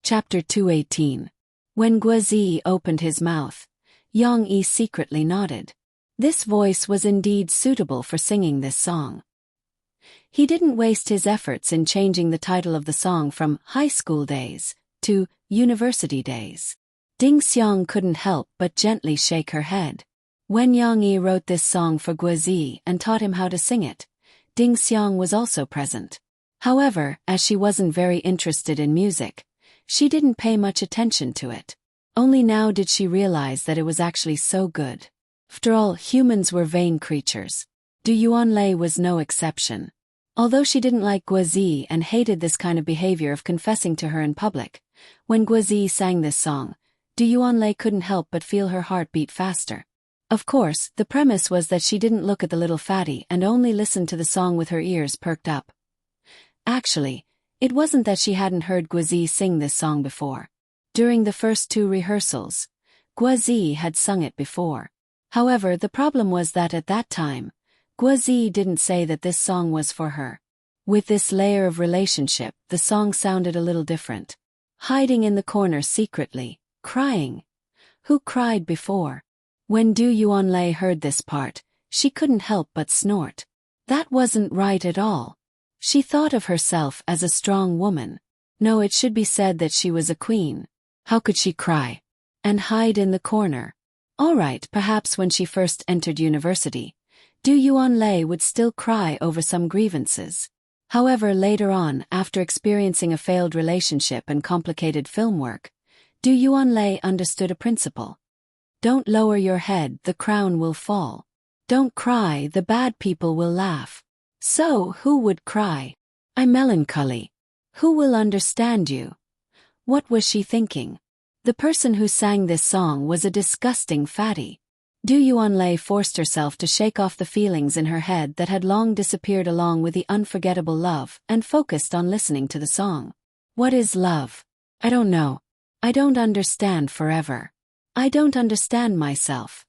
Chapter 218. When Guozi opened his mouth, Yang Yi secretly nodded. This voice was indeed suitable for singing this song. He didn't waste his efforts in changing the title of the song from High School Days to University Days. Ding Xiang couldn't help but gently shake her head. When Yang Yi wrote this song for Guozi and taught him how to sing it, Ding Xiang was also present. However, as she wasn't very interested in music, she didn't pay much attention to it. Only now did she realize that it was actually so good. After all, humans were vain creatures. Du Yuanlei was no exception. Although she didn't like Guozi and hated this kind of behavior of confessing to her in public, when Guozi sang this song, Du Yuanlei couldn't help but feel her heart beat faster. Of course, the premise was that she didn't look at the little fatty and only listened to the song with her ears perked up. Actually, it wasn't that she hadn't heard Guozi sing this song before. During the first 2 rehearsals, Guozi had sung it before. However, the problem was that at that time, Guozi didn't say that this song was for her. With this layer of relationship, the song sounded a little different. Hiding in the corner secretly, crying. Who cried before? When Du Yuanlei heard this part, she couldn't help but snort. That wasn't right at all. She thought of herself as a strong woman. No, it should be said that she was a queen. How could she cry? And hide in the corner? Alright, perhaps when she first entered university, Du Yuanlei would still cry over some grievances. However, later on, after experiencing a failed relationship and complicated film work, Du Yuanlei understood a principle. Don't lower your head, the crown will fall. Don't cry, the bad people will laugh. So, who would cry? I'm melancholy. Who will understand you? What was she thinking? The person who sang this song was a disgusting fatty. Du Yuanlei forced herself to shake off the feelings in her head that had long disappeared along with the unforgettable love and focused on listening to the song. What is love? I don't know. I don't understand forever. I don't understand myself.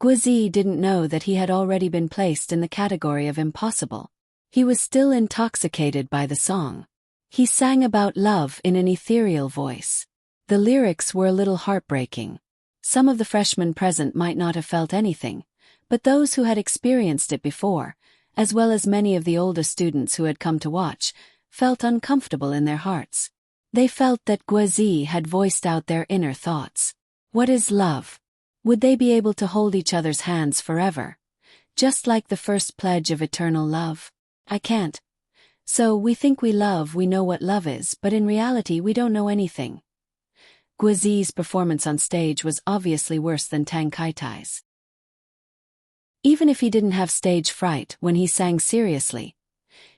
Guozi didn't know that he had already been placed in the category of impossible. He was still intoxicated by the song. He sang about love in an ethereal voice. The lyrics were a little heartbreaking. Some of the freshmen present might not have felt anything, but those who had experienced it before, as well as many of the older students who had come to watch, felt uncomfortable in their hearts. They felt that Guozi had voiced out their inner thoughts. What is love? Would they be able to hold each other's hands forever? Just like the first pledge of eternal love? I can't. So we think we love, we know what love is, but in reality we don't know anything. Guozi's performance on stage was obviously worse than Tang Kaitai's. Even if he didn't have stage fright when he sang seriously,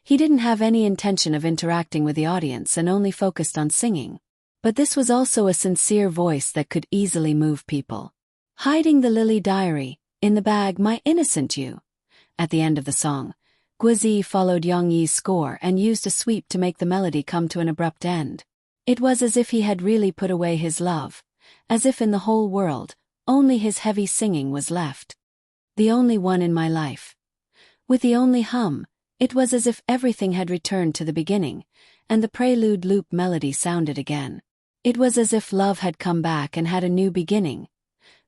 he didn't have any intention of interacting with the audience and only focused on singing. But this was also a sincere voice that could easily move people. Hiding the lily diary, in the bag my innocent you. At the end of the song, Guozi followed Yang Yi's score and used a sweep to make the melody come to an abrupt end. It was as if he had really put away his love, as if in the whole world, only his heavy singing was left. The only one in my life. With the only hum, it was as if everything had returned to the beginning, and the prelude loop melody sounded again. It was as if love had come back and had a new beginning.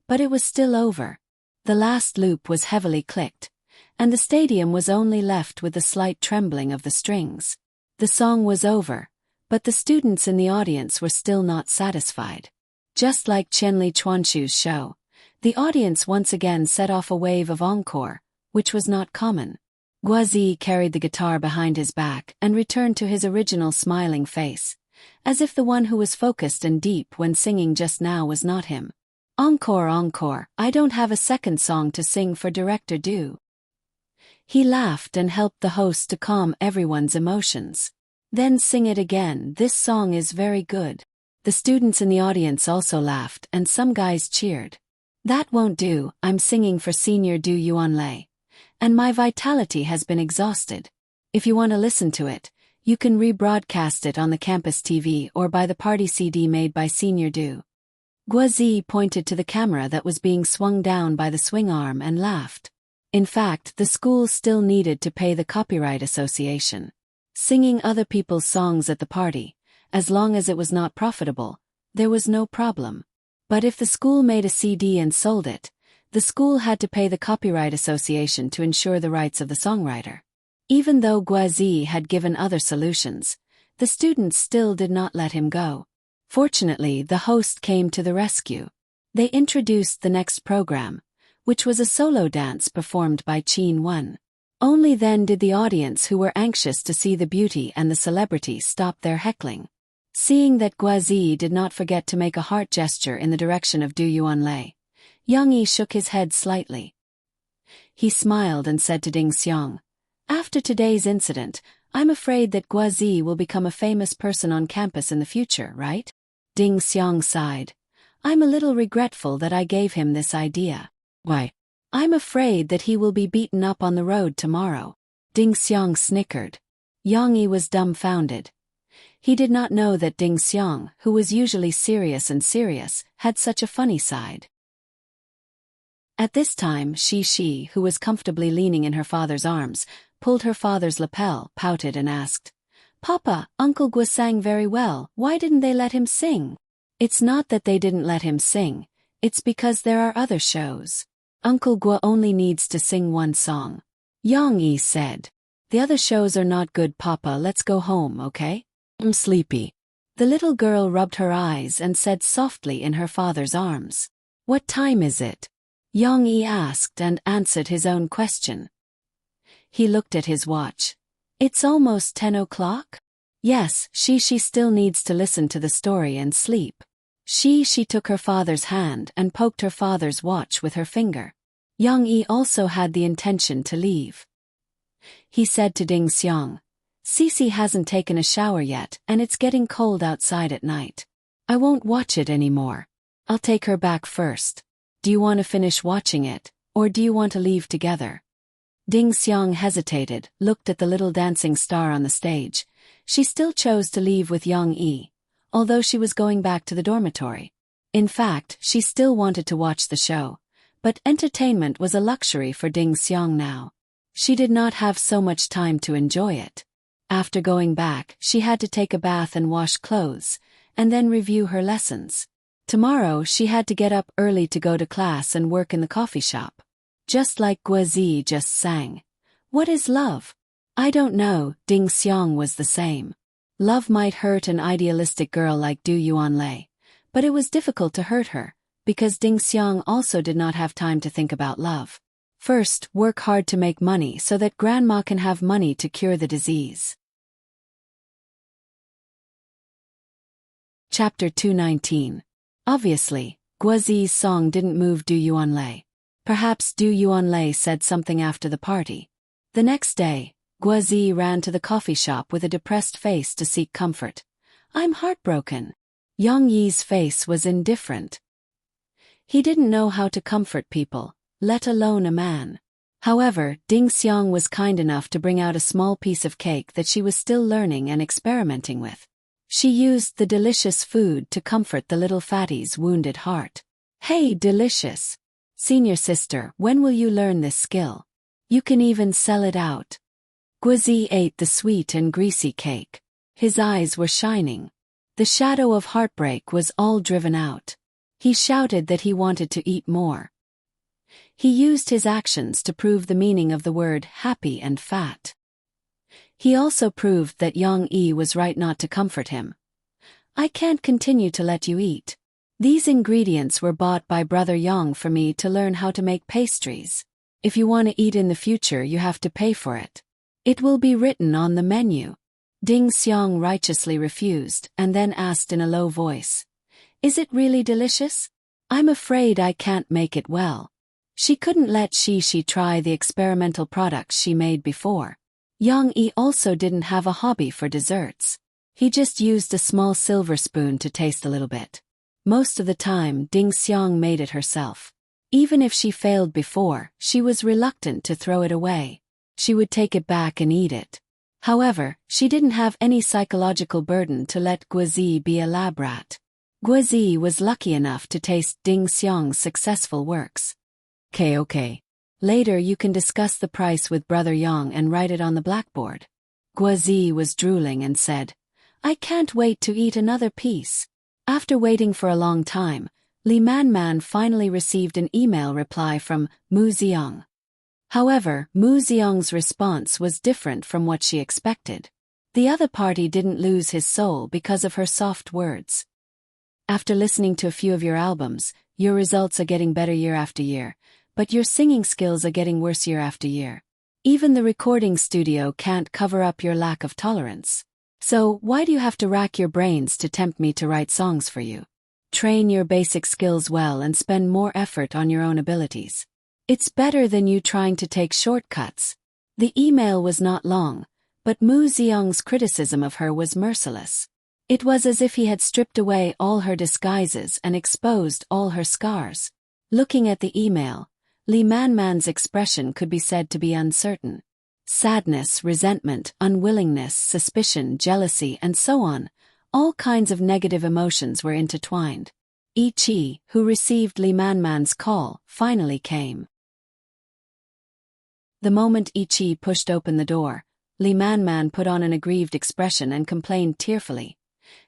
But it was still over. The last loop was heavily clicked, and the stadium was only left with the slight trembling of the strings. The song was over, but the students in the audience were still not satisfied. Just like Qianli Chuanshu's show, the audience once again set off a wave of encore, which was not common. Guozi carried the guitar behind his back and returned to his original smiling face, as if the one who was focused and deep when singing just now was not him. Encore, encore, I don't have a second song to sing for Director Du. He laughed and helped the host to calm everyone's emotions. Then sing it again, this song is very good. The students in the audience also laughed and some guys cheered. That won't do, I'm singing for Senior Du Yuanlei. And my vitality has been exhausted. If you want to listen to it, you can rebroadcast it on the campus TV or buy the party CD made by Senior Du. Guozi pointed to the camera that was being swung down by the swing arm and laughed. In fact, the school still needed to pay the Copyright Association. Singing other people's songs at the party, as long as it was not profitable, there was no problem. But if the school made a CD and sold it, the school had to pay the Copyright Association to ensure the rights of the songwriter. Even though Guazi had given other solutions, the students still did not let him go. Fortunately, the host came to the rescue. They introduced the next program, which was a solo dance performed by Chin Won. Only then did the audience who were anxious to see the beauty and the celebrity stop their heckling. Seeing that Guazi did not forget to make a heart gesture in the direction of Du Yuanlei, Yang Yi shook his head slightly. He smiled and said to Ding Xiang, "After today's incident, I'm afraid that Guazi will become a famous person on campus in the future, right?" Ding Xiang sighed. "I'm a little regretful that I gave him this idea." "Why?" "I'm afraid that he will be beaten up on the road tomorrow." Ding Xiang snickered. Yang Yi was dumbfounded. He did not know that Ding Xiang, who was usually serious, had such a funny side. At this time, Shi, who was comfortably leaning in her father's arms, pulled her father's lapel, pouted and asked, "Papa, Uncle Gua sang very well, why didn't they let him sing?" "It's not that they didn't let him sing, it's because there are other shows. Uncle Gua only needs to sing one song." Yang Yi said, "The other shows are not good, Papa, let's go home, okay? I'm sleepy." The little girl rubbed her eyes and said softly in her father's arms, "What time is it?" Yang Yi asked and answered his own question. He looked at his watch. "It's almost 10 o'clock? Yes, she still needs to listen to the story and sleep." She took her father's hand and poked her father's watch with her finger. Yang Yi also had the intention to leave. He said to Ding Xiang, "Cici hasn't taken a shower yet and it's getting cold outside at night. I won't watch it anymore. I'll take her back first. Do you want to finish watching it, or do you want to leave together?" Ding Xiang hesitated, looked at the little dancing star on the stage. She still chose to leave with Yang Yi, although she was going back to the dormitory. In fact, she still wanted to watch the show, but entertainment was a luxury for Ding Xiang now. She did not have so much time to enjoy it. After going back, she had to take a bath and wash clothes, and then review her lessons. Tomorrow she had to get up early to go to class and work in the coffee shop. Just like Guazi just sang, "What is love?" "I don't know," Ding Xiang was the same. Love might hurt an idealistic girl like Du Yuanlei, but it was difficult to hurt her, because Ding Xiang also did not have time to think about love. First, work hard to make money so that grandma can have money to cure the disease. Chapter 219. Obviously, Guazi's song didn't move Du Yuanlei. Perhaps Du Yuanlei said something after the party. The next day, Guazi ran to the coffee shop with a depressed face to seek comfort. "I'm heartbroken." Yang Yi's face was indifferent. He didn't know how to comfort people, let alone a man. However, Ding Xiang was kind enough to bring out a small piece of cake that she was still learning and experimenting with. She used the delicious food to comfort the little fatty's wounded heart. "Hey, delicious. Senior sister, when will you learn this skill? You can even sell it out." Guazi ate the sweet and greasy cake. His eyes were shining. The shadow of heartbreak was all driven out. He shouted that he wanted to eat more. He used his actions to prove the meaning of the word happy and fat. He also proved that Yang Yi was right not to comfort him. "I can't continue to let you eat. These ingredients were bought by Brother Yang for me to learn how to make pastries. If you want to eat in the future, you have to pay for it. It will be written on the menu." Ding Xiang righteously refused and then asked in a low voice, "Is it really delicious? I'm afraid I can't make it well." She couldn't let Shi try the experimental products she made before. Yang Yi also didn't have a hobby for desserts. He just used a small silver spoon to taste a little bit. Most of the time, Ding Xiang made it herself. Even if she failed before, she was reluctant to throw it away. She would take it back and eat it. However, she didn't have any psychological burden to let Guazi be a lab rat. Guazi was lucky enough to taste Ding Xiang's successful works. Okay. Later you can discuss the price with Brother Yang and write it on the blackboard." Guazi was drooling and said, I can't wait to eat another piece. After waiting for a long time, Li Man finally received an email reply from Mu Xiang. However, Mu Xiang's response was different from what she expected. The other party didn't lose his soul because of her soft words. After listening to a few of your albums, your results are getting better year after year, but your singing skills are getting worse year after year. Even the recording studio can't cover up your lack of tolerance. So, why do you have to rack your brains to tempt me to write songs for you? Train your basic skills well and spend more effort on your own abilities. It's better than you trying to take shortcuts. The email was not long, but Mu Xiang's criticism of her was merciless. It was as if he had stripped away all her disguises and exposed all her scars. Looking at the email, Li Man's expression could be said to be uncertain. Sadness, resentment, unwillingness, suspicion, jealousy, and so on, all kinds of negative emotions were intertwined. Yi Qi, who received Li Man's call, finally came. The moment Yi Qi pushed open the door, Li Man put on an aggrieved expression and complained tearfully.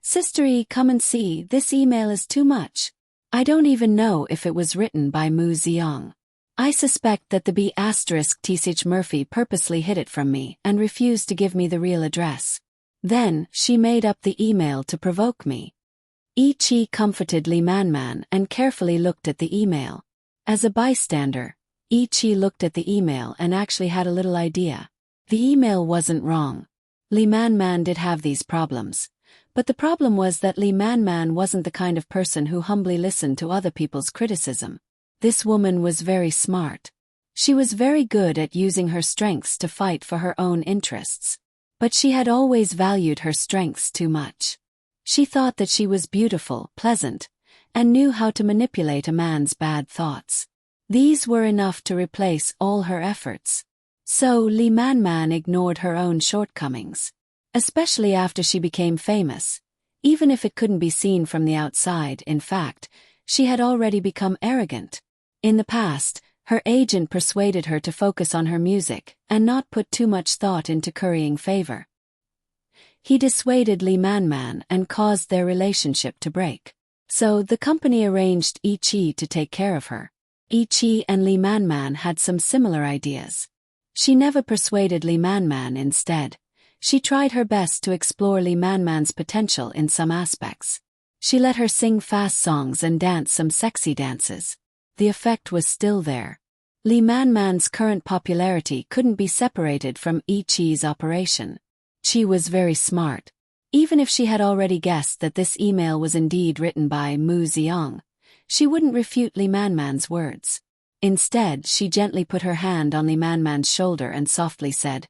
"Sister Yi, come and see, this email is too much. I don't even know if it was written by Mu Xiang. I suspect that the B*T6 Murphy purposely hid it from me and refused to give me the real address. Then, she made up the email to provoke me." Yi Qi comforted Li Man and carefully looked at the email. As a bystander, Yi Qi looked at the email and actually had a little idea. The email wasn't wrong. Li Man did have these problems. But the problem was that Li Man wasn't the kind of person who humbly listened to other people's criticism. This woman was very smart. She was very good at using her strengths to fight for her own interests. But she had always valued her strengths too much. She thought that she was beautiful, pleasant, and knew how to manipulate a man's bad thoughts. These were enough to replace all her efforts. So Li Man ignored her own shortcomings. Especially after she became famous. Even if it couldn't be seen from the outside, in fact, she had already become arrogant. In the past, her agent persuaded her to focus on her music and not put too much thought into currying favor. He dissuaded Li Man and caused their relationship to break. So the company arranged Yi Qi to take care of her. Yi Qi and Li Man had some similar ideas. She never persuaded Li Man instead. She tried her best to explore Li Man's potential in some aspects. She let her sing fast songs and dance some sexy dances. The effect was still there. Li Man's current popularity couldn't be separated from Yi Qi's operation. She was very smart. Even if she had already guessed that this email was indeed written by Mu Xiang, she wouldn't refute Li Man's words. Instead, she gently put her hand on Li Man's shoulder and softly said,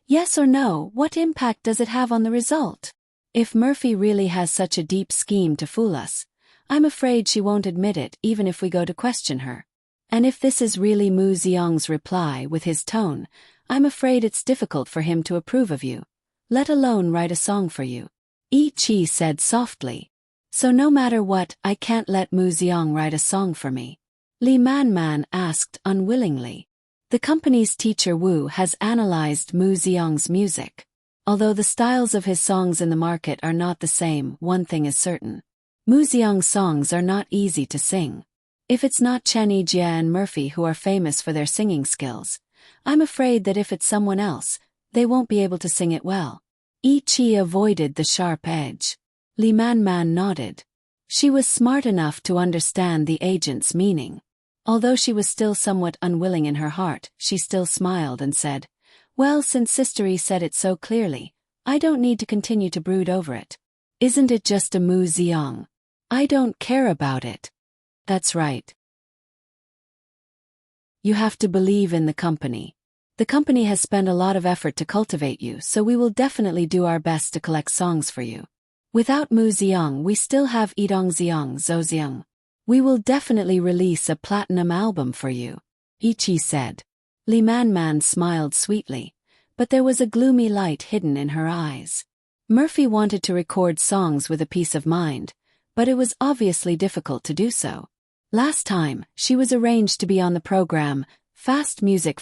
"Yes or no, what impact does it have on the result? If Murphy really has such a deep scheme to fool us, I'm afraid she won't admit it even if we go to question her. And if this is really Mu Xiang's reply with his tone, I'm afraid it's difficult for him to approve of you, let alone write a song for you." Yi Qi said softly. "So no matter what, I can't let Mu Xiang write a song for me?" Li Man asked unwillingly. The company's teacher Wu has analyzed Mu Xiang's music. Although the styles of his songs in the market are not the same, one thing is certain. Mu Xiang's songs are not easy to sing. If it's not Chen Yijie and Murphy who are famous for their singing skills, I'm afraid that if it's someone else, they won't be able to sing it well. Yi Qi avoided the sharp edge. Li Man nodded. She was smart enough to understand the agent's meaning. Although she was still somewhat unwilling in her heart, she still smiled and said, "Well, since Sister Yi said it so clearly, I don't need to continue to brood over it. Isn't it just a Mu Xiang? I don't care about it." "That's right. You have to believe in the company. The company has spent a lot of effort to cultivate you, so we will definitely do our best to collect songs for you. Without Mu Xiang, we still have Yidong Xiang, Zhou Xiang. We will definitely release a platinum album for you," Yi Qi said. Li Man smiled sweetly, but there was a gloomy light hidden in her eyes. Murphy wanted to record songs with a peace of mind, but it was obviously difficult to do so. Last time, she was arranged to be on the program, Fast Music.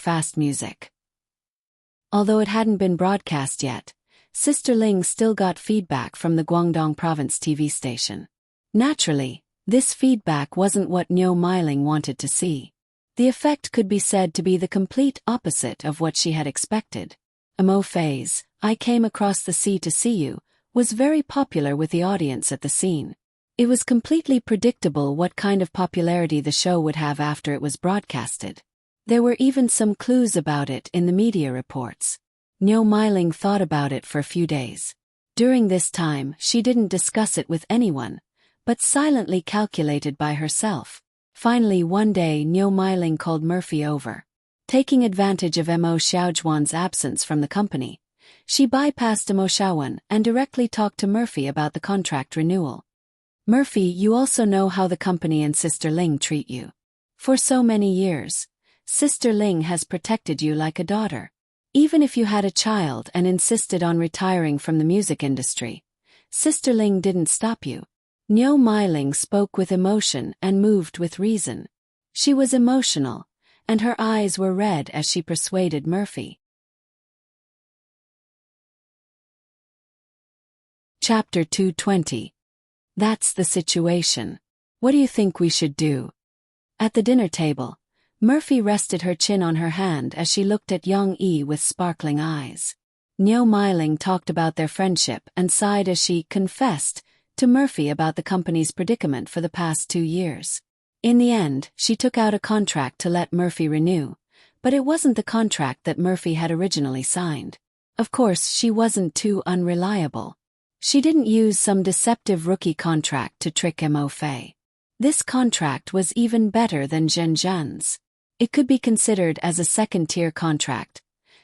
Although it hadn't been broadcast yet, Sister Ling still got feedback from the Guangdong Province TV station. Naturally, this feedback wasn't what Niu Meiling wanted to see. The effect could be said to be the complete opposite of what she had expected. Mo Fei's "I Came Across the Sea to See You" was very popular with the audience at the scene. It was completely predictable what kind of popularity the show would have after it was broadcasted. There were even some clues about it in the media reports. Niu Meiling thought about it for a few days. During this time, she didn't discuss it with anyone, but silently calculated by herself. Finally, one day Niu Meiling called Murphy over. Taking advantage of Mo Xiaojuan's absence from the company, she bypassed Mo Xiaojuan and directly talked to Murphy about the contract renewal. "Murphy, you also know how the company and Sister Ling treat you. For so many years, Sister Ling has protected you like a daughter. Even if you had a child and insisted on retiring from the music industry, Sister Ling didn't stop you." Niu Meiling spoke with emotion and moved with reason. She was emotional, and her eyes were red as she persuaded Murphy. Chapter 220. That's the situation. What do you think we should do? At the dinner table, Murphy rested her chin on her hand as she looked at Yang Yi with sparkling eyes. Niu Meiling talked about their friendship and sighed as she confessed to Murphy about the company's predicament for the past 2 years. In the end, she took out a contract to let Murphy renew, but it wasn't the contract that Murphy had originally signed. Of course, she wasn't too unreliable. She didn't use some deceptive rookie contract to trick Mo Fei. This contract was even better than Zhen Zhan's. It could be considered as a second-tier contract,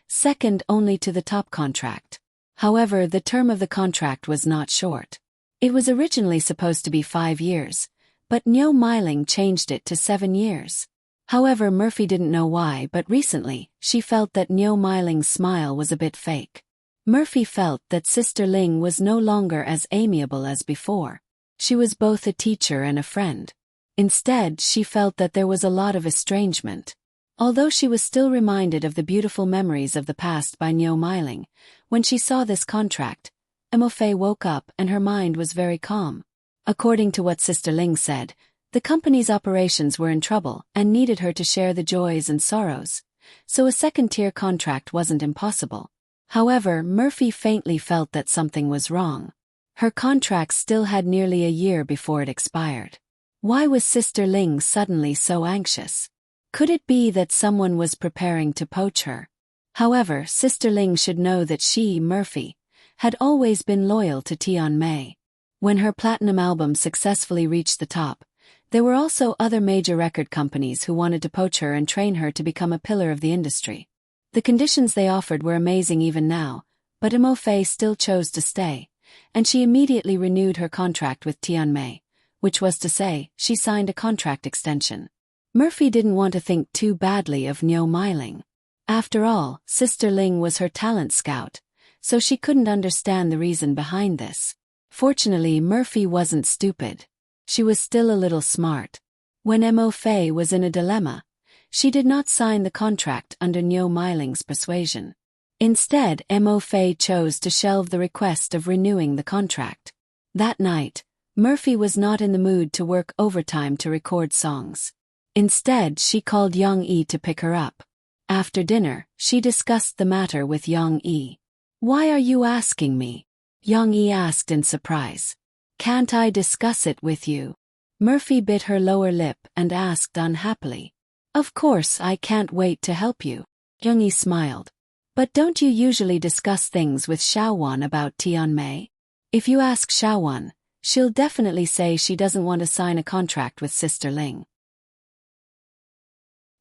second only to the top contract. However, the term of the contract was not short. It was originally supposed to be 5 years, but Niu Meiling changed it to 7 years. However, Murphy didn't know why, but recently, she felt that Niu Meiling's smile was a bit fake. Murphy felt that Sister Ling was no longer as amiable as before. She was both a teacher and a friend. Instead, she felt that there was a lot of estrangement. Although she was still reminded of the beautiful memories of the past by Niu Meiling, when she saw this contract, Mo Fei woke up and her mind was very calm. According to what Sister Ling said, the company's operations were in trouble and needed her to share the joys and sorrows, so a second-tier contract wasn't impossible. However, Murphy faintly felt that something was wrong. Her contract still had nearly a year before it expired. Why was Sister Ling suddenly so anxious? Could it be that someone was preparing to poach her? However, Sister Ling should know that she, Murphy, had always been loyal to Tianmei. When her platinum album successfully reached the top, there were also other major record companies who wanted to poach her and train her to become a pillar of the industry. The conditions they offered were amazing even now, but Mo Fei still chose to stay, and she immediately renewed her contract with Tianmei, which was to say, she signed a contract extension. Murphy didn't want to think too badly of Niu Meiling. After all, Sister Ling was her talent scout, so she couldn't understand the reason behind this. Fortunately, Murphy wasn't stupid. She was still a little smart. When Mo Fei was in a dilemma, she did not sign the contract under Niu Meiling's persuasion. Instead, Mo Fei chose to shelve the request of renewing the contract. That night, Murphy was not in the mood to work overtime to record songs. Instead, she called Yang Yi to pick her up. After dinner, she discussed the matter with Yang Yi. "Why are you asking me?" Yang Yi asked in surprise. "Can't I discuss it with you?" Murphy bit her lower lip and asked unhappily. "Of course, I can't wait to help you." Yang Yi smiled. "But don't you usually discuss things with Xiaowan about Tianmei? If you ask Xiaowan, she'll definitely say she doesn't want to sign a contract with Sister Ling."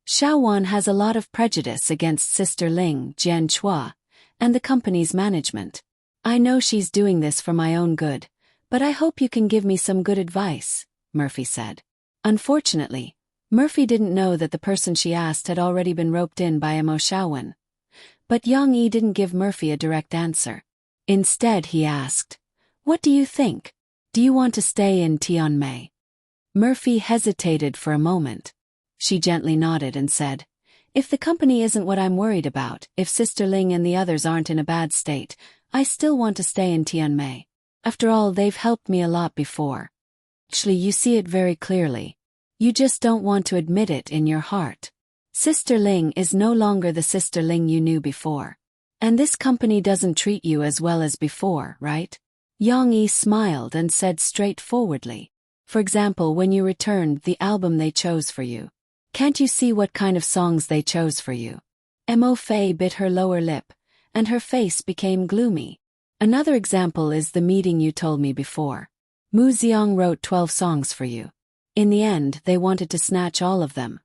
Xiaowan has a lot of prejudice against Sister Ling, Jian Chua, and the company's management. "I know she's doing this for my own good, but I hope you can give me some good advice," Murphy said. Unfortunately, Murphy didn't know that the person she asked had already been roped in by Mo Xiaowan. But Yang Yi didn't give Murphy a direct answer. Instead, he asked, "What do you think? Do you want to stay in Tianmei?" Murphy hesitated for a moment. She gently nodded and said, "If the company isn't what I'm worried about, if Sister Ling and the others aren't in a bad state, I still want to stay in Tianmei. After all, they've helped me a lot before. Actually, you see it very clearly. You just don't want to admit it in your heart. Sister Ling is no longer the Sister Ling you knew before. And this company doesn't treat you as well as before, right? Yang Yi smiled and said straightforwardly. For example, when you returned the album they chose for you. Can't you see what kind of songs they chose for you? Mo Fei bit her lower lip, and her face became gloomy. Another example is the meeting you told me before. Mu Xiang wrote 12 songs for you. In the end, they wanted to snatch all of them.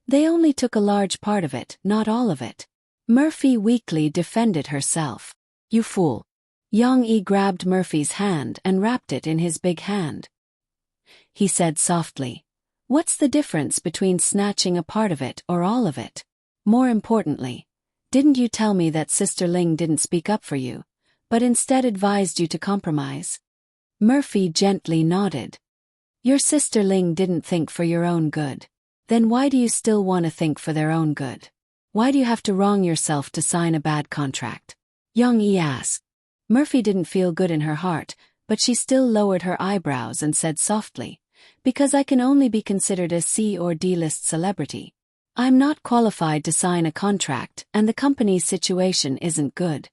They only took a large part of it, not all of it. Murphy weakly defended herself. You fool. Yang Yi grabbed Murphy's hand and wrapped it in his big hand. He said softly, "What's the difference between snatching a part of it or all of it? More importantly, didn't you tell me that Sister Ling didn't speak up for you, but instead advised you to compromise?" Murphy gently nodded. Your Sister Ling didn't think for your own good. Then why do you still want to think for their own good? Why do you have to wrong yourself to sign a bad contract? Yang Yi asked. Murphy didn't feel good in her heart, but she still lowered her eyebrows and said softly, "Because I can only be considered a C or D-list celebrity. I'm not qualified to sign a contract, and the company's situation isn't good.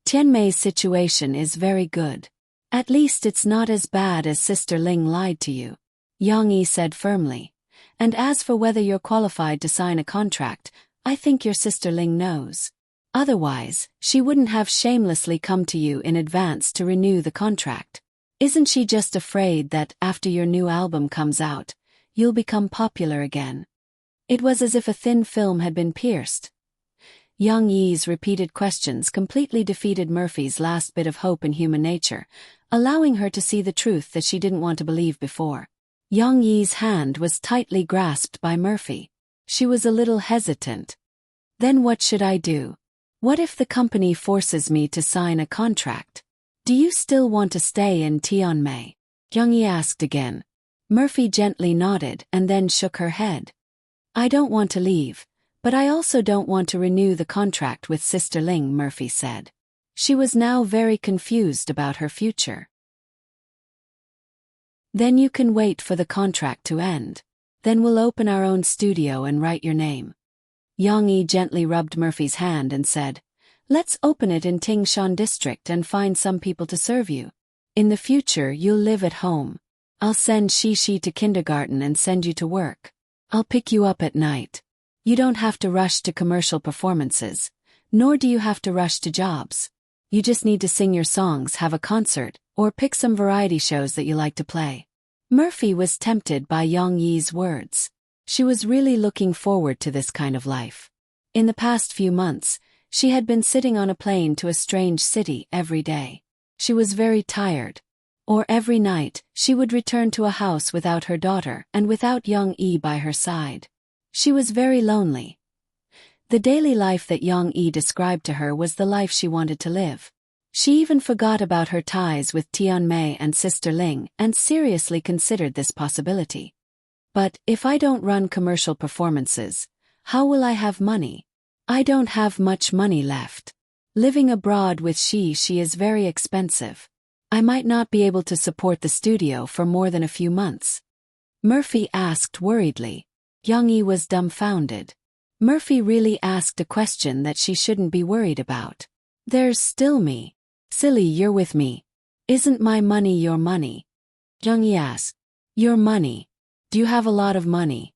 Tianmei's situation is very good. At least it's not as bad as Sister Ling lied to you," Yang Yi said firmly. "And as for whether you're qualified to sign a contract, I think your Sister Ling knows. Otherwise, she wouldn't have shamelessly come to you in advance to renew the contract. Isn't she just afraid that, after your new album comes out, you'll become popular again?" It was as if a thin film had been pierced. Yang Yi's repeated questions completely defeated Murphy's last bit of hope in human nature, allowing her to see the truth that she didn't want to believe before. Yang Yi's hand was tightly grasped by Murphy. She was a little hesitant. Then what should I do? What if the company forces me to sign a contract? Do you still want to stay in Tianmei? Yang Yi asked again. Murphy gently nodded and then shook her head. I don't want to leave, but I also don't want to renew the contract with Sister Ling, Murphy said. She was now very confused about her future. Then you can wait for the contract to end. Then we'll open our own studio and write your name. Yang Yi gently rubbed Murphy's hand and said, Let's open it in Tingshan district and find some people to serve you. In the future you'll live at home. I'll send Shishi to kindergarten and send you to work. I'll pick you up at night. You don't have to rush to commercial performances, nor do you have to rush to jobs. You just need to sing your songs, have a concert, or pick some variety shows that you like to play. Murphy was tempted by Yang Yi's words. She was really looking forward to this kind of life. In the past few months, she had been sitting on a plane to a strange city every day. She was very tired. Or every night, she would return to a house without her daughter and without Yang Yi by her side. She was very lonely. The daily life that Yang Yi described to her was the life she wanted to live. She even forgot about her ties with Tianmei and Sister Ling and seriously considered this possibility. But if I don't run commercial performances, how will I have money? I don't have much money left. Living abroad with she is very expensive. I might not be able to support the studio for more than a few months. Murphy asked worriedly. Yang Yi was dumbfounded. Murphy really asked a question that she shouldn't be worried about. There's still me. Silly, you're with me. Isn't my money your money? Yang Yi asked. Your money? Do you have a lot of money?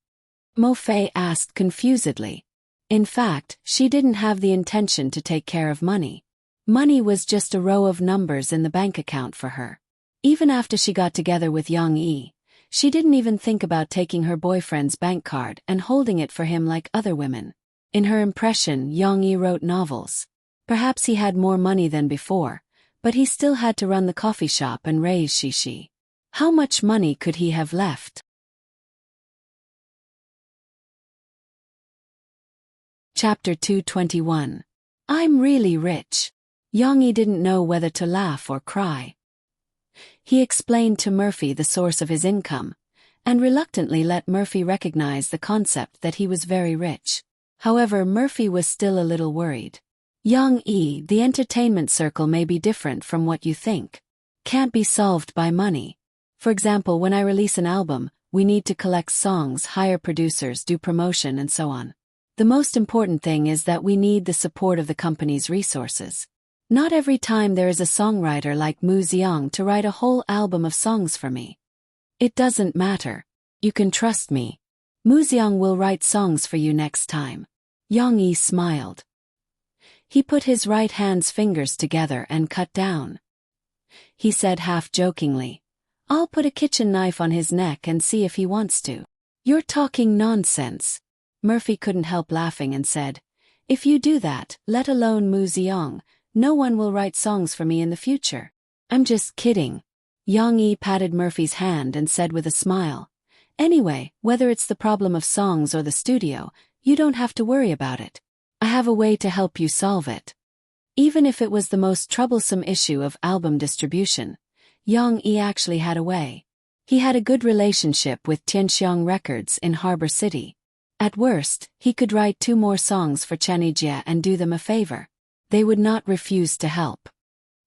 Mo Fei asked confusedly. In fact, she didn't have the intention to take care of money. Money was just a row of numbers in the bank account for her. Even after she got together with Yang Yi, she didn't even think about taking her boyfriend's bank card and holding it for him like other women. In her impression, Yang Yi wrote novels. Perhaps he had more money than before, but he still had to run the coffee shop and raise Shishi. How much money could he have left? Chapter 221. I'm really rich. Yang Yi didn't know whether to laugh or cry. He explained to Murphy the source of his income, and reluctantly let Murphy recognize the concept that he was very rich. However, Murphy was still a little worried. Young E, the entertainment circle may be different from what you think. Can't be solved by money. For example, when I release an album, we need to collect songs, hire producers, do promotion, and so on. The most important thing is that we need the support of the company's resources. Not every time there is a songwriter like Mu Xiang to write a whole album of songs for me. It doesn't matter. You can trust me. Mu Xiang will write songs for you next time. Yang Yi smiled. He put his right hand's fingers together and cut down. He said half-jokingly, "I'll put a kitchen knife on his neck and see if he wants to." "You're talking nonsense." Murphy couldn't help laughing and said, "If you do that, let alone Mu Xiang, no one will write songs for me in the future." "I'm just kidding." Yang Yi patted Murphy's hand and said with a smile, "Anyway, whether it's the problem of songs or the studio, you don't have to worry about it. I have a way to help you solve it." Even if it was the most troublesome issue of album distribution, Yang Yi actually had a way. He had a good relationship with Tianxiang Records in Harbor City. At worst, he could write 2 more songs for Chenijia and do them a favor. They would not refuse to help.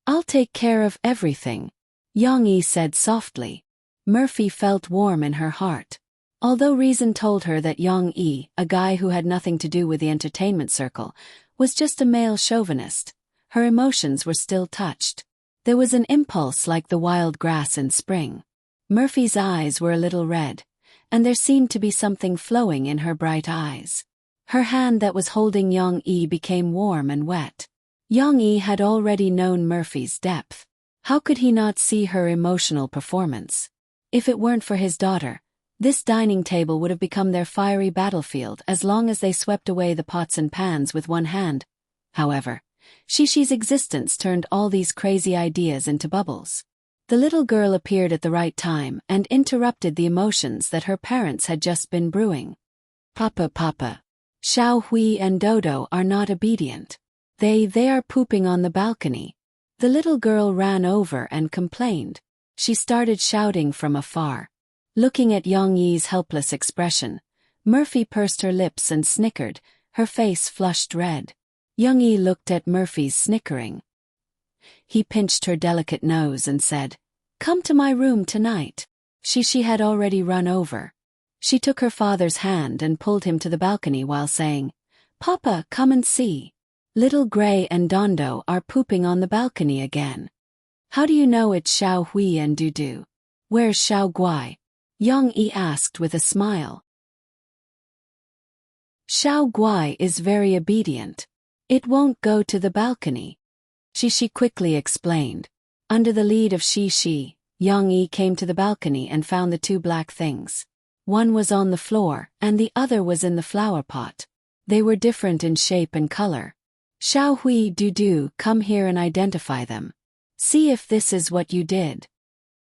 "I'll take care of everything," Yang Yi said softly. Murphy felt warm in her heart. Although reason told her that Yang Yi, a guy who had nothing to do with the entertainment circle, was just a male chauvinist, her emotions were still touched. There was an impulse like the wild grass in spring. Murphy's eyes were a little red, and there seemed to be something flowing in her bright eyes. Her hand that was holding Yang Yi became warm and wet. Yang Yi had already known Murphy's depth. How could he not see her emotional performance? If it weren't for his daughter, this dining table would have become their fiery battlefield as long as they swept away the pots and pans with one hand. However, Shishi's existence turned all these crazy ideas into bubbles. The little girl appeared at the right time and interrupted the emotions that her parents had just been brewing. Papa. Xiao Hui and Dodo are not obedient. They are pooping on the balcony." The little girl ran over and complained. She started shouting from afar. Looking at Yang Yi's helpless expression, Murphy pursed her lips and snickered, her face flushed red. Yang Yi looked at Murphy's snickering. He pinched her delicate nose and said, "Come to my room tonight." She had already run over. She took her father's hand and pulled him to the balcony while saying, "Papa, come and see. Little Gray and Dondo are pooping on the balcony again." "How do you know it's Xiao Hui and Dudu? Where's Xiao Guai?" Yang Yi asked with a smile. "Xiao Guai is very obedient. It won't go to the balcony," Shi quickly explained. Under the lead of Shi, Yang Yi came to the balcony and found the 2 black things. One was on the floor and the other was in the flower pot. They were different in shape and color. "Xiao Hui, Dudu, come here and identify them. See if this is what you did."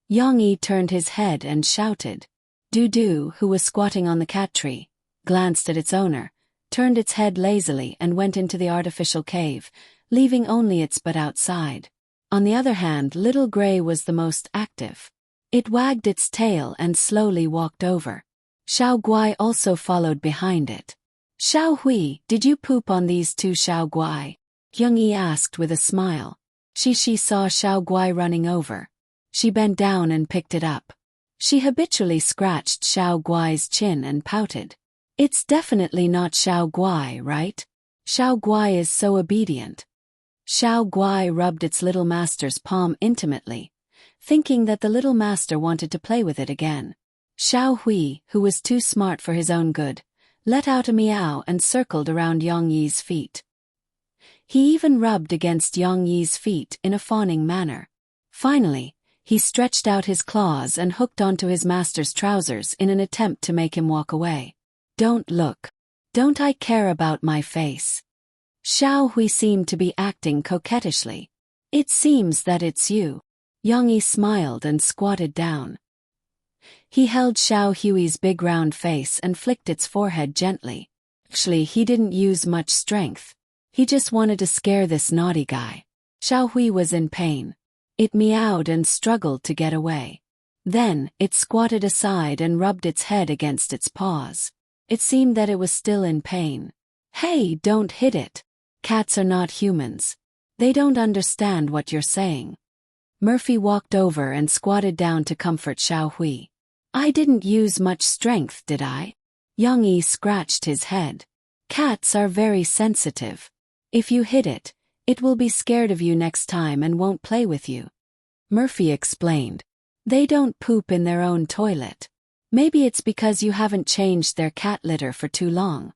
Yang Yi turned his head and shouted. Dudu, who was squatting on the cat tree, glanced at its owner, turned its head lazily and went into the artificial cave, leaving only its butt outside. On the other hand, Little Gray was the most active. It wagged its tail and slowly walked over. Xiao Guai also followed behind it. "Xiao Hui, did you poop on these 2 Xiao Guai?" Yang Yi asked with a smile. She saw Xiao Guai running over. She bent down and picked it up. She habitually scratched Xiao Guai's chin and pouted. "It's definitely not Xiao Guai, right? Xiao Guai is so obedient." Xiao Guai rubbed its little master's palm intimately, thinking that the little master wanted to play with it again. Xiao Hui, who was too smart for his own good, let out a meow and circled around Yang Yi's feet. He even rubbed against Yang Yi's feet in a fawning manner. Finally, he stretched out his claws and hooked onto his master's trousers in an attempt to make him walk away. "Don't look. Don't I care about my face?" Xiao Hui seemed to be acting coquettishly. "It seems that it's you." Yang Yi smiled and squatted down. He held Xiao Hui's big round face and flicked its forehead gently. Actually, he didn't use much strength. He just wanted to scare this naughty guy. Xiao Hui was in pain. It meowed and struggled to get away. Then, it squatted aside and rubbed its head against its paws. It seemed that it was still in pain. "Hey, don't hit it." Cats are not humans. They don't understand what you're saying. Murphy walked over and squatted down to comfort Xiao Hui. I didn't use much strength, did I? Yang Yi scratched his head. Cats are very sensitive. If you hit it, it will be scared of you next time and won't play with you. Murphy explained. They don't poop in their own toilet. Maybe it's because you haven't changed their cat litter for too long.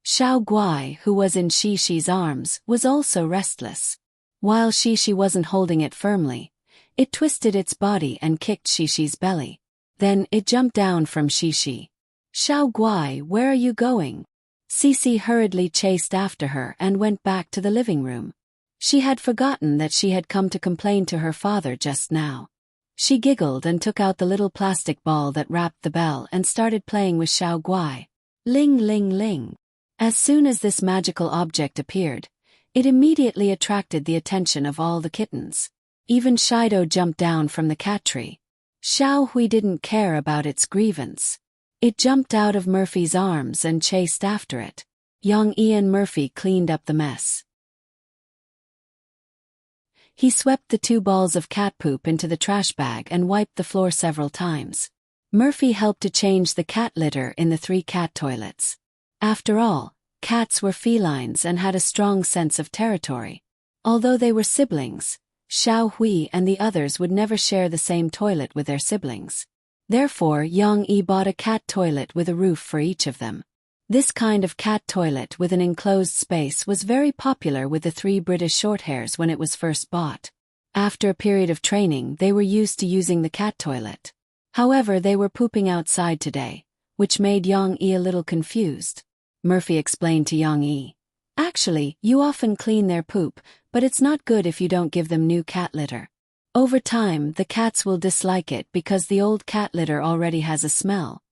Xiao Guai, who was in Xishi's arms, was also restless. While Xishi wasn't holding it firmly, it twisted its body and kicked Xishi's belly. Then it jumped down from Xishi. Xiao Guai, where are you going? Cici hurriedly chased after her and went back to the living room. She had forgotten that she had come to complain to her father just now. She giggled and took out the little plastic ball that wrapped the bell and started playing with Xiao Guai. Ling ling ling. As soon as this magical object appeared, it immediately attracted the attention of all the kittens. Even Shido jumped down from the cat tree. Xiao Hui didn't care about its grievance. It jumped out of Murphy's arms and chased after it. Yang Yi and Murphy cleaned up the mess. He swept the 2 balls of cat poop into the trash bag and wiped the floor several times. Murphy helped to change the cat litter in the 3 cat toilets. After all, cats were felines and had a strong sense of territory. Although they were siblings, Xiao Hui and the others would never share the same toilet with their siblings. Therefore, Yang Yi bought a cat toilet with a roof for each of them. This kind of cat toilet with an enclosed space was very popular with the 3 British Shorthairs when it was first bought. After a period of training, they were used to using the cat toilet. However, they were pooping outside today, which made Yang Yi a little confused. Murphy explained to Yang Yi. Actually, you often clean their poop, but it's not good if you don't give them new cat litter. Over time, the cats will dislike it because the old cat litter already has a smell.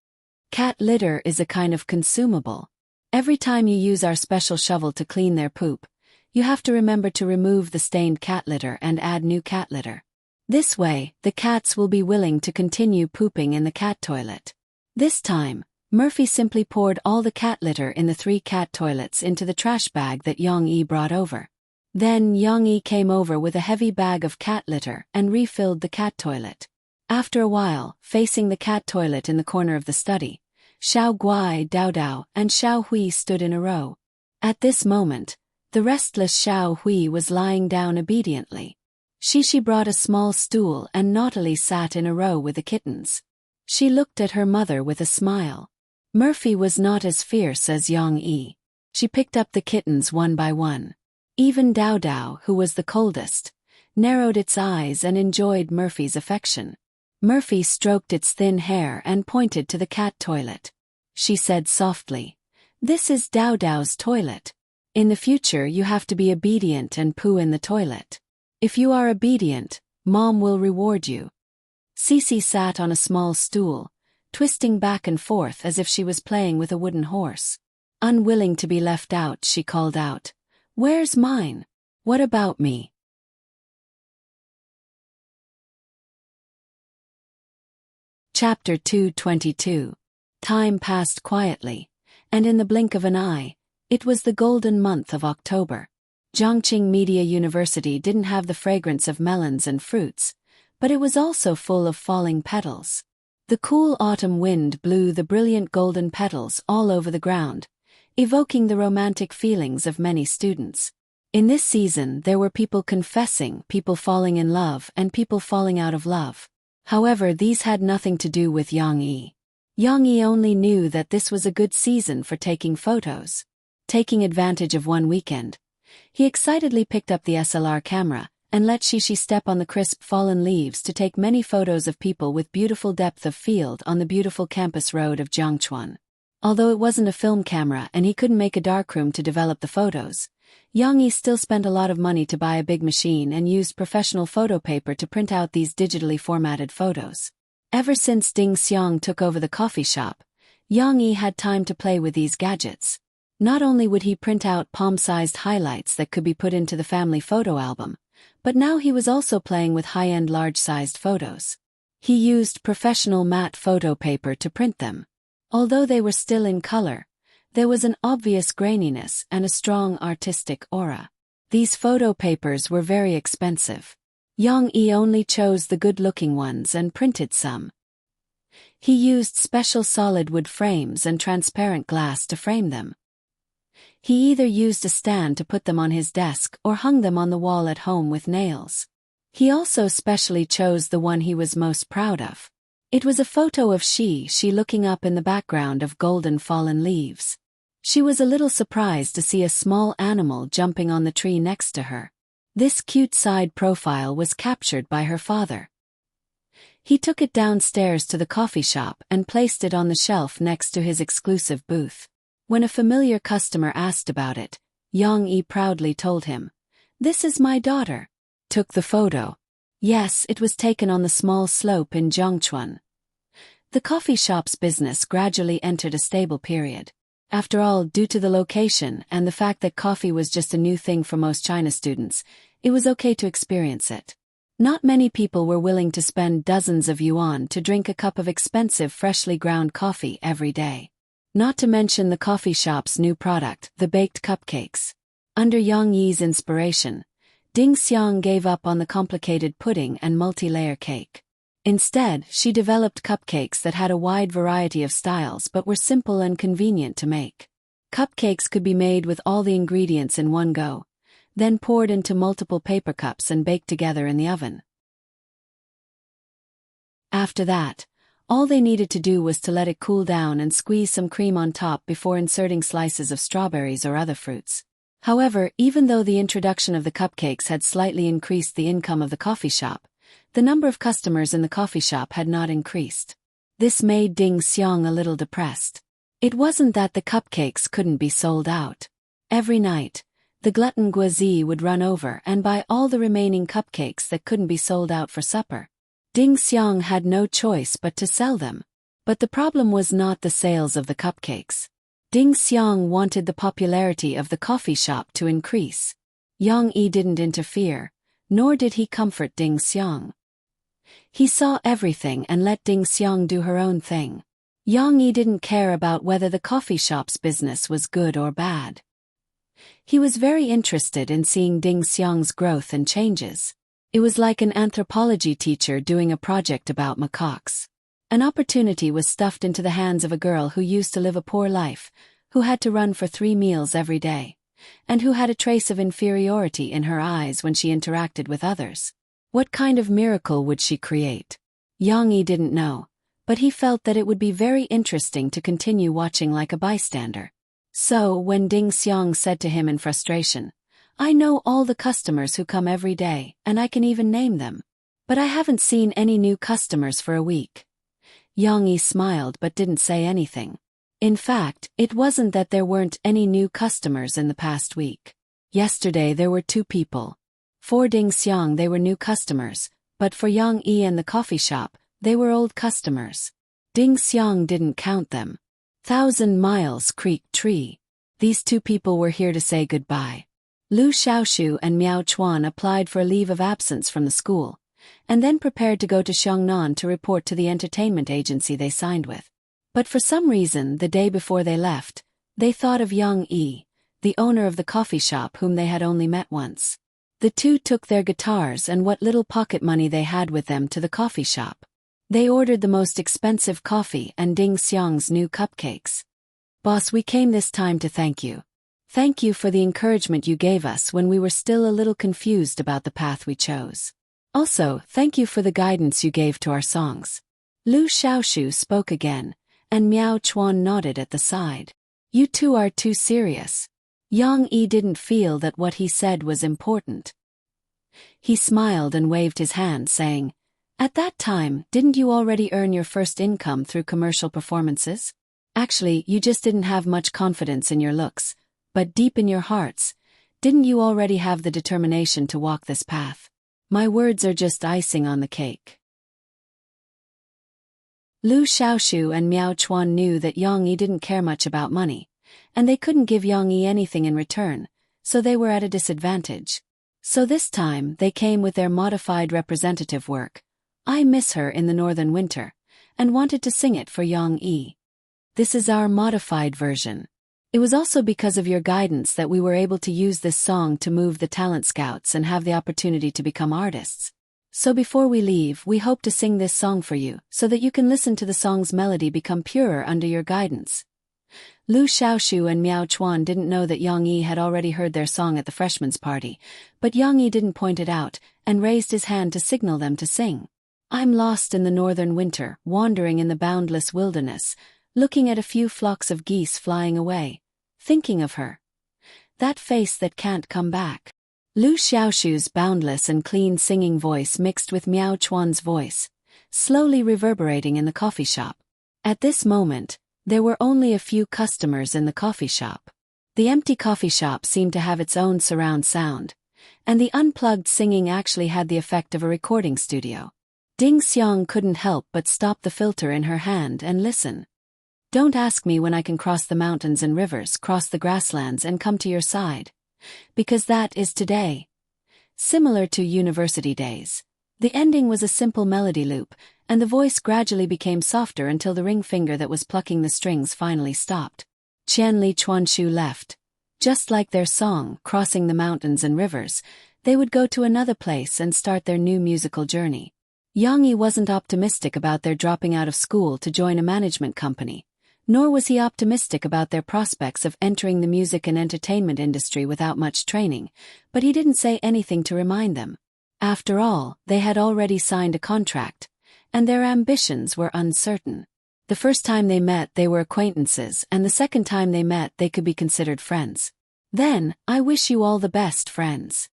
Cat litter is a kind of consumable. Every time you use our special shovel to clean their poop, you have to remember to remove the stained cat litter and add new cat litter. This way, the cats will be willing to continue pooping in the cat toilet. This time, Murphy simply poured all the cat litter in the 3 cat toilets into the trash bag that Yang Yi brought over. Then Yang Yi came over with a heavy bag of cat litter and refilled the cat toilet. After a while, facing the cat toilet in the corner of the study, Xiao Guai, Dao Dao, and Xiao Hui stood in a row. At this moment, the restless Xiao Hui was lying down obediently. Shishi brought a small stool and naughtily sat in a row with the kittens. She looked at her mother with a smile. Murphy was not as fierce as Yang Yi. She picked up the kittens one by one. Even Dao Dao, who was the coldest, narrowed its eyes and enjoyed Murphy's affection. Murphy stroked its thin hair and pointed to the cat toilet. She said softly, "This is Dao Dao's toilet. In the future you have to be obedient and poo in the toilet. If you are obedient, Mom will reward you." Cici sat on a small stool, twisting back and forth as if she was playing with a wooden horse. Unwilling to be left out, she called out, "Where's mine? What about me?" Chapter 222. Time passed quietly, and in the blink of an eye, it was the golden month of October. Zhongqing Media University didn't have the fragrance of melons and fruits, but it was also full of falling petals. The cool autumn wind blew the brilliant golden petals all over the ground, evoking the romantic feelings of many students. In this season there were people confessing, people falling in love, and people falling out of love. However, these had nothing to do with Yang Yi. Yang Yi only knew that this was a good season for taking photos. Taking advantage of one weekend, he excitedly picked up the SLR camera and let Shishi step on the crisp fallen leaves to take many photos of people with beautiful depth of field on the beautiful campus road of Jiangchuan. Although it wasn't a film camera and he couldn't make a darkroom to develop the photos, Yang Yi still spent a lot of money to buy a big machine and used professional photo paper to print out these digitally formatted photos. Ever since Ding Xiang took over the coffee shop, Yang Yi had time to play with these gadgets. Not only would he print out palm-sized highlights that could be put into the family photo album, but now he was also playing with high-end large-sized photos. He used professional matte photo paper to print them. Although they were still in color, There was an obvious graininess and a strong artistic aura. These photo papers were very expensive. Yang Yi only chose the good-looking ones and printed some. He used special solid wood frames and transparent glass to frame them. He either used a stand to put them on his desk or hung them on the wall at home with nails. He also specially chose the one he was most proud of. It was a photo of she looking up in the background of golden fallen leaves. She was a little surprised to see a small animal jumping on the tree next to her. This cute side profile was captured by her father. He took it downstairs to the coffee shop and placed it on the shelf next to his exclusive booth. When a familiar customer asked about it, Yang Yi proudly told him, "This is my daughter." Took the photo. Yes, it was taken on the small slope in Zhongchuan. The coffee shop's business gradually entered a stable period. After all, due to the location and the fact that coffee was just a new thing for most China students, it was okay to experience it. Not many people were willing to spend dozens of yuan to drink a cup of expensive freshly ground coffee every day. Not to mention the coffee shop's new product, the baked cupcakes. Under Yang Yi's inspiration, Ding Xiang gave up on the complicated pudding and multi-layer cake. Instead, she developed cupcakes that had a wide variety of styles but were simple and convenient to make. Cupcakes could be made with all the ingredients in one go, then poured into multiple paper cups and baked together in the oven. After that, all they needed to do was to let it cool down and squeeze some cream on top before inserting slices of strawberries or other fruits. However, even though the introduction of the cupcakes had slightly increased the income of the coffee shop, the number of customers in the coffee shop had not increased. This made Ding Xiang a little depressed. It wasn't that the cupcakes couldn't be sold out. Every night, the glutton Guozi would run over and buy all the remaining cupcakes that couldn't be sold out for supper. Ding Xiang had no choice but to sell them. But the problem was not the sales of the cupcakes. Ding Xiang wanted the popularity of the coffee shop to increase. Yang Yi didn't interfere, nor did he comfort Ding Xiang. He saw everything and let Ding Xiang do her own thing. Yang Yi didn't care about whether the coffee shop's business was good or bad. He was very interested in seeing Ding Xiang's growth and changes. It was like an anthropology teacher doing a project about macaques. An opportunity was stuffed into the hands of a girl who used to live a poor life, who had to run for 3 meals every day, and who had a trace of inferiority in her eyes when she interacted with others. What kind of miracle would she create? Yang Yi didn't know, but he felt that it would be very interesting to continue watching like a bystander. So, when Ding Xiang said to him in frustration, "I know all the customers who come every day, and I can even name them. But I haven't seen any new customers for a week." Yang Yi smiled but didn't say anything. In fact, it wasn't that there weren't any new customers in the past week. Yesterday there were 2 people. For Ding Xiang they were new customers, but for Yang Yi and the coffee shop, they were old customers. Ding Xiang didn't count them. 1,000 Miles Creek Tree. These 2 people were here to say goodbye. Lu Xiaoshu and Miao Chuan applied for a leave of absence from the school, and then prepared to go to Xiongnan to report to the entertainment agency they signed with. But for some reason, the day before they left, they thought of Yang Yi, the owner of the coffee shop whom they had only met once. The 2 took their guitars and what little pocket money they had with them to the coffee shop. They ordered the most expensive coffee and Ding Xiang's new cupcakes. "Boss, we came this time to thank you. Thank you for the encouragement you gave us when we were still a little confused about the path we chose. Also, thank you for the guidance you gave to our songs." Lu Xiaoshu spoke again, and Miao Chuan nodded at the side. "You 2 are too serious." Yang Yi didn't feel that what he said was important. He smiled and waved his hand, saying, "At that time, didn't you already earn your first income through commercial performances? Actually, you just didn't have much confidence in your looks, but deep in your hearts, didn't you already have the determination to walk this path? My words are just icing on the cake." Lu Xiaoshu and Miao Chuan knew that Yang Yi didn't care much about money, and they couldn't give Yang Yi anything in return, so they were at a disadvantage. So this time they came with their modified representative work, "I Miss Her in the Northern Winter," and wanted to sing it for Yang Yi. "This is our modified version. It was also because of your guidance that we were able to use this song to move the talent scouts and have the opportunity to become artists. So before we leave, we hope to sing this song for you, so that you can listen to the song's melody become purer under your guidance. Lu Xiaoshu and Miao Chuan didn't know that Yang Yi had already heard their song at the freshman's party, but Yang Yi didn't point it out, and raised his hand to signal them to sing. I'm lost in the northern winter, wandering in the boundless wilderness, looking at a few flocks of geese flying away, thinking of her. That face that can't come back. Lu Xiaoshu's boundless and clean singing voice mixed with Miao Chuan's voice, slowly reverberating in the coffee shop. At this moment, there were only a few customers in the coffee shop. The empty coffee shop seemed to have its own surround sound, and the unplugged singing actually had the effect of a recording studio. Ding Xiang couldn't help but stop the filter in her hand and listen. Don't ask me when I can cross the mountains and rivers, cross the grasslands and come to your side. Because that is today. Similar to university days. The ending was a simple melody loop, and the voice gradually became softer until the ring finger that was plucking the strings finally stopped. Qianli Chuanshu left. Just like their song, Crossing the Mountains and Rivers, they would go to another place and start their new musical journey. Yang Yi wasn't optimistic about their dropping out of school to join a management company, nor was he optimistic about their prospects of entering the music and entertainment industry without much training, but he didn't say anything to remind them. After all, they had already signed a contract, and their ambitions were uncertain. The first time they met they were acquaintances, and the second time they met they could be considered friends. Then, I wish you all the best, friends.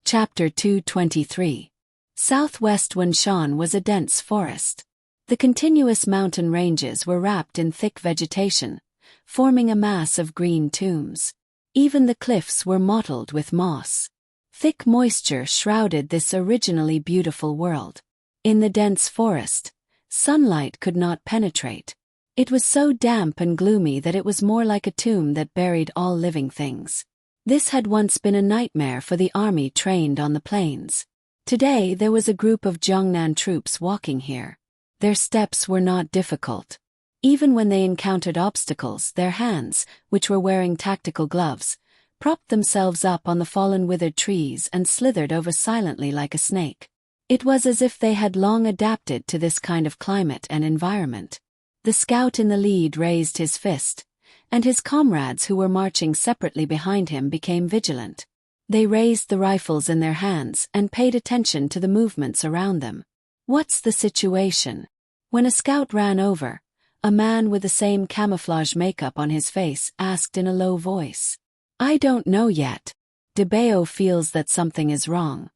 Chapter 223. Southwest Wenshan was a dense forest. The continuous mountain ranges were wrapped in thick vegetation, forming a mass of green tombs. Even the cliffs were mottled with moss. Thick moisture shrouded this originally beautiful world. In the dense forest, sunlight could not penetrate. It was so damp and gloomy that it was more like a tomb that buried all living things. This had once been a nightmare for the army trained on the plains. Today there was a group of Jiangnan troops walking here. Their steps were not difficult. Even when they encountered obstacles, their hands, which were wearing tactical gloves, propped themselves up on the fallen withered trees and slithered over silently like a snake. It was as if they had long adapted to this kind of climate and environment. The scout in the lead raised his fist, and his comrades who were marching separately behind him became vigilant. They raised the rifles in their hands and paid attention to the movements around them. What's the situation? When a scout ran over, a man with the same camouflage makeup on his face asked in a low voice. I don't know yet. De Bao feels that something is wrong.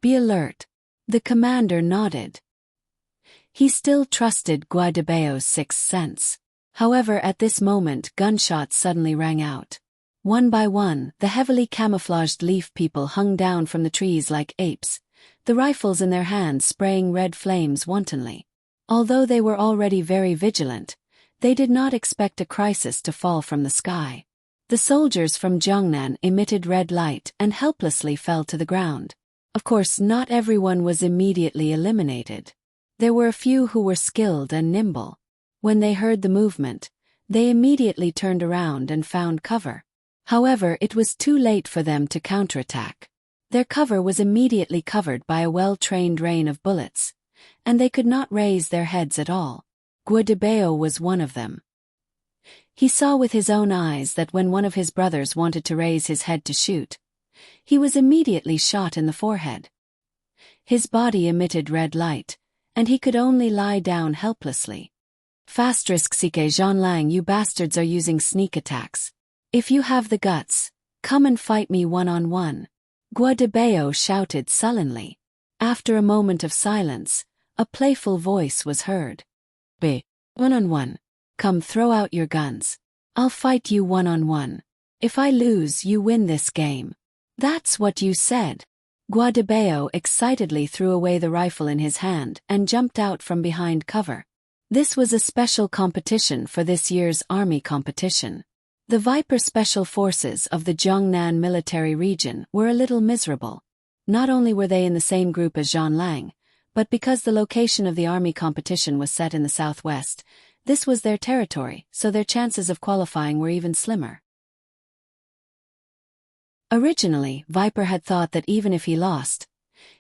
Be alert. The commander nodded. He still trusted Gua De Bao's sixth sense. However, at this moment gunshots suddenly rang out. One by one, the heavily camouflaged leaf people hung down from the trees like apes, the rifles in their hands spraying red flames wantonly. Although they were already very vigilant, they did not expect a crisis to fall from the sky. The soldiers from Jiangnan emitted red light and helplessly fell to the ground. Of course, not everyone was immediately eliminated. There were a few who were skilled and nimble. When they heard the movement, they immediately turned around and found cover. However, it was too late for them to counterattack. Their cover was immediately covered by a well-trained rain of bullets, and they could not raise their heads at all. Gua De Bao was one of them. He saw with his own eyes that when one of his brothers wanted to raise his head to shoot, he was immediately shot in the forehead. His body emitted red light, and he could only lie down helplessly. *CK Zhanlang, you bastards are using sneak attacks. If you have the guts, come and fight me one-on-one. Gua De Bao shouted sullenly. After a moment of silence, a playful voice was heard. One-on-one. Come, throw out your guns. I'll fight you one-on-one. If I lose, you win this game. That's what you said. Gua De Bao excitedly threw away the rifle in his hand and jumped out from behind cover. This was a special competition for this year's army competition. The Viper Special Forces of the Jiangnan military region were a little miserable. Not only were they in the same group as Zhanlang, but because the location of the army competition was set in the southwest, this was their territory, so their chances of qualifying were even slimmer. Originally, Viper had thought that even if he lost,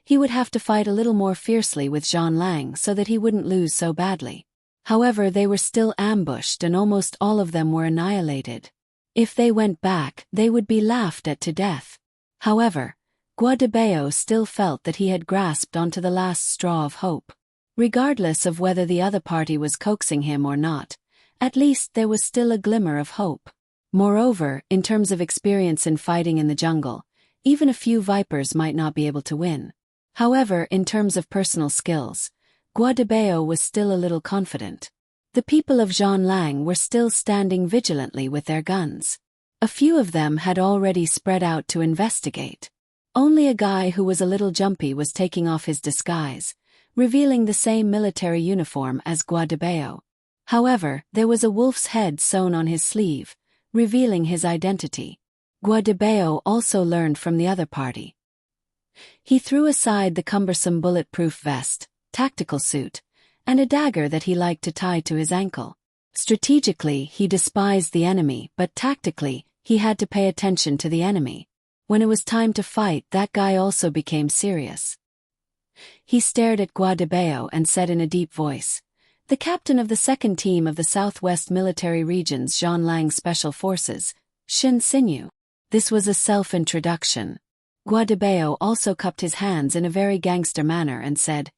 he would have to fight a little more fiercely with Jean Lang so that he wouldn't lose so badly. However, they were still ambushed and almost all of them were annihilated. If they went back, they would be laughed at to death. However, Guadabeo still felt that he had grasped onto the last straw of hope. Regardless of whether the other party was coaxing him or not, at least there was still a glimmer of hope. Moreover, in terms of experience in fighting in the jungle, even a few vipers might not be able to win. However, in terms of personal skills, Guadabeo was still a little confident. The people of Jean Lang were still standing vigilantly with their guns. A few of them had already spread out to investigate. Only a guy who was a little jumpy was taking off his disguise, revealing the same military uniform as Guadabeo. However, there was a wolf's head sewn on his sleeve, revealing his identity. Guadabeo also learned from the other party. He threw aside the cumbersome bulletproof vest, tactical suit, and a dagger that he liked to tie to his ankle. Strategically, he despised the enemy, but tactically, he had to pay attention to the enemy. When it was time to fight, that guy also became serious. He stared at Guadabeo and said in a deep voice, "The captain of the second team of the Southwest Military Region's Jean Lang Special Forces, Shen Sinyu." This was a self-introduction. Guadabeo also cupped his hands in a very gangster manner and said,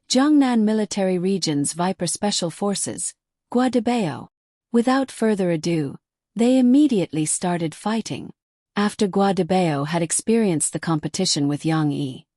"Jiangnan Military Region's Viper Special Forces, Guadabeo." Without further ado, they immediately started fighting. After Guadabeo had experienced the competition with Yang Yi,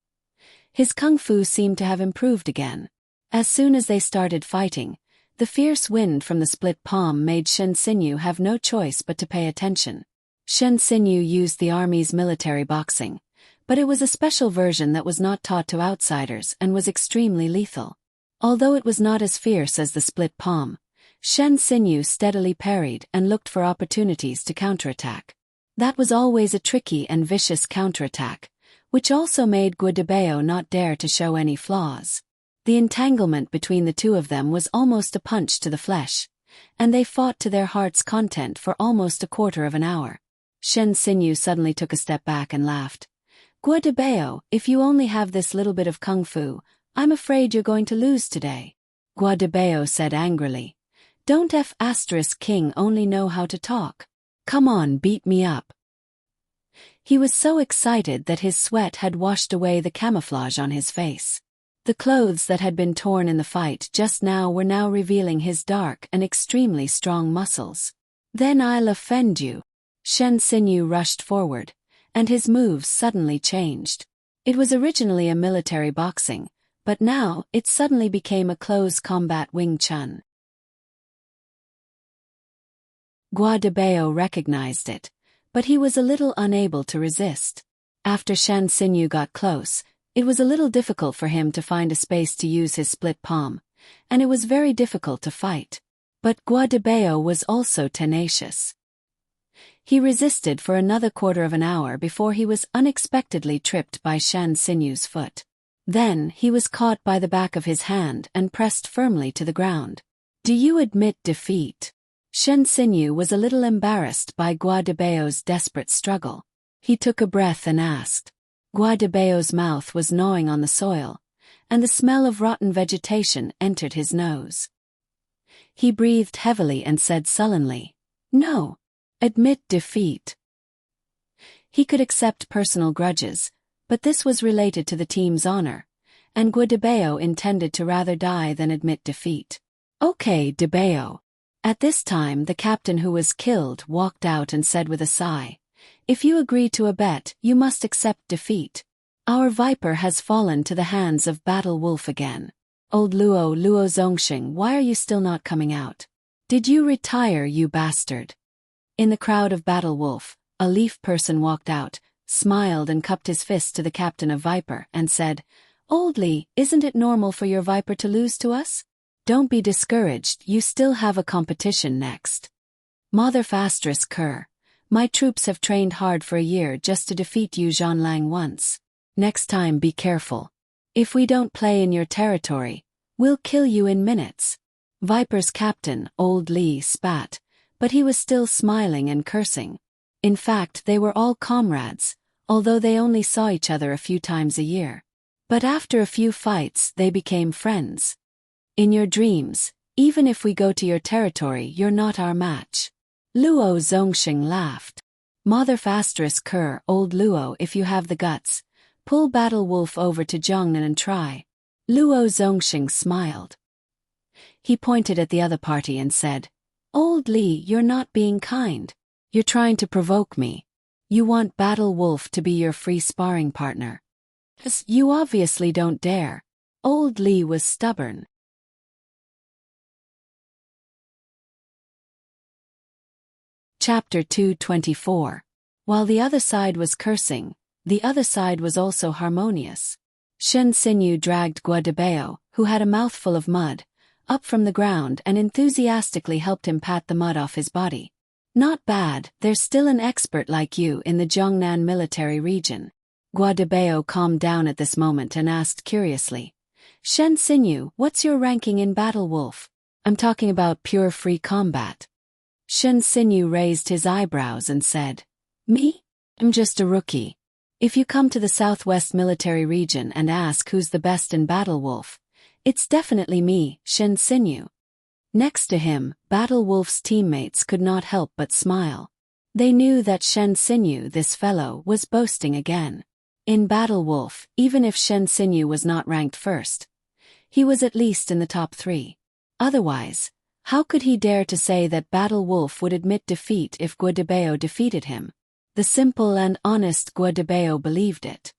his kung fu seemed to have improved again. As soon as they started fighting, the fierce wind from the split palm made Shen Sinyu have no choice but to pay attention. Shen Sinyu used the army's military boxing, but it was a special version that was not taught to outsiders and was extremely lethal. Although it was not as fierce as the split palm, Shen Sinyu steadily parried and looked for opportunities to counterattack. That was always a tricky and vicious counterattack, which also made Guadabeo not dare to show any flaws. The entanglement between the two of them was almost a punch to the flesh, and they fought to their heart's content for almost a quarter of an hour. Shen Sinyu suddenly took a step back and laughed. "Guadabeo, if you only have this little bit of kung fu, I'm afraid you're going to lose today." Guadabeo said angrily, "Don't King only know how to talk? Come on, beat me up." He was so excited that his sweat had washed away the camouflage on his face. The clothes that had been torn in the fight just now were now revealing his dark and extremely strong muscles. "Then I'll offend you." Shen Sinyu rushed forward, and his moves suddenly changed. It was originally a military boxing, but now it suddenly became a close combat Wing Chun. Guadabeo recognized it, but he was a little unable to resist. After Shen Sinyu got close, it was a little difficult for him to find a space to use his split palm, and it was very difficult to fight. But Guadabeo was also tenacious. He resisted for another quarter of an hour before he was unexpectedly tripped by Shen Sinyu's foot. Then he was caught by the back of his hand and pressed firmly to the ground. "Do you admit defeat?" Shen Sinyu was a little embarrassed by Guadabeo's desperate struggle. He took a breath and asked. Guadabeo's mouth was gnawing on the soil, and the smell of rotten vegetation entered his nose. He breathed heavily and said sullenly, "No. Admit defeat." He could accept personal grudges, but this was related to the team's honor, and Guadabeo intended to rather die than admit defeat. "Okay, Debeo." At this time the captain who was killed walked out and said with a sigh, "If you agree to a bet, you must accept defeat. Our Viper has fallen to the hands of Battle Wolf again. Old Luo Zongxing, why are you still not coming out? Did you retire, you bastard?" In the crowd of Battle Wolf, a leaf person walked out, smiled and cupped his fist to the captain of Viper and said, "Old Li, isn't it normal for your Viper to lose to us? Don't be discouraged, you still have a competition next. Mother Fastris Kerr. My troops have trained hard for a year just to defeat you Jean Lang once. Next time be careful." If we don't play in your territory, we'll kill you in minutes. Viper's captain, Old Li, spat, but he was still smiling and cursing. In fact, they were all comrades, although they only saw each other a few times a year. But after a few fights, they became friends. In your dreams, even if we go to your territory, you're not our match. Luo Zongxing laughed. Motherf asterisk Kerr, Old Luo, if you have the guts, pull Battle Wolf over to Zhongnan and try. Luo Zongxing smiled. He pointed at the other party and said, Old Li, you're not being kind. You're trying to provoke me. You want Battle Wolf to be your free sparring partner. You obviously don't dare. Old Li was stubborn. Chapter 224. While the other side was cursing, the other side was also harmonious. Shen Xinyu dragged Guadabao, who had a mouthful of mud, up from the ground and enthusiastically helped him pat the mud off his body. Not bad, there's still an expert like you in the Zhongnan military region. Guadabao calmed down at this moment and asked curiously, Shen Xinyu, what's your ranking in Battle Wolf? I'm talking about pure free combat. Shen Xinyu raised his eyebrows and said, Me? I'm just a rookie. If you come to the Southwest military region and ask who's the best in Battle Wolf, it's definitely me, Shen Xinyu. Next to him, Battle Wolf's teammates could not help but smile. They knew that Shen Xinyu, this fellow, was boasting again. In Battle Wolf, even if Shen Xinyu was not ranked first, he was at least in the top 3. Otherwise, how could he dare to say that Battle Wolf would admit defeat if Guadabao defeated him? The simple and honest Guadabao believed it.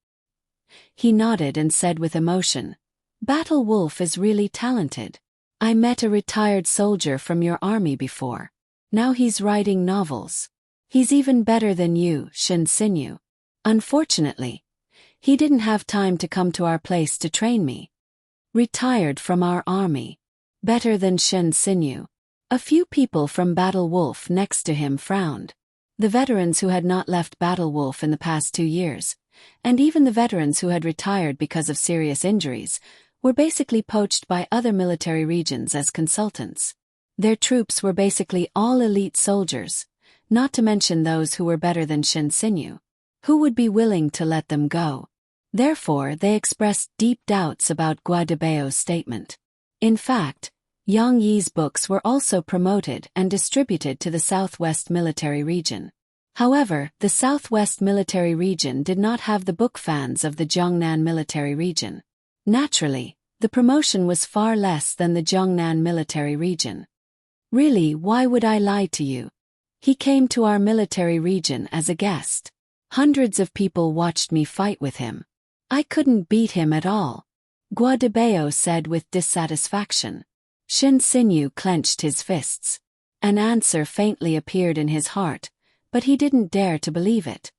He nodded and said with emotion, Battle Wolf is really talented. I met a retired soldier from your army before. Now he's writing novels. He's even better than you, Shen Xinyu. Unfortunately, he didn't have time to come to our place to train me. Retired from our army. Better than Shen Xinyu. A few people from Battle Wolf next to him frowned. The veterans who had not left Battle Wolf in the past 2 years, and even the veterans who had retired because of serious injuries, were basically poached by other military regions as consultants. Their troops were basically all elite soldiers, not to mention those who were better than Shen Xinyu. Who would be willing to let them go? Therefore, they expressed deep doubts about Guadabao's statement. In fact, Yang Yi's books were also promoted and distributed to the Southwest military region. However, the Southwest military region did not have the book fans of the Zhongnan military region. Naturally, the promotion was far less than the Zhongnan military region. Really, why would I lie to you? He came to our military region as a guest. Hundreds of people watched me fight with him. I couldn't beat him at all. Guadabao said with dissatisfaction. Shen Xinyu clenched his fists. An answer faintly appeared in his heart, but he didn't dare to believe it.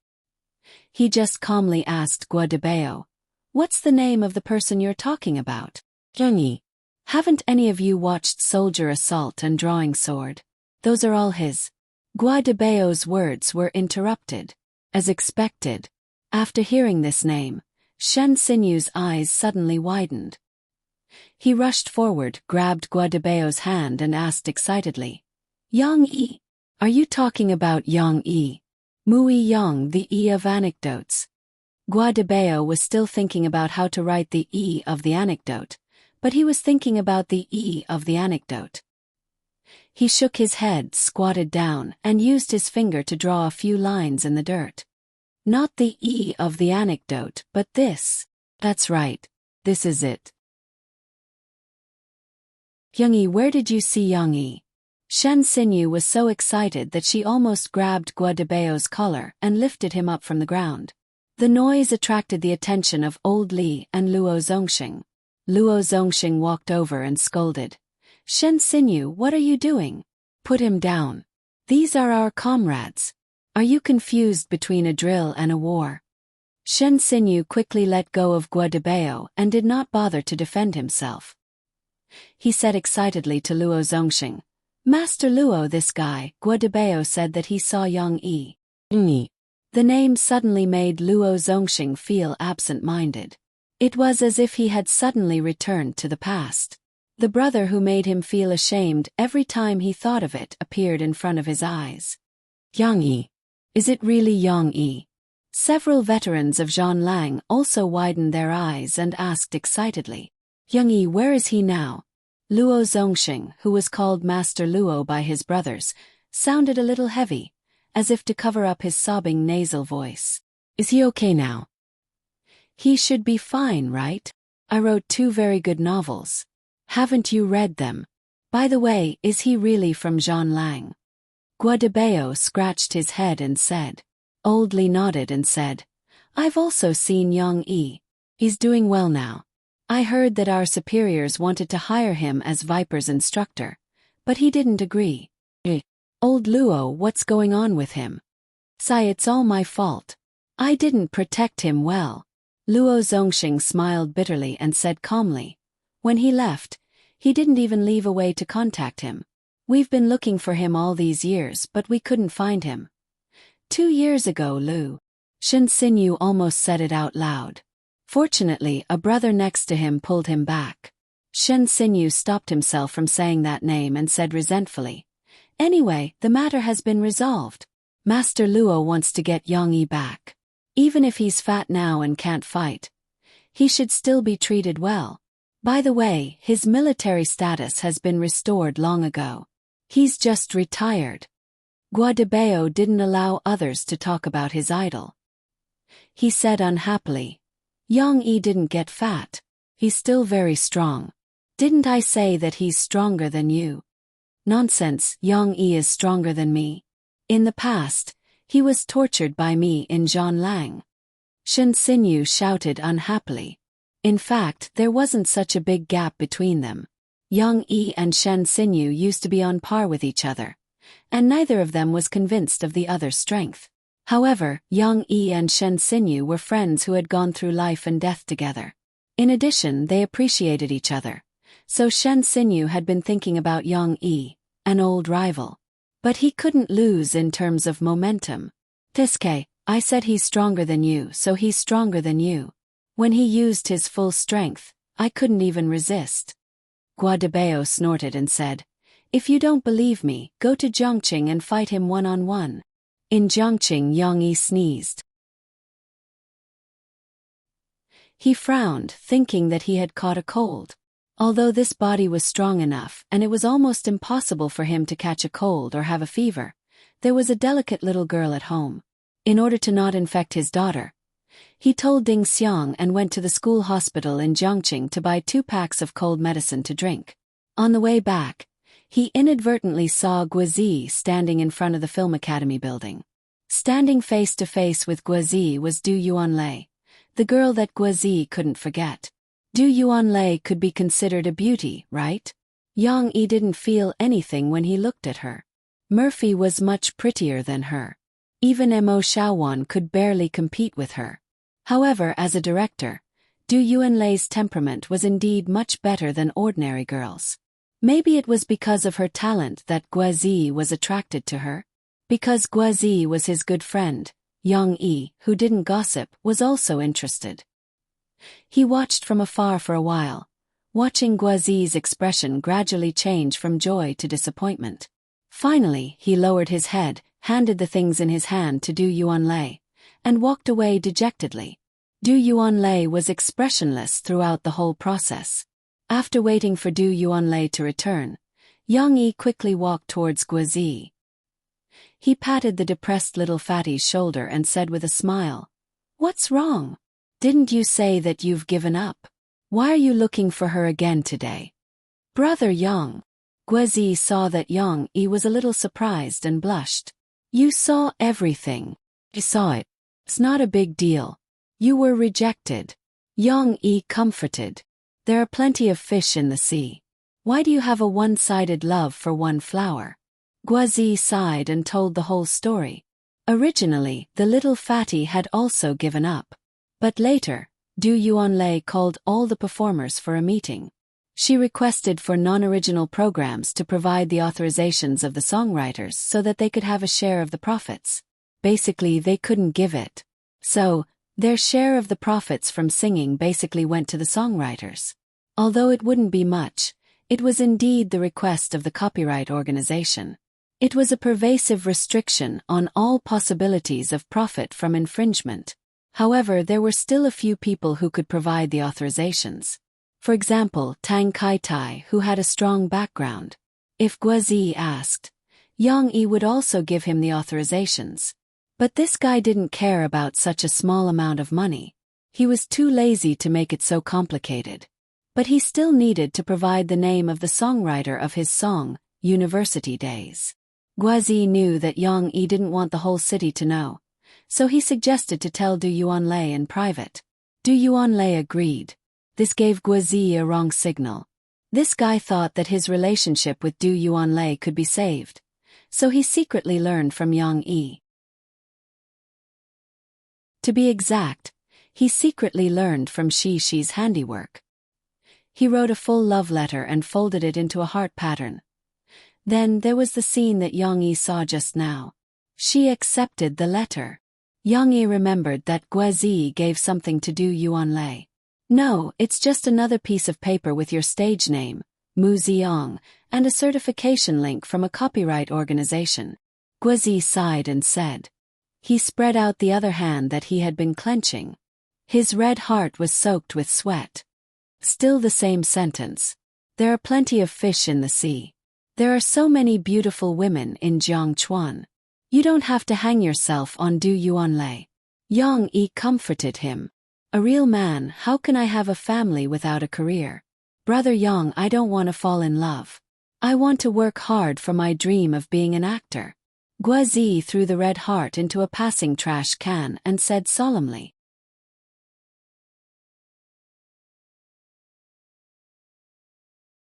He just calmly asked Guadabao, What's the name of the person you're talking about? Zhongyi. Haven't any of you watched Soldier Assault and Drawing Sword? Those are all his. Guadabao's words were interrupted. As expected, after hearing this name, Shen Xinyu's eyes suddenly widened. He rushed forward, grabbed Guadabao's hand and asked excitedly, Yang Yi, are you talking about Yang Yi? Mui Yang, the E of anecdotes. Guadabao was still thinking about how to write the E of the anecdote, but he was thinking about the E of the anecdote. He shook his head, squatted down, and used his finger to draw a few lines in the dirt. Not the E of the anecdote, but this. That's right. This is it. Yang Yi, where did you see Yang Yi? Shen Xinyu was so excited that she almost grabbed Guadabao's collar and lifted him up from the ground. The noise attracted the attention of Old Li and Luo Zongxing. Luo Zongxing walked over and scolded. Shen Xinyu, what are you doing? Put him down. These are our comrades. Are you confused between a drill and a war? Shen Xinyu quickly let go of Guadabao and did not bother to defend himself. He said excitedly to Luo Zongxing, Master Luo, this guy, Guadabao said that he saw Yang Yi. The name suddenly made Luo Zongxing feel absent-minded. It was as if he had suddenly returned to the past. The brother who made him feel ashamed every time he thought of it appeared in front of his eyes. Yang Yi. Is it really Yang Yi? Several veterans of Zhan Lang also widened their eyes and asked excitedly. Yang Yi, where is he now? Luo Zongxing, who was called Master Luo by his brothers, sounded a little heavy, as if to cover up his sobbing nasal voice. Is he okay now? He should be fine, right? I wrote 2 very good novels. Haven't you read them? By the way, is he really from Zhan Lang? Guadabeo scratched his head and said. Old Li nodded and said, I've also seen Yang Yi. He's doing well now. I heard that our superiors wanted to hire him as Viper's instructor, but he didn't agree. Old Luo, what's going on with him? Sai, it's all my fault. I didn't protect him well. Luo Zongxing smiled bitterly and said calmly. When he left, he didn't even leave a way to contact him. We've been looking for him all these years, but we couldn't find him. 2 years ago, Lu Shen Xinyu almost said it out loud. Fortunately, a brother next to him pulled him back. Shen Xinyu stopped himself from saying that name and said resentfully, Anyway, the matter has been resolved. Master Luo wants to get Yang Yi back. Even if he's fat now and can't fight, he should still be treated well. By the way, his military status has been restored long ago. He's just retired. Guadabeo didn't allow others to talk about his idol. He said unhappily, Yang Yi didn't get fat. He's still very strong. Didn't I say that he's stronger than you? Nonsense, Yang Yi is stronger than me. In the past, he was tortured by me in Zhan Lang. Shen Xinyu shouted unhappily. In fact, there wasn't such a big gap between them. Yang Yi and Shen Xinyu used to be on par with each other, and neither of them was convinced of the other's strength. However, Yang Yi and Shen Xinyu were friends who had gone through life and death together. In addition, they appreciated each other, so Shen Xinyu had been thinking about Yang Yi, an old rival. But he couldn't lose in terms of momentum. Tiske, I said he's stronger than you, so he's stronger than you. When he used his full strength, I couldn't even resist. Guadabeo snorted and said, If you don't believe me, go to Zhongqing and fight him one-on-one. In Zhongqing, Yang Yi sneezed. He frowned, thinking that he had caught a cold. Although this body was strong enough and it was almost impossible for him to catch a cold or have a fever, there was a delicate little girl at home. In order to not infect his daughter, he told Ding Xiang and went to the school hospital in Zhongqing to buy 2 packs of cold medicine to drink. On the way back, he inadvertently saw Guazi standing in front of the Film Academy building. Standing face to face with Guazi was Du Yuanlei, the girl that Guazi couldn't forget. Du Yuanlei could be considered a beauty, right? Yang Yi didn't feel anything when he looked at her. Murphy was much prettier than her. Even Mo Xiaowan could barely compete with her. However, as a director, Du Yuanlei's temperament was indeed much better than ordinary girls. Maybe it was because of her talent that Guazi was attracted to her. Because Guazi was his good friend, Yang Yi, who didn't gossip, was also interested. He watched from afar for a while, watching Guazi's expression gradually change from joy to disappointment. Finally, he lowered his head, handed the things in his hand to Du Yuanlei, and walked away dejectedly. Du Yuanlei was expressionless throughout the whole process. After waiting for Du Yuanlei to return, Yang Yi quickly walked towards Guazi. He patted the depressed little fatty's shoulder and said with a smile, What's wrong? Didn't you say that you've given up? Why are you looking for her again today? Brother Yang. Guazi saw that Yang Yi was a little surprised and blushed. You saw everything. I saw it. It's not a big deal. You were rejected. Yang Yi comforted. There are plenty of fish in the sea. Why do you have a one-sided love for one flower? Guazi sighed and told the whole story. Originally, the little fatty had also given up. But later, Du Yuanlei called all the performers for a meeting. She requested for non-original programs to provide the authorizations of the songwriters so that they could have a share of the profits. Basically, they couldn't give it. So, Their share of the profits from singing basically went to the songwriters. Although it wouldn't be much, it was indeed the request of the copyright organization. It was a pervasive restriction on all possibilities of profit from infringement. However, there were still a few people who could provide the authorizations. For example, Tang Kai-tai, who had a strong background. If Guozi asked, Yang Yi would also give him the authorizations. But this guy didn't care about such a small amount of money. He was too lazy to make it so complicated. But he still needed to provide the name of the songwriter of his song, University Days. Guozi knew that Yang Yi didn't want the whole city to know, so he suggested to tell Du Yuanlei in private. Du Yuanlei agreed. This gave Guozi a wrong signal. This guy thought that his relationship with Du Yuanlei could be saved, so he secretly learned from Yang Yi. To be exact, he secretly learned from Shi's handiwork. He wrote a full love letter and folded it into a heart pattern. Then there was the scene that Yang Yi saw just now. She accepted the letter. Yang Yi remembered that Guozi gave something to Du Yuanlei. No, it's just another piece of paper with your stage name, Mu Ziyang, and a certification link from a copyright organization. Guozi sighed and said. He spread out the other hand that he had been clenching. His red heart was soaked with sweat. Still the same sentence. There are plenty of fish in the sea. There are so many beautiful women in Jiangchuan. You don't have to hang yourself on Du Yuanlei. Yang Yi comforted him. A real man, how can I have a family without a career? Brother Yang, I don't want to fall in love. I want to work hard for my dream of being an actor. Guozi threw the red heart into a passing trash can and said solemnly.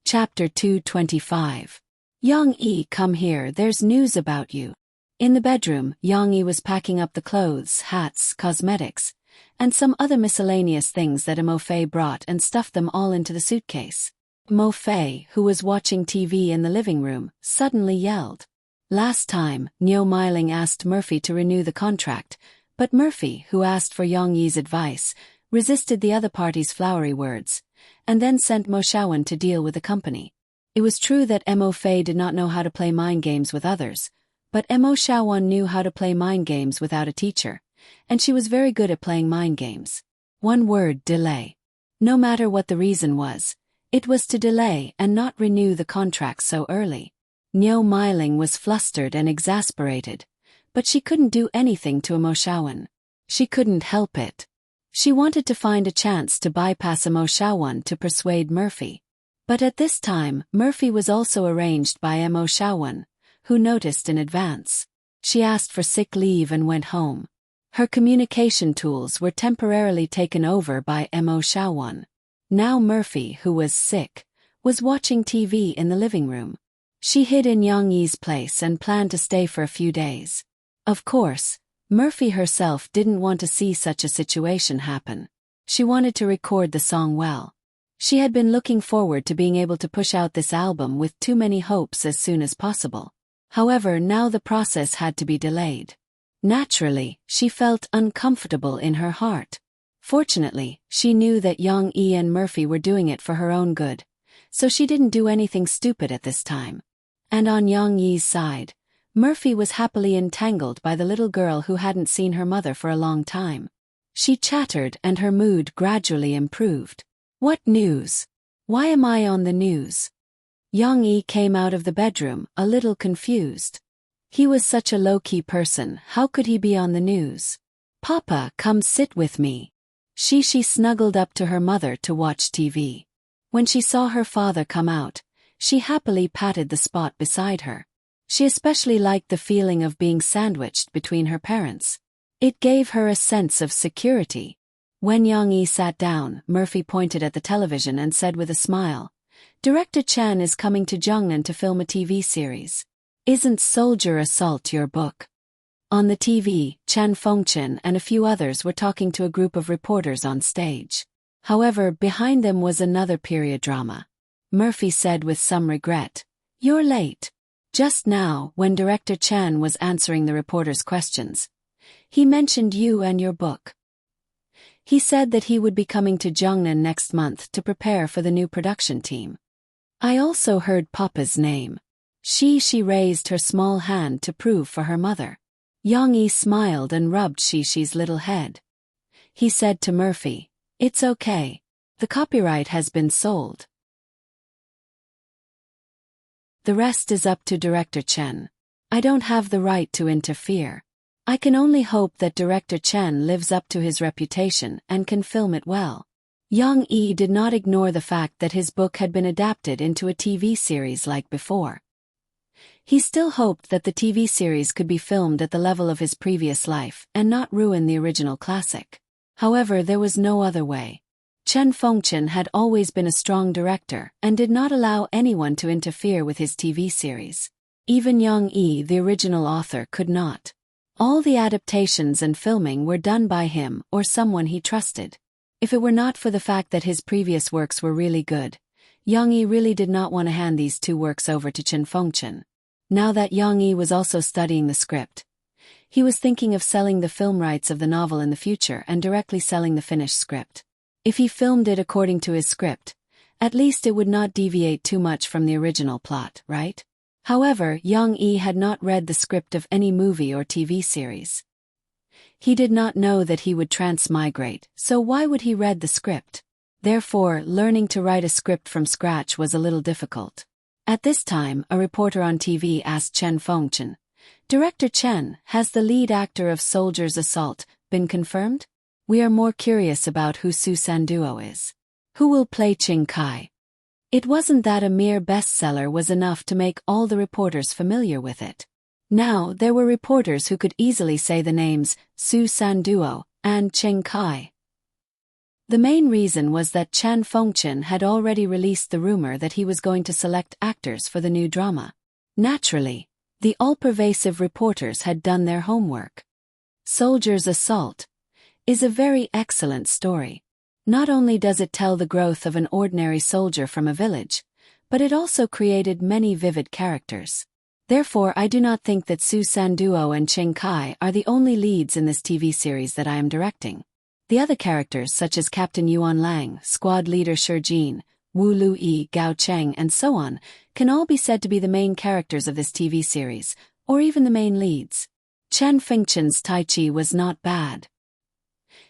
Chapter 225. Yang Yi, come here, there's news about you. In the bedroom, Yang Yi was packing up the clothes, hats, cosmetics, and some other miscellaneous things that Mo Fei brought and stuffed them all into the suitcase. Mo Fei, who was watching TV in the living room, suddenly yelled. Last time, Niu Meiling asked Murphy to renew the contract, but Murphy, who asked for Yang Yi's advice, resisted the other party's flowery words, and then sent Mo Shaowen to deal with the company. It was true that Mo Fei did not know how to play mind games with others, but Mo Shaowen knew how to play mind games without a teacher, and she was very good at playing mind games. One word: delay. No matter what the reason was, it was to delay and not renew the contract so early. Niu Meiling was flustered and exasperated, but she couldn't do anything to Mo Shaowen. She couldn't help it. She wanted to find a chance to bypass Mo Shaowen to persuade Murphy. But at this time, Murphy was also arranged by Mo Shaowen, who noticed in advance. She asked for sick leave and went home. Her communication tools were temporarily taken over by Mo Shaowen. Now Murphy, who was sick, was watching TV in the living room. She hid in Yang Yi's place and planned to stay for a few days. Of course, Murphy herself didn't want to see such a situation happen. She wanted to record the song well. She had been looking forward to being able to push out this album with too many hopes as soon as possible. However, now the process had to be delayed. Naturally, she felt uncomfortable in her heart. Fortunately, she knew that Yang Yi and Murphy were doing it for her own good, so she didn't do anything stupid at this time. And on Yang Yi's side, Murphy was happily entangled by the little girl who hadn't seen her mother for a long time. She chattered and her mood gradually improved. What news? Why am I on the news? Yang Yi came out of the bedroom, a little confused. He was such a low-key person, how could he be on the news? Papa, come sit with me. She snuggled up to her mother to watch TV. When she saw her father come out, she happily patted the spot beside her. She especially liked the feeling of being sandwiched between her parents. It gave her a sense of security. When Yang Yi sat down, Murphy pointed at the television and said with a smile, Director Chan is coming to Zhongnan to film a TV series. Isn't Soldier Assault your book? On the TV, Chen Fengchen and a few others were talking to a group of reporters on stage. However, behind them was another period drama. Murphy said with some regret, You're late. Just now, when Director Chan was answering the reporters' questions, he mentioned you and your book. He said that he would be coming to Jungnan next month to prepare for the new production team. I also heard Papa's name. She raised her small hand to prove for her mother. Young-yi smiled and rubbed Shi's little head. He said to Murphy, "It's okay. The copyright has been sold. The rest is up to Director Chen. I don't have the right to interfere. I can only hope that Director Chen lives up to his reputation and can film it well." Young-yi did not ignore the fact that his book had been adapted into a TV series like before. He still hoped that the TV series could be filmed at the level of his previous life and not ruin the original classic. However, there was no other way. Chen Fengchen had always been a strong director and did not allow anyone to interfere with his TV series. Even Young-yi, the original author, could not. All the adaptations and filming were done by him or someone he trusted. If it were not for the fact that his previous works were really good, Young-yi really did not want to hand these two works over to Chen Fengchen. Now that Young-yi was also studying the script, he was thinking of selling the film rights of the novel in the future and directly selling the finished script. If he filmed it according to his script, at least it would not deviate too much from the original plot, right? However, Young-yi had not read the script of any movie or TV series. He did not know that he would transmigrate, so why would he read the script? Therefore, learning to write a script from scratch was a little difficult. At this time, a reporter on TV asked Chen Fengchen, "Director Chen, has the lead actor of Soldier's Assault been confirmed? We are more curious about who Su Sanduo is. Who will play Qing Kai?" It wasn't that a mere bestseller was enough to make all the reporters familiar with it. Now, there were reporters who could easily say the names Su Sanduo and Qing Kai. The main reason was that Chen Fengchen had already released the rumor that he was going to select actors for the new drama. Naturally, the all-pervasive reporters had done their homework. Soldier's Assault is a very excellent story. Not only does it tell the growth of an ordinary soldier from a village, but it also created many vivid characters. Therefore, I do not think that Su Sanduo and Qing Kai are the only leads in this TV series that I am directing. The other characters, such as Captain Yuan Lang, Squad Leader Shi Jin, Wu Luyi, Gao Cheng, and so on, can all be said to be the main characters of this TV series, or even the main leads. Chen Fengchen's Tai Chi was not bad.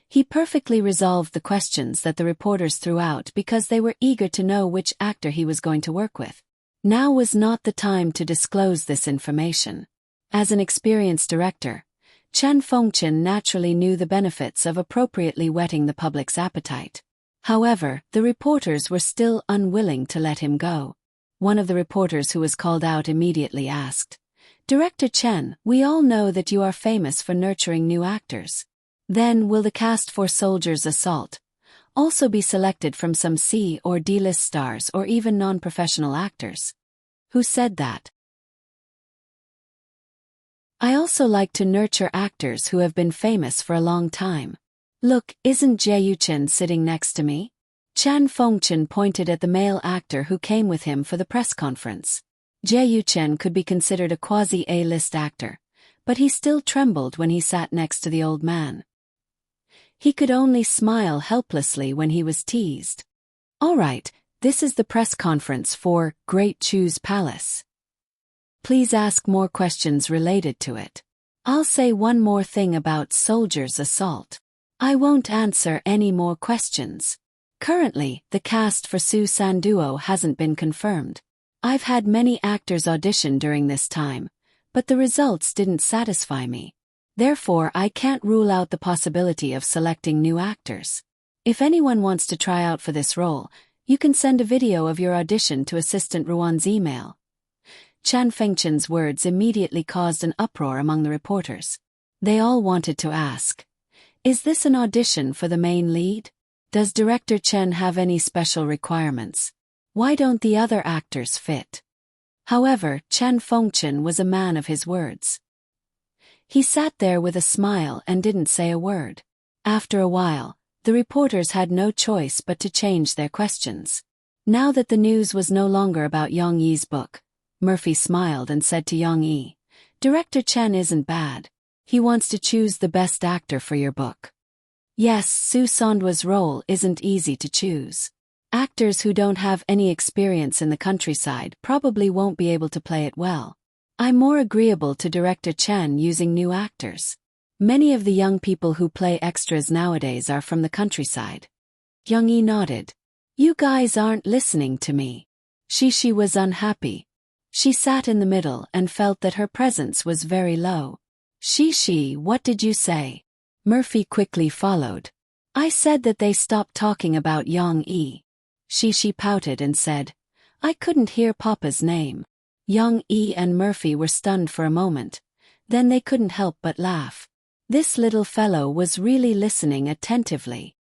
He perfectly resolved the questions that the reporters threw out because they were eager to know which actor he was going to work with. Now was not the time to disclose this information. As an experienced director, Chen Fengchen naturally knew the benefits of appropriately whetting the public's appetite. However, the reporters were still unwilling to let him go. One of the reporters who was called out immediately asked, "Director Chen, we all know that you are famous for nurturing new actors. Then will the cast for Soldier's Assault also be selected from some C or D-list stars or even non-professional actors?" "Who said that?" "I also like to nurture actors who have been famous for a long time. Look, isn't Jie Yuchen sitting next to me?" Chen Fengchen pointed at the male actor who came with him for the press conference. Jie Yuchen could be considered a quasi-A-list actor, but he still trembled when he sat next to the old man. He could only smile helplessly when he was teased. "All right, this is the press conference for Great Chu's Palace. Please ask more questions related to it. I'll say one more thing about Soldier's Assault. I won't answer any more questions. Currently, the cast for Su Sanduo hasn't been confirmed. I've had many actors audition during this time, but the results didn't satisfy me. Therefore, I can't rule out the possibility of selecting new actors. If anyone wants to try out for this role, you can send a video of your audition to Assistant Ruan's email." Chen Fengchen's words immediately caused an uproar among the reporters. They all wanted to ask, "Is this an audition for the main lead? Does Director Chen have any special requirements? Why don't the other actors fit?" However, Chen Fengchen was a man of his words. He sat there with a smile and didn't say a word. After a while, the reporters had no choice but to change their questions. Now that the news was no longer about Young-yi's book, Murphy smiled and said to Young-yi, "Director Chen isn't bad. He wants to choose the best actor for your book." Yes, Su Sandwa's role isn't easy to choose. Actors who don't have any experience in the countryside probably won't be able to play it well. I'm more agreeable to Director Chen using new actors. Many of the young people who play extras nowadays are from the countryside. Young Yi nodded. You guys aren't listening to me. Shishi was unhappy. She sat in the middle and felt that her presence was very low. Shishi, what did you say? Murphy quickly followed. I said that they stopped talking about Yang Yi. Shishi pouted and said, I couldn't hear Papa's name. Yang Yi and Murphy were stunned for a moment. Then they couldn't help but laugh. This little fellow was really listening attentively.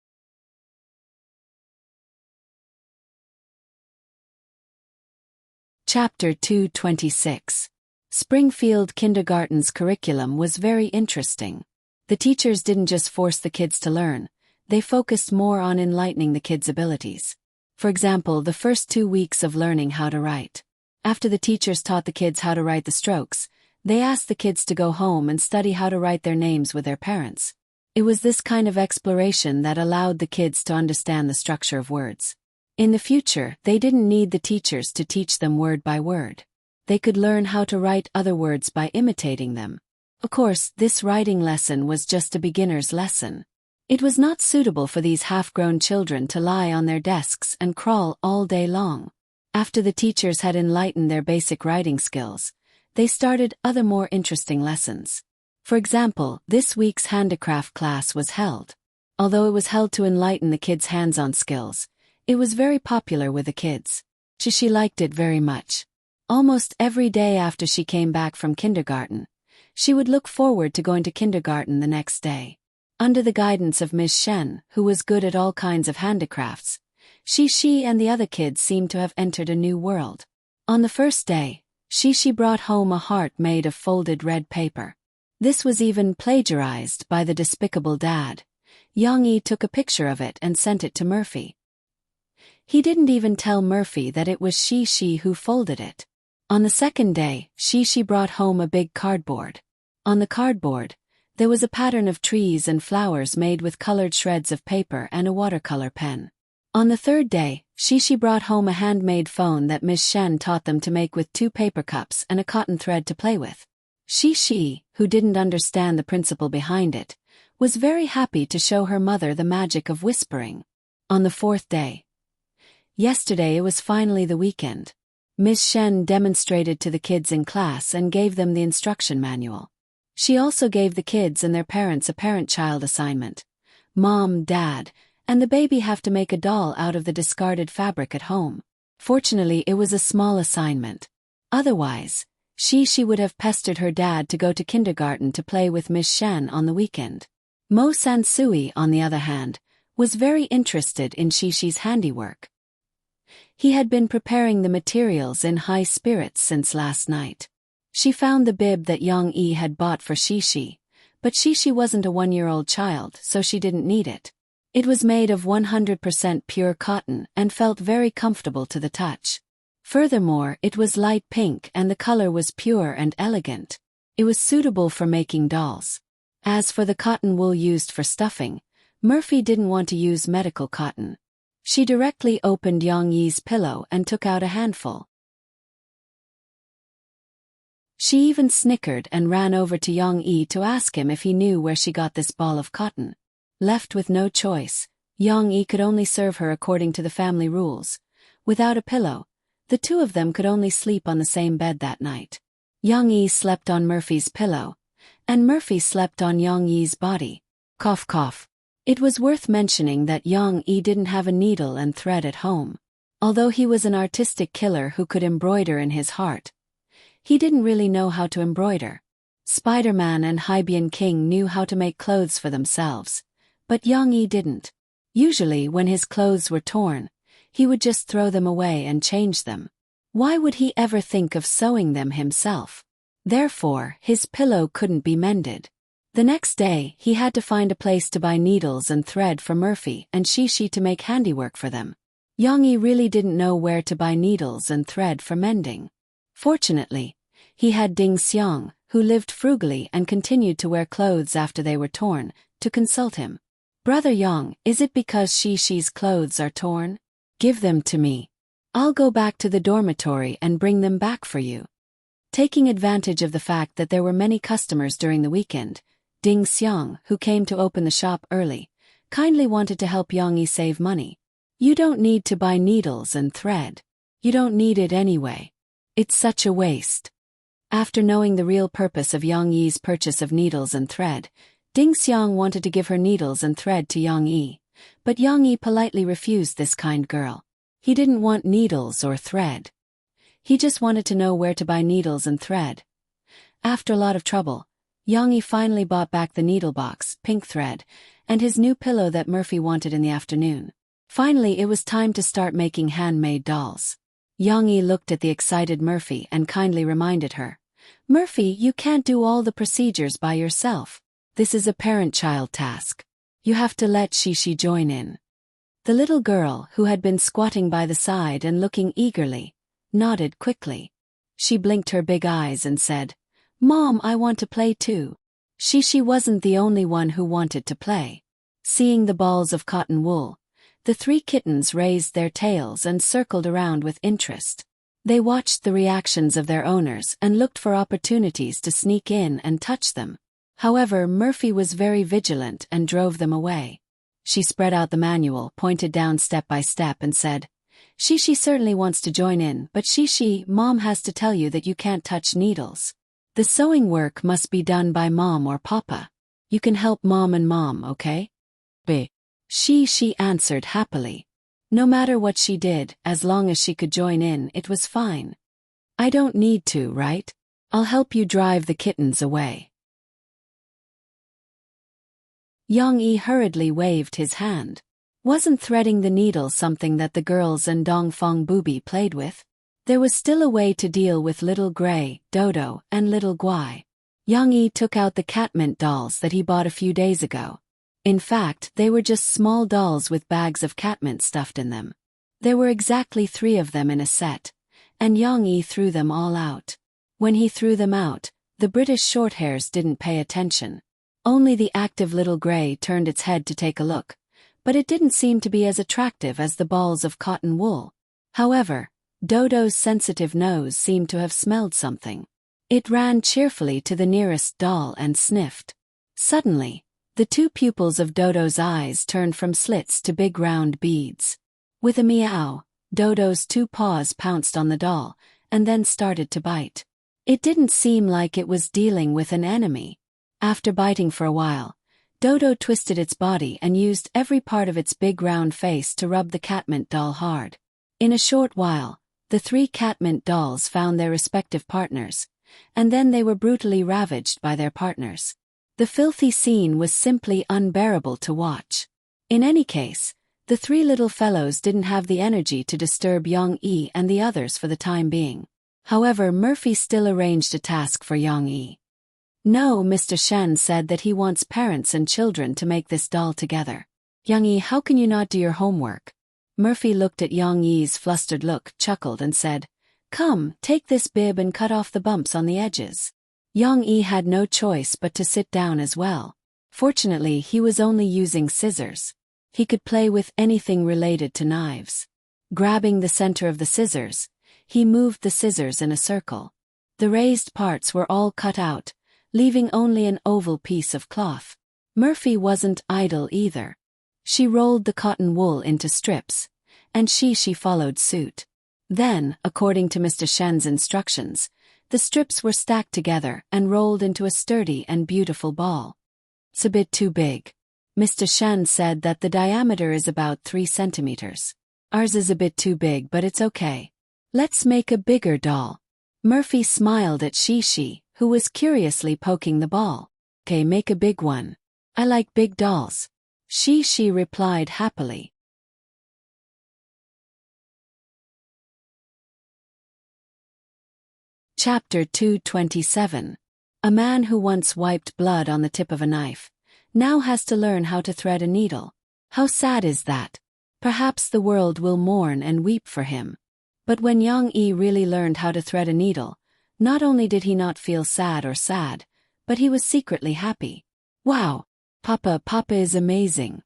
Chapter 226. Springfield Kindergarten's curriculum was very interesting. The teachers didn't just force the kids to learn, they focused more on enlightening the kids' abilities. For example, the first 2 weeks of learning how to write. After the teachers taught the kids how to write the strokes, they asked the kids to go home and study how to write their names with their parents. It was this kind of exploration that allowed the kids to understand the structure of words. In the future, they didn't need the teachers to teach them word by word. They could learn how to write other words by imitating them. Of course, this writing lesson was just a beginner's lesson. It was not suitable for these half-grown children to lie on their desks and crawl all day long. After the teachers had enlightened their basic writing skills, they started other more interesting lessons. For example, this week's handicraft class was held. Although it was held to enlighten the kids' hands-on skills, it was very popular with the kids. She liked it very much. Almost every day after she came back from kindergarten, she would look forward to going to kindergarten the next day. Under the guidance of Ms. Shen, who was good at all kinds of handicrafts, she and the other kids seemed to have entered a new world. On the first day, she brought home a heart made of folded red paper. This was even plagiarized by the despicable dad. Yang Yi took a picture of it and sent it to Murphy. He didn't even tell Murphy that it was she who folded it. On the second day, she brought home a big cardboard. On the cardboard, there was a pattern of trees and flowers made with colored shreds of paper and a watercolor pen. On the third day, she brought home a handmade phone that Miss Shen taught them to make with 2 paper cups and a cotton thread to play with. She, who didn't understand the principle behind it, was very happy to show her mother the magic of whispering. On the fourth day. Yesterday it was finally the weekend. Miss Shen demonstrated to the kids in class and gave them the instruction manual. She also gave the kids and their parents a parent-child assignment. Mom, Dad, and the baby have to make a doll out of the discarded fabric at home. Fortunately, it was a small assignment. Otherwise, she would have pestered her dad to go to kindergarten to play with Miss Shen on the weekend. Mo Sansui, on the other hand, was very interested in Shishi's handiwork. He had been preparing the materials in high spirits since last night. She found the bib that Yang Yi had bought for Shishi, but Shishi wasn't a 1-year-old child, so she didn't need it. It was made of 100% pure cotton and felt very comfortable to the touch. Furthermore, it was light pink and the color was pure and elegant. It was suitable for making dolls. As for the cotton wool used for stuffing, Murphy didn't want to use medical cotton. She directly opened Yang Yi's pillow and took out a handful. She even snickered and ran over to Yang Yi to ask him if he knew where she got this ball of cotton. Left with no choice, Yang Yi could only serve her according to the family rules. Without a pillow, the two of them could only sleep on the same bed that night. Yang Yi slept on Murphy's pillow, and Murphy slept on Yang Yi's body. Cough cough. It was worth mentioning that Yang Yi didn't have a needle and thread at home. Although he was an artistic killer who could embroider in his heart, he didn't really know how to embroider. Spider-Man and Hybian King knew how to make clothes for themselves, but Yang Yi didn't. Usually when his clothes were torn, he would just throw them away and change them. Why would he ever think of sewing them himself? Therefore, his pillow couldn't be mended. The next day, he had to find a place to buy needles and thread for Murphy and Shishi to make handiwork for them. Yang Yi really didn't know where to buy needles and thread for mending. Fortunately, he had Ding Xiang, who lived frugally and continued to wear clothes after they were torn, to consult him. Brother Yang, is it because Shishi's clothes are torn? Give them to me. I'll go back to the dormitory and bring them back for you. Taking advantage of the fact that there were many customers during the weekend, Ding Xiang, who came to open the shop early, kindly wanted to help Yang Yi save money. You don't need to buy needles and thread. You don't need it anyway. It's such a waste. After knowing the real purpose of Yang Yi's purchase of needles and thread, Ding Xiang wanted to give her needles and thread to Yang Yi, but Yang Yi politely refused this kind girl. He didn't want needles or thread. He just wanted to know where to buy needles and thread. After a lot of trouble, Yang Yi finally bought back the needle box, pink thread, and his new pillow that Murphy wanted in the afternoon. Finally, it was time to start making handmade dolls. Yang Yi looked at the excited Murphy and kindly reminded her, Murphy, you can't do all the procedures by yourself. This is a parent-child task. You have to let Shishi join in. The little girl, who had been squatting by the side and looking eagerly, nodded quickly. She blinked her big eyes and said, Mom, I want to play too. Shishi wasn't the only one who wanted to play. Seeing the balls of cotton wool, the 3 kittens raised their tails and circled around with interest. They watched the reactions of their owners and looked for opportunities to sneak in and touch them. However, Murphy was very vigilant and drove them away. She spread out the manual, pointed down step by step and said, Shishi certainly wants to join in, but Shishi, Mom has to tell you that you can't touch needles. The sewing work must be done by Mom or Papa. You can help Mom and Mom, okay? She answered happily. No matter what she did, as long as she could join in, it was fine. I don't need to, right? I'll help you drive the kittens away. Yang Yi hurriedly waved his hand. Wasn't threading the needle something that the girls and Dongfeng Booby played with? There was still a way to deal with Little Gray, Dodo, and Little Guai. Yang Yi took out the catmint dolls that he bought a few days ago. In fact, they were just small dolls with bags of catmint stuffed in them. There were exactly 3 of them in a set, and Yang Yi threw them all out. When he threw them out, the British Shorthairs didn't pay attention. Only the active Little Gray turned its head to take a look, but it didn't seem to be as attractive as the balls of cotton wool. However, Dodo's sensitive nose seemed to have smelled something. It ran cheerfully to the nearest doll and sniffed. Suddenly, the 2 pupils of Dodo's eyes turned from slits to big round beads. With a meow, Dodo's 2 paws pounced on the doll, and then started to bite. It didn't seem like it was dealing with an enemy. After biting for a while, Dodo twisted its body and used every part of its big round face to rub the catmint doll hard. In a short while, the 3 catmint dolls found their respective partners, and then they were brutally ravaged by their partners. The filthy scene was simply unbearable to watch. In any case, the 3 little fellows didn't have the energy to disturb Yang Yi and the others for the time being. However, Murphy still arranged a task for Yang Yi. No, Mr. Shen said that he wants parents and children to make this doll together. Yang Yi, how can you not do your homework? Murphy looked at Yang Yi's flustered look, chuckled and said, Come, take this bib and cut off the bumps on the edges. Yang Yi had no choice but to sit down as well. Fortunately, he was only using scissors. He could play with anything related to knives. Grabbing the center of the scissors, he moved the scissors in a circle. The raised parts were all cut out, leaving only an oval piece of cloth. Murphy wasn't idle either. She rolled the cotton wool into strips, and she followed suit. Then, according to Mr. Shen's instructions, the strips were stacked together and rolled into a sturdy and beautiful ball. It's a bit too big. Mr. Shen said that the diameter is about 3 centimeters. Ours is a bit too big, but it's okay. Let's make a bigger doll. Murphy smiled at Shishi, who was curiously poking the ball. Okay, make a big one. I like big dolls. Shishi replied happily. Chapter 227. A man who once wiped blood on the tip of a knife now has to learn how to thread a needle. How sad is that? Perhaps the world will mourn and weep for him. But when Yang Yi really learned how to thread a needle, not only did he not feel sad, but he was secretly happy. Wow! Papa is amazing.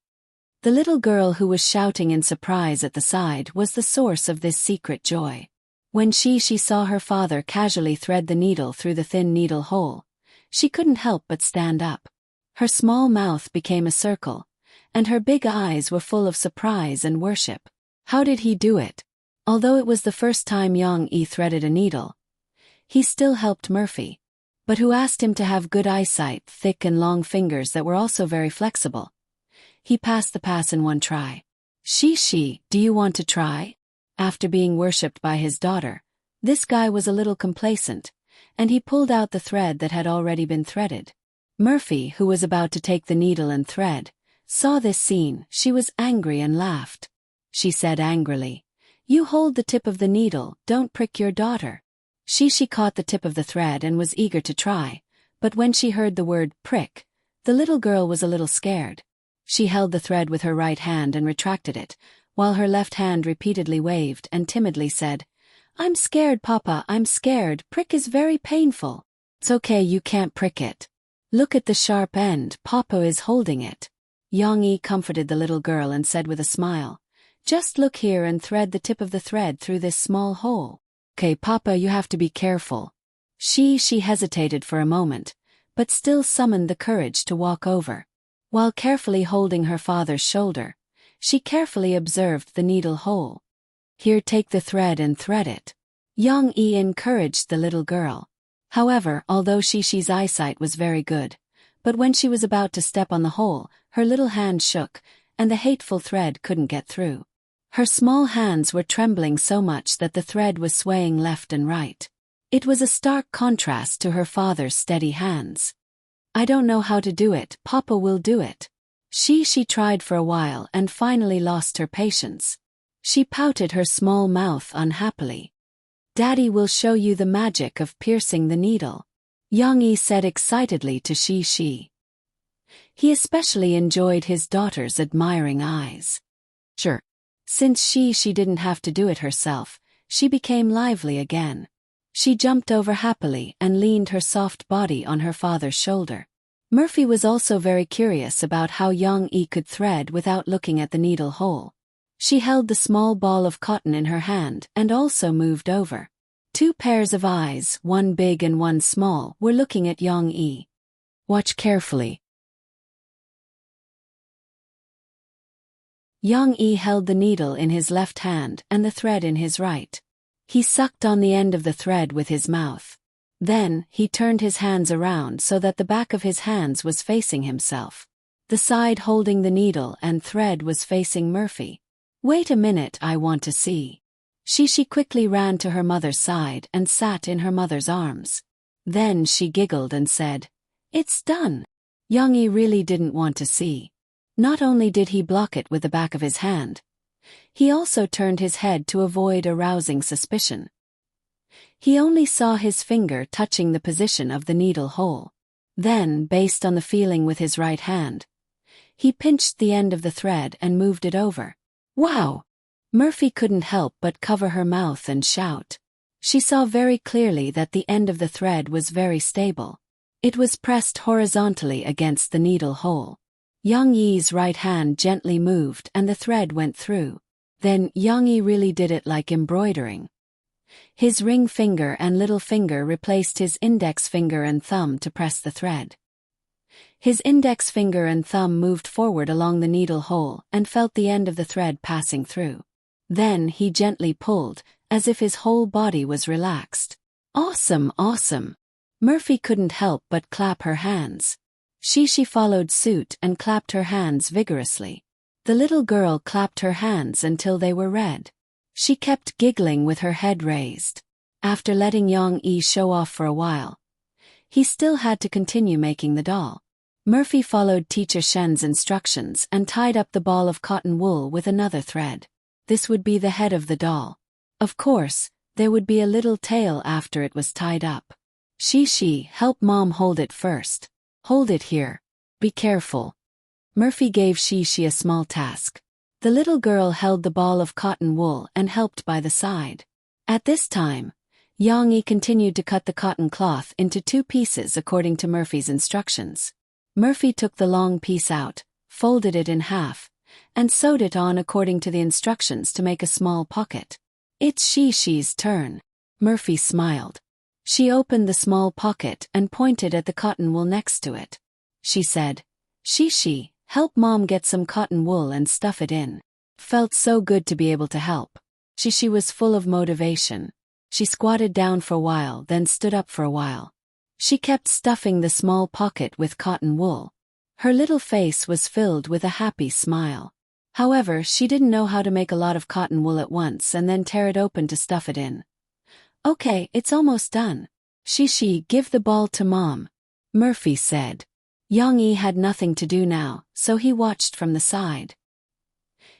The little girl who was shouting in surprise at the side was the source of this secret joy. When she saw her father casually thread the needle through the thin needle hole, she couldn't help but stand up. Her small mouth became a circle, and her big eyes were full of surprise and worship. How did he do it? Although it was the first time Young-E threaded a needle, he still helped Murphy, but who asked him to have good eyesight, thick and long fingers that were also very flexible. He passed the pass in one try. She, do you want to try? After being worshipped by his daughter, this guy was a little complacent, and he pulled out the thread that had already been threaded. Murphy, who was about to take the needle and thread, saw this scene. She was angry and laughed. She said angrily, "You hold the tip of the needle, don't prick your daughter." She caught the tip of the thread and was eager to try, but when she heard the word prick, the little girl was a little scared. She held the thread with her right hand and retracted it, while her left hand repeatedly waved and timidly said, "I'm scared, Papa, I'm scared, prick is very painful." "It's okay, you can't prick it. Look at the sharp end, Papa is holding it." Young-E comforted the little girl and said with a smile, "Just look here and thread the tip of the thread through this small hole." "Okay, Papa, you have to be careful." She hesitated for a moment, but still summoned the courage to walk over. While carefully holding her father's shoulder, she carefully observed the needle hole. "Here, take the thread and thread it." Young-E encouraged the little girl. However, although she's eyesight was very good, but when she was about to step on the hole, her little hand shook, and the hateful thread couldn't get through. Her small hands were trembling so much that the thread was swaying left and right. It was a stark contrast to her father's steady hands. "I don't know how to do it, Papa will do it." She tried for a while and finally lost her patience. She pouted her small mouth unhappily. "Daddy will show you the magic of piercing the needle," Young-E said excitedly to she. He especially enjoyed his daughter's admiring eyes. Sure. Since she didn't have to do it herself, she became lively again. She jumped over happily and leaned her soft body on her father's shoulder. Murphy was also very curious about how Young-E could thread without looking at the needle hole. She held the small ball of cotton in her hand and also moved over. Two pairs of eyes, one big and one small, were looking at Young-E. "Watch carefully." Young-E held the needle in his left hand and the thread in his right. He sucked on the end of the thread with his mouth. Then, he turned his hands around so that the back of his hands was facing himself. The side holding the needle and thread was facing Murphy. "Wait a minute, I want to see." She quickly ran to her mother's side and sat in her mother's arms. Then she giggled and said, "It's done." Young-E really didn't want to see. Not only did he block it with the back of his hand, he also turned his head to avoid arousing suspicion. He only saw his finger touching the position of the needle hole. Then, based on the feeling with his right hand, he pinched the end of the thread and moved it over. "Wow!" Murphy couldn't help but cover her mouth and shout. She saw very clearly that the end of the thread was very stable. It was pressed horizontally against the needle hole. Young-E's right hand gently moved and the thread went through. Then, Young-E really did it like embroidering. His ring finger and little finger replaced his index finger and thumb to press the thread. His index finger and thumb moved forward along the needle hole and felt the end of the thread passing through. Then he gently pulled, as if his whole body was relaxed. "Awesome, awesome!" Murphy couldn't help but clap her hands. She followed suit and clapped her hands vigorously. The little girl clapped her hands until they were red. She kept giggling with her head raised. After letting Young-E show off for a while, he still had to continue making the doll. Murphy followed Teacher Shen's instructions and tied up the ball of cotton wool with another thread. This would be the head of the doll. Of course, there would be a little tail after it was tied up. She help Mom hold it first. "Hold it here. Be careful." Murphy gave she a small task. The little girl held the ball of cotton wool and helped by the side. At this time, Young-E continued to cut the cotton cloth into 2 pieces according to Murphy's instructions. Murphy took the long piece out, folded it in half, and sewed it on according to the instructions to make a small pocket. It's Shi's turn. Murphy smiled. She opened the small pocket and pointed at the cotton wool next to it. She said, Shishi, help Mom get some cotton wool and stuff it in. Felt so good to be able to help. Shishi was full of motivation. She squatted down for a while, then stood up for a while. She kept stuffing the small pocket with cotton wool. Her little face was filled with a happy smile. However, she didn't know how to make a lot of cotton wool at once and then tear it open to stuff it in. Okay, it's almost done. Shishi, give the ball to Mom, Murphy said. Young-yi had nothing to do now, so he watched from the side.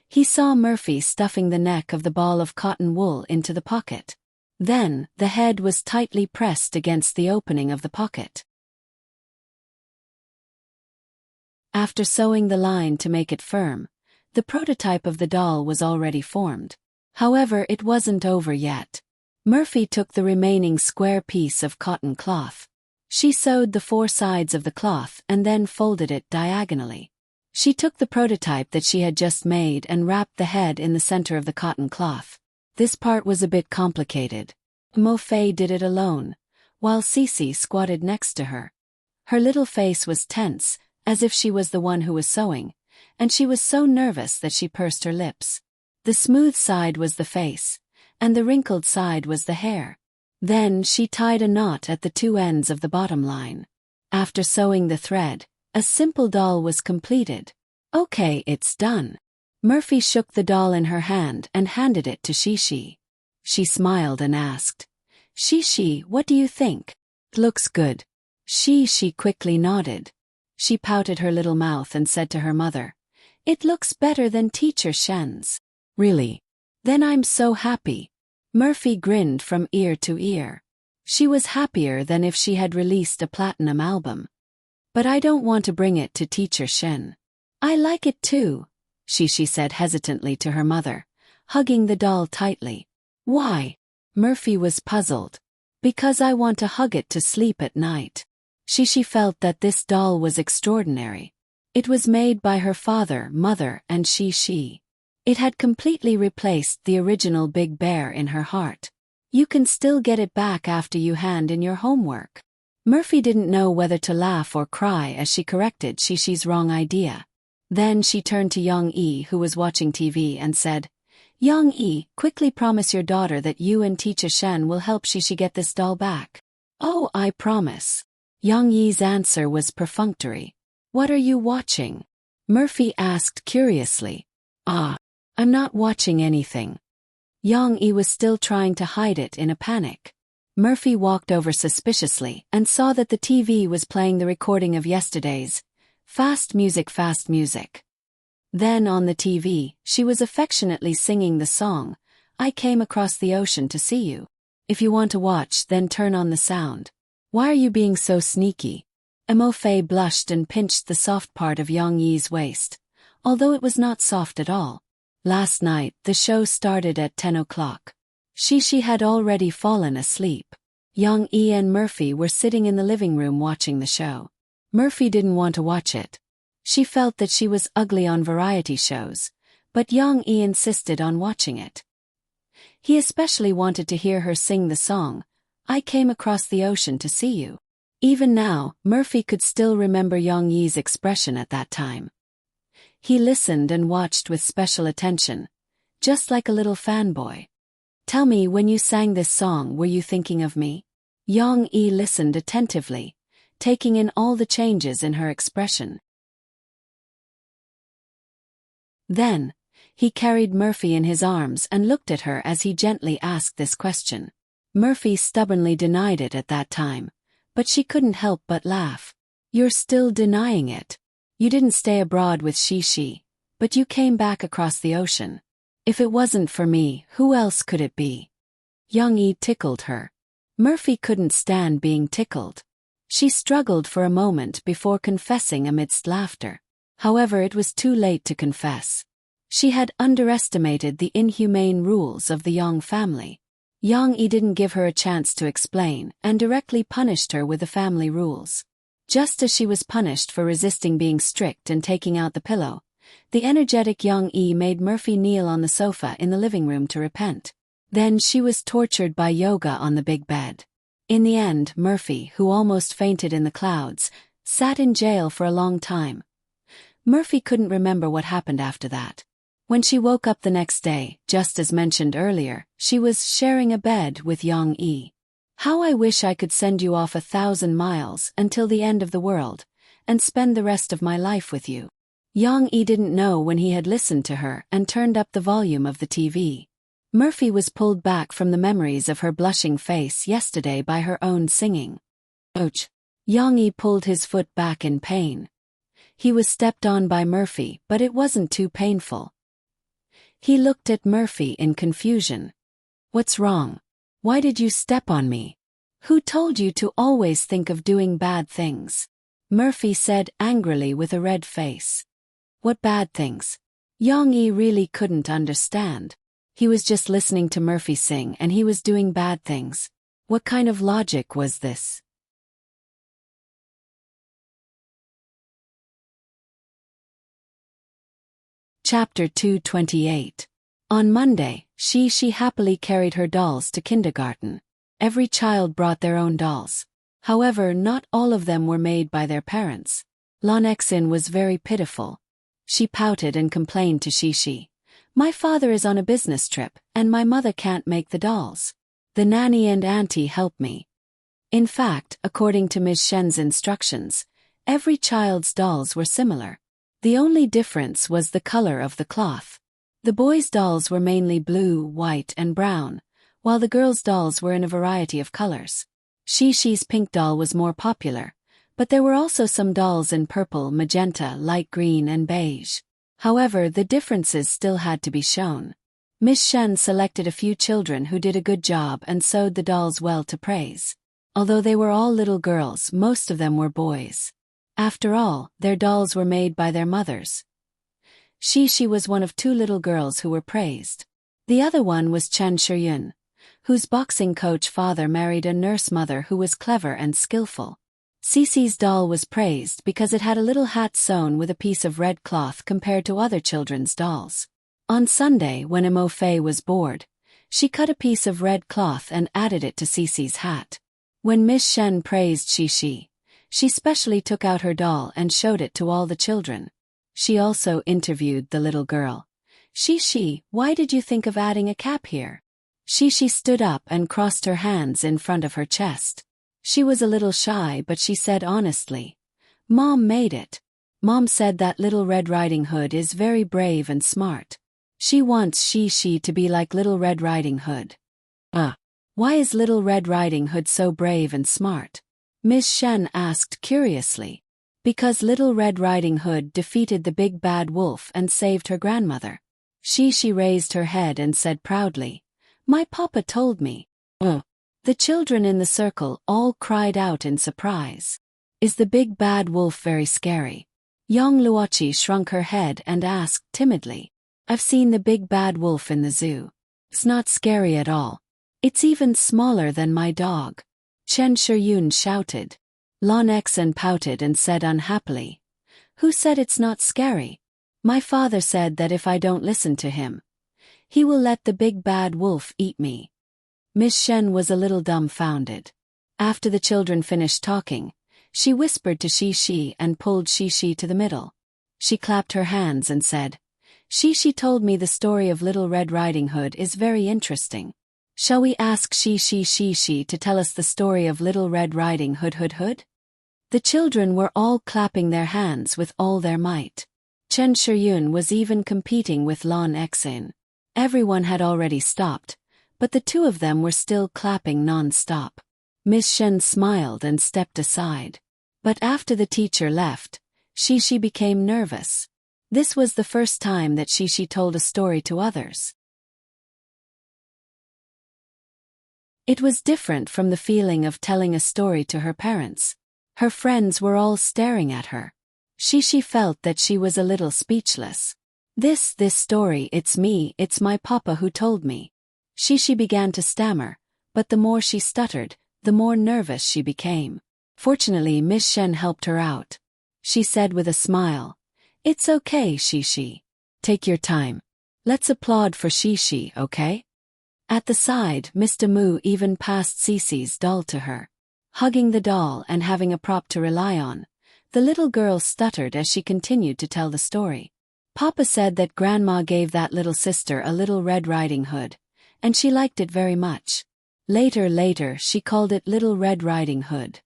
He saw Murphy stuffing the neck of the ball of cotton wool into the pocket. Then, the head was tightly pressed against the opening of the pocket. After sewing the line to make it firm, the prototype of the doll was already formed. However, it wasn't over yet. Murphy took the remaining square piece of cotton cloth. She sewed the 4 sides of the cloth and then folded it diagonally. She took the prototype that she had just made and wrapped the head in the center of the cotton cloth. This part was a bit complicated. Mo Fei did it alone, while Cece squatted next to her. Her little face was tense, as if she was the one who was sewing, and she was so nervous that she pursed her lips. The smooth side was the face, and the wrinkled side was the hair. Then she tied a knot at the 2 ends of the bottom line. After sewing the thread, a simple doll was completed. Okay, it's done. Murphy shook the doll in her hand and handed it to Shishi. She smiled and asked, Shishi, what do you think? It looks good. Shishi quickly nodded. She pouted her little mouth and said to her mother, It looks better than Teacher Shen's. Really? Then I'm so happy. Murphy grinned from ear to ear. She was happier than if she had released a platinum album. But I don't want to bring it to Teacher Shen. I like it too, Shishi said hesitantly to her mother, hugging the doll tightly. Why? Murphy was puzzled. Because I want to hug it to sleep at night. Shishi felt that this doll was extraordinary. It was made by her father, mother, and Shishi. It had completely replaced the original Big Bear in her heart. You can still get it back after you hand in your homework. Murphy didn't know whether to laugh or cry as she corrected Shishi's wrong idea. Then she turned to Young-yi, who was watching TV, and said, Young-yi, quickly promise your daughter that you and Teacher Shen will help Shishi get this doll back. Oh, I promise. Young-yi's answer was perfunctory. What are you watching? Murphy asked curiously. I'm not watching anything. Young-yi was still trying to hide it in a panic. Murphy walked over suspiciously and saw that the TV was playing the recording of yesterday's Fast Music, Fast Music. Then on the TV, she was affectionately singing the song, I Came Across the Ocean to See You. If you want to watch, then turn on the sound. Why are you being so sneaky? Mo Fei blushed and pinched the soft part of Young-yi's waist, although it was not soft at all. Last night, the show started at 10 o'clock. Shishi had already fallen asleep. Young-yi and Murphy were sitting in the living room watching the show. Murphy didn't want to watch it. She felt that she was ugly on variety shows, but Young-yi insisted on watching it. He especially wanted to hear her sing the song, I Came Across the Ocean to See You. Even now, Murphy could still remember Young-yi's expression at that time. He listened and watched with special attention, just like a little fanboy. Tell me, when you sang this song, were you thinking of me? Young-yi listened attentively, taking in all the changes in her expression. Then, he carried Murphy in his arms and looked at her as he gently asked this question. Murphy stubbornly denied it at that time, but she couldn't help but laugh. You're still denying it. You didn't stay abroad with Shishi, but you came back across the ocean. If it wasn't for me, who else could it be? Young-yi tickled her. Murphy couldn't stand being tickled. She struggled for a moment before confessing amidst laughter. However, it was too late to confess. She had underestimated the inhumane rules of the Yang family. Young-yi didn't give her a chance to explain and directly punished her with the family rules. Just as she was punished for resisting being strict and taking out the pillow, The energetic young E made Murphy kneel on the sofa in the living room to repent. Then she was tortured by yoga on the big bed. In the end, Murphy, who almost fainted in the clouds, sat in jail for a long time. Murphy couldn't remember what happened after that. When she woke up the next day, just as mentioned earlier, she was sharing a bed with young E. "How I wish I could send you off 1,000 miles until the end of the world, and spend the rest of my life with you." Young E didn't know when he had listened to her and turned up the volume of the TV. Murphy was pulled back from the memories of her blushing face yesterday by her own singing. Ouch! Young E pulled his foot back in pain. He was stepped on by Murphy, but it wasn't too painful. He looked at Murphy in confusion. "What's wrong? Why did you step on me? Who told you to always think of doing bad things?" Murphy said angrily with a red face. "What bad things?" Young E really couldn't understand. He was just listening to Murphy sing and he was doing bad things. What kind of logic was this? Chapter 228. On Monday, she happily carried her dolls to kindergarten. Every child brought their own dolls. However, not all of them were made by their parents. Lonexin was very pitiful. She pouted and complained to Shishi. "My father is on a business trip, and my mother can't make the dolls. The nanny and auntie help me." In fact, according to Ms. Shen's instructions, every child's dolls were similar. The only difference was the color of the cloth. The boys' dolls were mainly blue, white, and brown, while the girls' dolls were in a variety of colors. Shishi's pink doll was more popular, but there were also some dolls in purple, magenta, light green, and beige. However, the differences still had to be shown. Miss Shen selected a few children who did a good job and sewed the dolls well to praise. Although they were all little girls, most of them were boys. After all, their dolls were made by their mothers. Shishi was one of 2 little girls who were praised. The other one was Chen Shiyun, whose boxing coach father married a nurse mother who was clever and skillful. Cece's doll was praised because it had a little hat sewn with a piece of red cloth compared to other children's dolls. On Sunday, when Imo Fei was bored, she cut a piece of red cloth and added it to Cece's hat. When Miss Shen praised Shishi, she specially took out her doll and showed it to all the children. She also interviewed the little girl. "Shishi, why did you think of adding a cap here?" Shishi stood up and crossed her hands in front of her chest. She was a little shy, but she said honestly, "Mom made it. Mom said that Little Red Riding Hood is very brave and smart. She wants Shishi to be like Little Red Riding Hood." Why is Little Red Riding Hood so brave and smart? Miss Shen asked curiously. "Because Little Red Riding Hood defeated the big bad wolf and saved her grandmother." Shishi raised her head and said proudly, "My papa told me." The children in the circle all cried out in surprise. "Is the big bad wolf very scary?" Young Luochi shrunk her head and asked timidly. "I've seen the big bad wolf in the zoo. It's not scary at all. It's even smaller than my dog." Chen Shiyun shouted. Lon Exen pouted and said unhappily, "Who said it's not scary? My father said that if I don't listen to him, he will let the big bad wolf eat me." Miss Shen was a little dumbfounded. After the children finished talking, she whispered to Shishi and pulled Shishi to the middle. She clapped her hands and said, "Shishi told me the story of Little Red Riding Hood is very interesting. Shall we ask Shishi to tell us the story of Little Red Riding Hood? The children were all clapping their hands with all their might. Chen Shiyun was even competing with Lon Exin. Everyone had already stopped, but the 2 of them were still clapping non-stop. Miss Shen smiled and stepped aside. But after the teacher left, Shishi became nervous. This was the first time that Shishi told a story to others. It was different from the feeling of telling a story to her parents. Her friends were all staring at her. Shishi felt that she was a little speechless. This story, it's me, it's my papa who told me." Shishi began to stammer, but the more she stuttered, the more nervous she became. Fortunately, Miss Shen helped her out. She said with a smile, It's okay, Shishi. Take your time. Let's applaud for Shishi, okay? At the side, Mr. Moo even passed Cece's doll to her. Hugging the doll and having a prop to rely on, the little girl stuttered as she continued to tell the story. Papa said that Grandma gave that little sister a little Red Riding Hood, and she liked it very much. Later, she called it Little Red Riding Hood.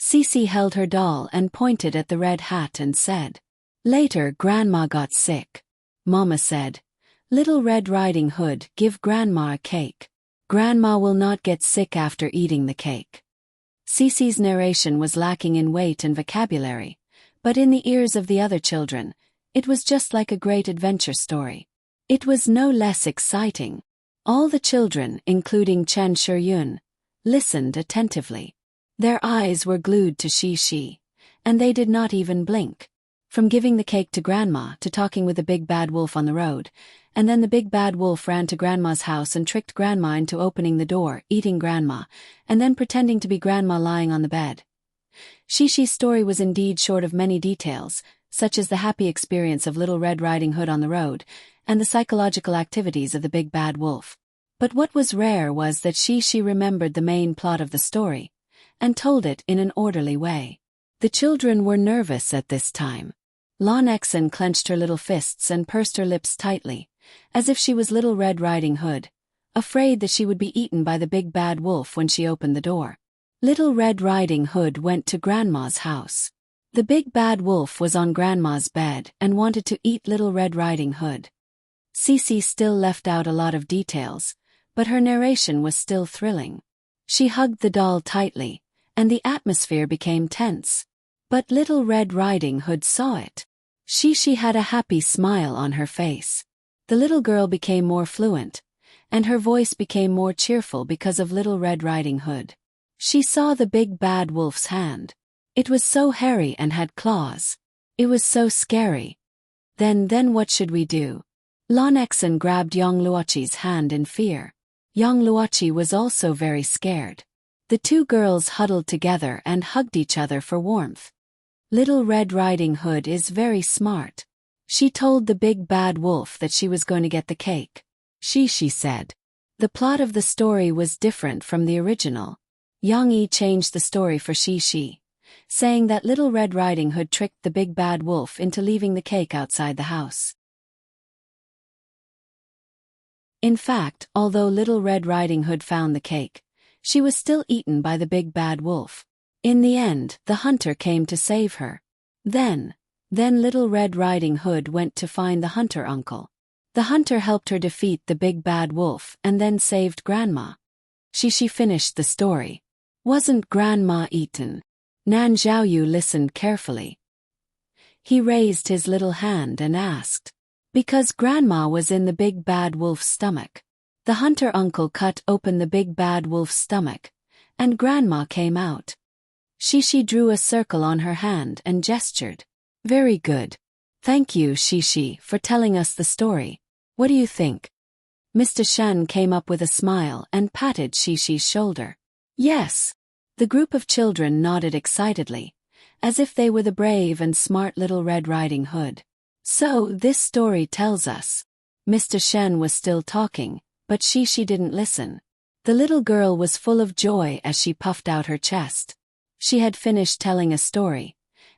Cece held her doll and pointed at the red hat and said, "Later, Grandma got sick. Mama said, 'Little Red Riding Hood, give Grandma a cake. Grandma will not get sick after eating the cake.'" Cece's narration was lacking in weight and vocabulary, but in the ears of the other children, it was just like a great adventure story. It was no less exciting. All the children, including Chen Shiyun, listened attentively. Their eyes were glued to Shishi, and they did not even blink. From giving the cake to Grandma to talking with the big bad wolf on the road, and then the big bad wolf ran to Grandma's house and tricked Grandma into opening the door, eating Grandma, and then pretending to be Grandma lying on the bed. Shishi's story was indeed short of many details, such as the happy experience of Little Red Riding Hood on the road, and the psychological activities of the big bad wolf. But what was rare was that Shishi remembered the main plot of the story, and told it in an orderly way. The children were nervous at this time. Lon Exon clenched her little fists and pursed her lips tightly, as if she was Little Red Riding Hood, afraid that she would be eaten by the big bad wolf when she opened the door. Little Red Riding Hood went to Grandma's house. The big bad wolf was on Grandma's bed and wanted to eat Little Red Riding Hood. Cece still left out a lot of details, but her narration was still thrilling. She hugged the doll tightly, and the atmosphere became tense. But Little Red Riding Hood saw it. Shishi had a happy smile on her face. The little girl became more fluent, and her voice became more cheerful because of Little Red Riding Hood. She saw the big bad wolf's hand. It was so hairy and had claws. It was so scary. Then what should we do? Lon Exon grabbed Yang Luochi's hand in fear. Yang Luochi was also very scared. The two girls huddled together and hugged each other for warmth. Little Red Riding Hood is very smart. She told the big bad wolf that she was going to get the cake. She said. The plot of the story was different from the original. Yang Yi changed the story for Shishi, saying that Little Red Riding Hood tricked the big bad wolf into leaving the cake outside the house. In fact, although Little Red Riding Hood found the cake, she was still eaten by the big bad wolf. In the end, the hunter came to save her. Then Little Red Riding Hood went to find the hunter uncle. The hunter helped her defeat the big bad wolf and then saved Grandma. She finished the story. Wasn't Grandma eaten? Nan Zhaoyu listened carefully. He raised his little hand and asked. Because Grandma was in the big bad wolf's stomach. The hunter uncle cut open the big bad wolf's stomach, and Grandma came out. Shishi drew a circle on her hand and gestured. Very good. Thank you, Shishi, for telling us the story. What do you think? Mr. Shen came up with a smile and patted Shishi's shoulder. Yes. The group of children nodded excitedly, as if they were the brave and smart Little Red Riding Hood. So, this story tells us. Mr. Shen was still talking, but Shishi didn't listen. The little girl was full of joy as she puffed out her chest. She had finished telling a story,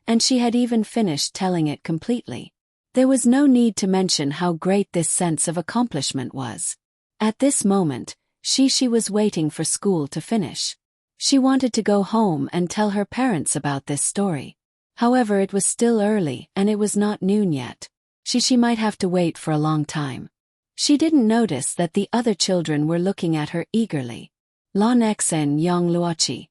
and she had even finished telling it completely. There was no need to mention how great this sense of accomplishment was. At this moment, Shishi was waiting for school to finish. She wanted to go home and tell her parents about this story. However, it was still early and it was not noon yet. Shishi might have to wait for a long time. She didn't notice that the other children were looking at her eagerly. Lon Exen, Yang Luochi,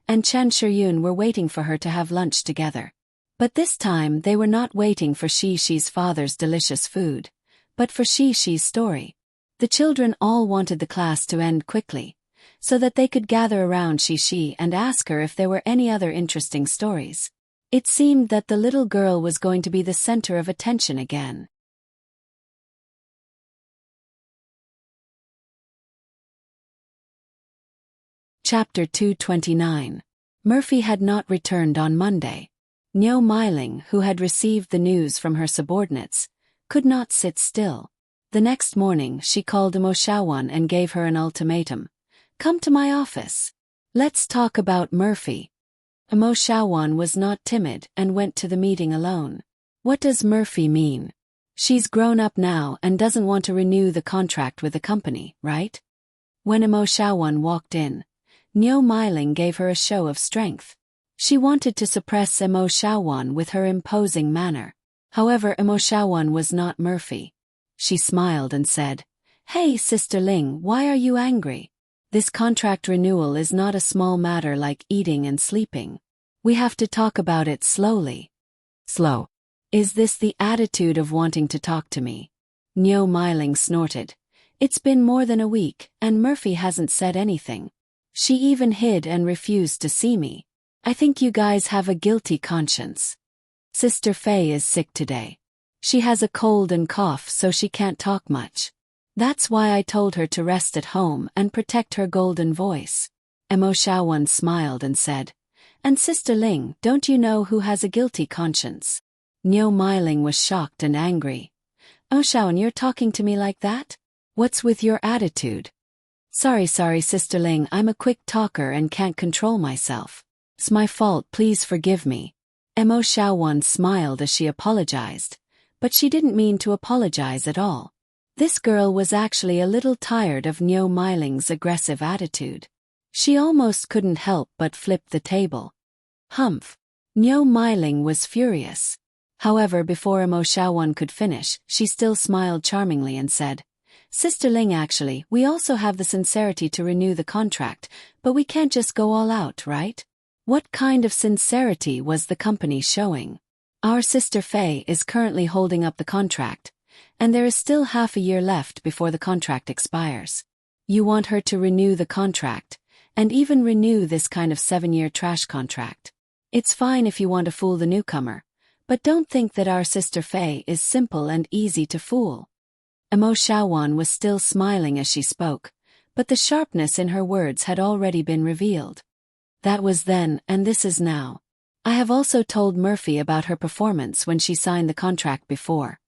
and Chen Shiyun were waiting for her to have lunch together. But this time they were not waiting for Shishi's father's delicious food, but for Shishi's story. The children all wanted the class to end quickly, so that they could gather around Shishi and ask her if there were any other interesting stories. It seemed that the little girl was going to be the center of attention again. Chapter 229. Murphy had not returned on Monday. Niu Meiling, who had received the news from her subordinates, could not sit still. The next morning she called Mo Shaowan and gave her an ultimatum. Come to my office. Let's talk about Murphy. Mo Shaowan was not timid and went to the meeting alone. What does Murphy mean? She's grown up now and doesn't want to renew the contract with the company, right? When Mo Shaowan walked in, Niu Meiling gave her a show of strength. She wanted to suppress Mo Shaowan with her imposing manner. However, Mo Shaowan was not Murphy. She smiled and said, Hey Sister Ling, why are you angry? This contract renewal is not a small matter like eating and sleeping. We have to talk about it slowly. Slow. Is this the attitude of wanting to talk to me? Niu Meiling snorted. It's been more than a week, and Murphy hasn't said anything. She even hid and refused to see me. I think you guys have a guilty conscience. Sister Fei is sick today. She has a cold and cough, so she can't talk much. That's why I told her to rest at home and protect her golden voice. Mo Shaowan smiled and said, And Sister Ling, don't you know who has a guilty conscience? Niu Meiling was shocked and angry. Oh Shaowan, you're talking to me like that? What's with your attitude? Sorry Sister Ling, I'm a quick talker and can't control myself. It's my fault, please forgive me. Mo Shaowan smiled as she apologized, but she didn't mean to apologize at all. This girl was actually a little tired of Niu Meiling's aggressive attitude. She almost couldn't help but flip the table. Humph! Niu Meiling was furious. However, before Mo Shaowan could finish, she still smiled charmingly and said, Sister Ling, actually, we also have the sincerity to renew the contract, but we can't just go all out, right? What kind of sincerity was the company showing? Our Sister Fei is currently holding up the contract, and there is still half a year left before the contract expires. You want her to renew the contract, and even renew this kind of 7-year trash contract. It's fine if you want to fool the newcomer, but don't think that our Sister Fei is simple and easy to fool. Mo Shaowan was still smiling as she spoke, but the sharpness in her words had already been revealed. That was then, and this is now. I have also told Murphy about her performance when she signed the contract before,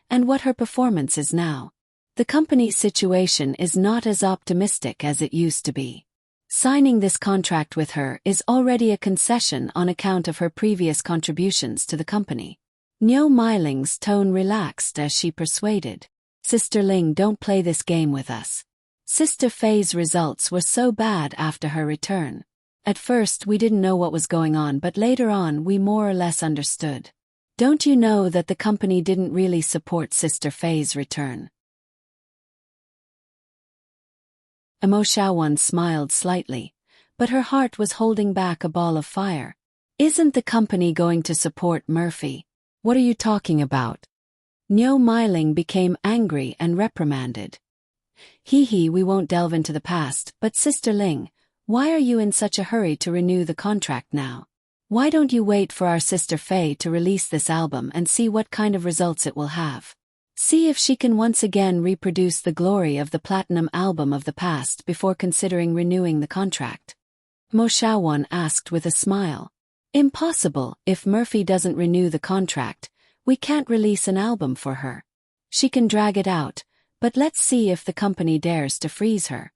and what her performance is now. The company's situation is not as optimistic as it used to be. Signing this contract with her is already a concession on account of her previous contributions to the company. Niu Meiling's tone relaxed as she persuaded, Sister Ling, don't play this game with us. Sister Fei's results were so bad after her return. At first we didn't know what was going on, but later on we more or less understood. Don't you know that the company didn't really support Sister Fei's return? Mo Shaowan smiled slightly, but her heart was holding back a ball of fire. Isn't the company going to support Murphy? What are you talking about? Niu Meiling became angry and reprimanded. We won't delve into the past, but Sister Ling, why are you in such a hurry to renew the contract now? Why don't you wait for our Sister Fei to release this album and see what kind of results it will have? See if she can once again reproduce the glory of the platinum album of the past before considering renewing the contract. Mo Shaowan asked with a smile. Impossible, if Murphy doesn't renew the contract, we can't release an album for her. She can drag it out, but let's see if the company dares to freeze her.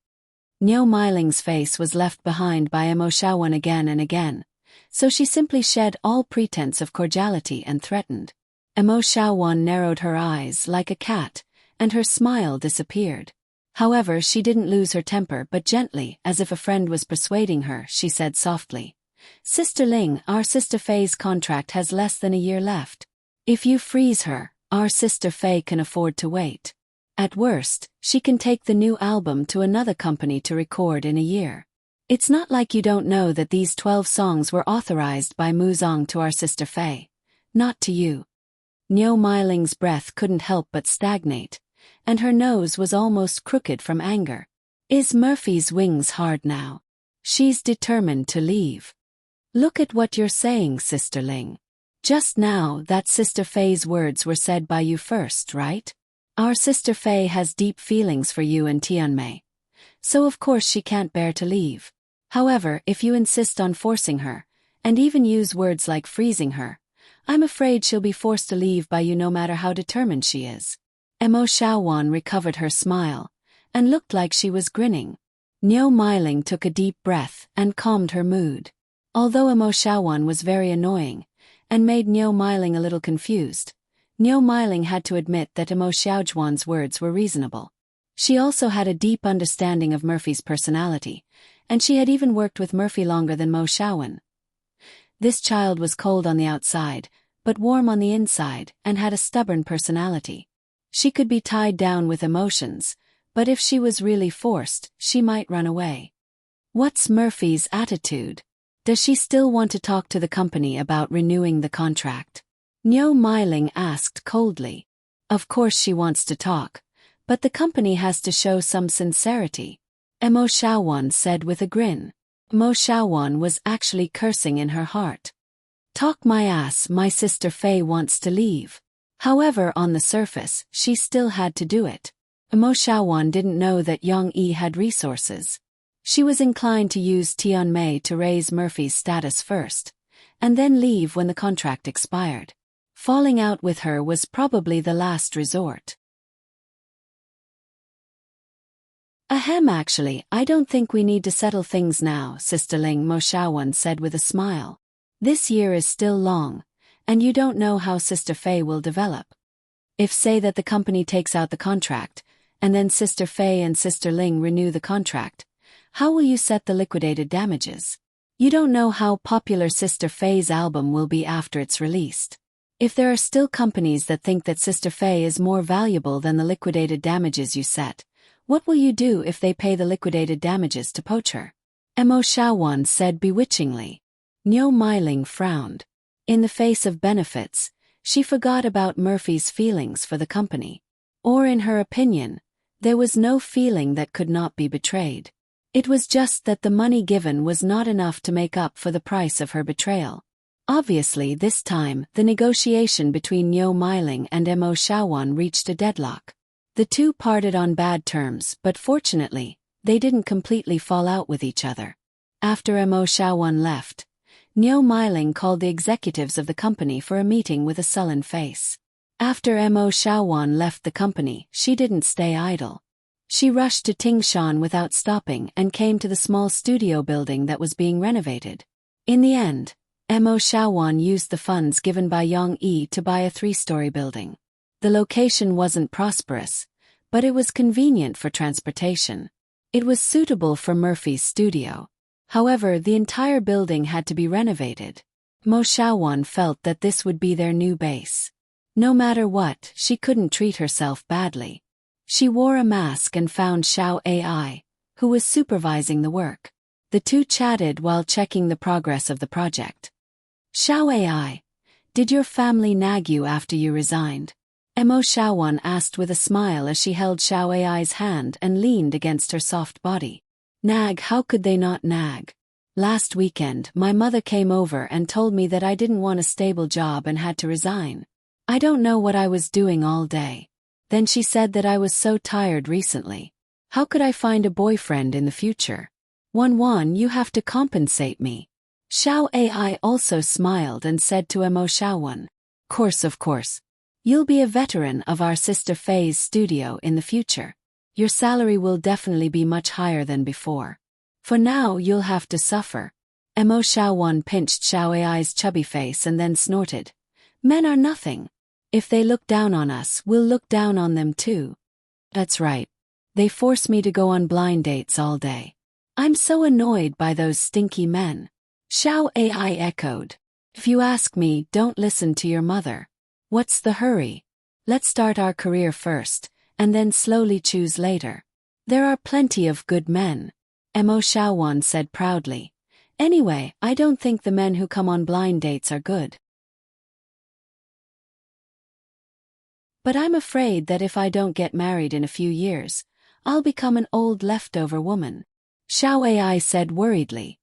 Niu Meiling's face was left behind by Mo Shaowan again and again, so she simply shed all pretense of cordiality and threatened. Mo Shaowan narrowed her eyes like a cat, and her smile disappeared. However, she didn't lose her temper, but gently, as if a friend was persuading her, she said softly, Sister Ling, our Sister Fei's contract has less than a year left. If you freeze her, our Sister Fei can afford to wait. At worst, she can take the new album to another company to record in a year. It's not like you don't know that these 12 songs were authorized by Muzong to our Sister Fei. Not to you. Niu Meiling's breath couldn't help but stagnate, and her nose was almost crooked from anger. Is Murphy's wings hard now? She's determined to leave. Look at what you're saying, Sister Ling. Just now, that Sister Fei's words were said by you first, right? Our Sister Fei has deep feelings for you and Tianmei, so of course she can't bear to leave. However, if you insist on forcing her, and even use words like freezing her, I'm afraid she'll be forced to leave by you no matter how determined she is. Mo Xiaowan recovered her smile, and looked like she was grinning. Niu Meiling took a deep breath and calmed her mood. Although Mo Xiaowan was very annoying, and made Niu Meiling a little confused, Niu Meiling had to admit that Mo Xiaojuan's words were reasonable. She also had a deep understanding of Murphy's personality, and she had even worked with Murphy longer than Mo Xiaowan. This child was cold on the outside, but warm on the inside, and had a stubborn personality. She could be tied down with emotions, but if she was really forced, she might run away. What's Murphy's attitude? Does she still want to talk to the company about renewing the contract? Niu Meiling asked coldly. Of course she wants to talk, but the company has to show some sincerity, Mo Xiaowan said with a grin. Mo Xiaowan was actually cursing in her heart. Talk my ass, my sister Fei wants to leave. However, on the surface, she still had to do it. Mo Xiaowan didn't know that Yang Yi had resources. She was inclined to use Tian Mei to raise Murphy's status first, and then leave when the contract expired. Falling out with her was probably the last resort. Ahem, actually, I don't think we need to settle things now, Sister Ling, Mo Xiaowan said with a smile. This year is still long, and you don't know how Sister Fei will develop. If say that the company takes out the contract, and then Sister Fei and Sister Ling renew the contract, how will you set the liquidated damages? You don't know how popular Sister Fei's album will be after it's released. If there are still companies that think that Sister Fei is more valuable than the liquidated damages you set, what will you do if they pay the liquidated damages to poach her? Mo Xiaowan said bewitchingly. Niu Meiling frowned. In the face of benefits, she forgot about Murphy's feelings for the company. Or in her opinion, there was no feeling that could not be betrayed. It was just that the money given was not enough to make up for the price of her betrayal. Obviously, this time, the negotiation between Niu Meiling and Mo Xiaowan reached a deadlock. The two parted on bad terms, but fortunately, they didn't completely fall out with each other. After Mo Xiaowan left, Niu Meiling called the executives of the company for a meeting with a sullen face. After Mo Xiaowan left the company, she didn't stay idle. She rushed to Tingshan without stopping and came to the small studio building that was being renovated. In the end, Mo Xiaowan used the funds given by Yang Yi to buy a 3-story building. The location wasn't prosperous, but it was convenient for transportation. It was suitable for Murphy's studio. However, the entire building had to be renovated. Mo Xiaowan felt that this would be their new base. No matter what, she couldn't treat herself badly. She wore a mask and found Xiao Ai, who was supervising the work. The two chatted while checking the progress of the project. Xiao Ai, did your family nag you after you resigned? Mo Xiaowan asked with a smile as she held Xiao Ai's hand and leaned against her soft body. Nag, how could they not nag? Last weekend, my mother came over and told me that I didn't want a stable job and had to resign. I don't know what I was doing all day. Then she said that I was so tired recently. How could I find a boyfriend in the future? Wan, you have to compensate me. Xiao Ai also smiled and said to Mo Xiaowan. Of course. You'll be a veteran of our Sister Fei's studio in the future. Your salary will definitely be much higher than before. For now, you'll have to suffer. Mo Xiaowan pinched Xiao Ai's chubby face and then snorted. Men are nothing. If they look down on us, we'll look down on them too. That's right. They force me to go on blind dates all day. I'm so annoyed by those stinky men. Xiao Ai echoed. If you ask me, don't listen to your mother. What's the hurry? Let's start our career first, and then slowly choose later. There are plenty of good men. Mo Xiaowan said proudly. Anyway, I don't think the men who come on blind dates are good. But I'm afraid that if I don't get married in a few years, I'll become an old leftover woman. Xiao Ai said worriedly.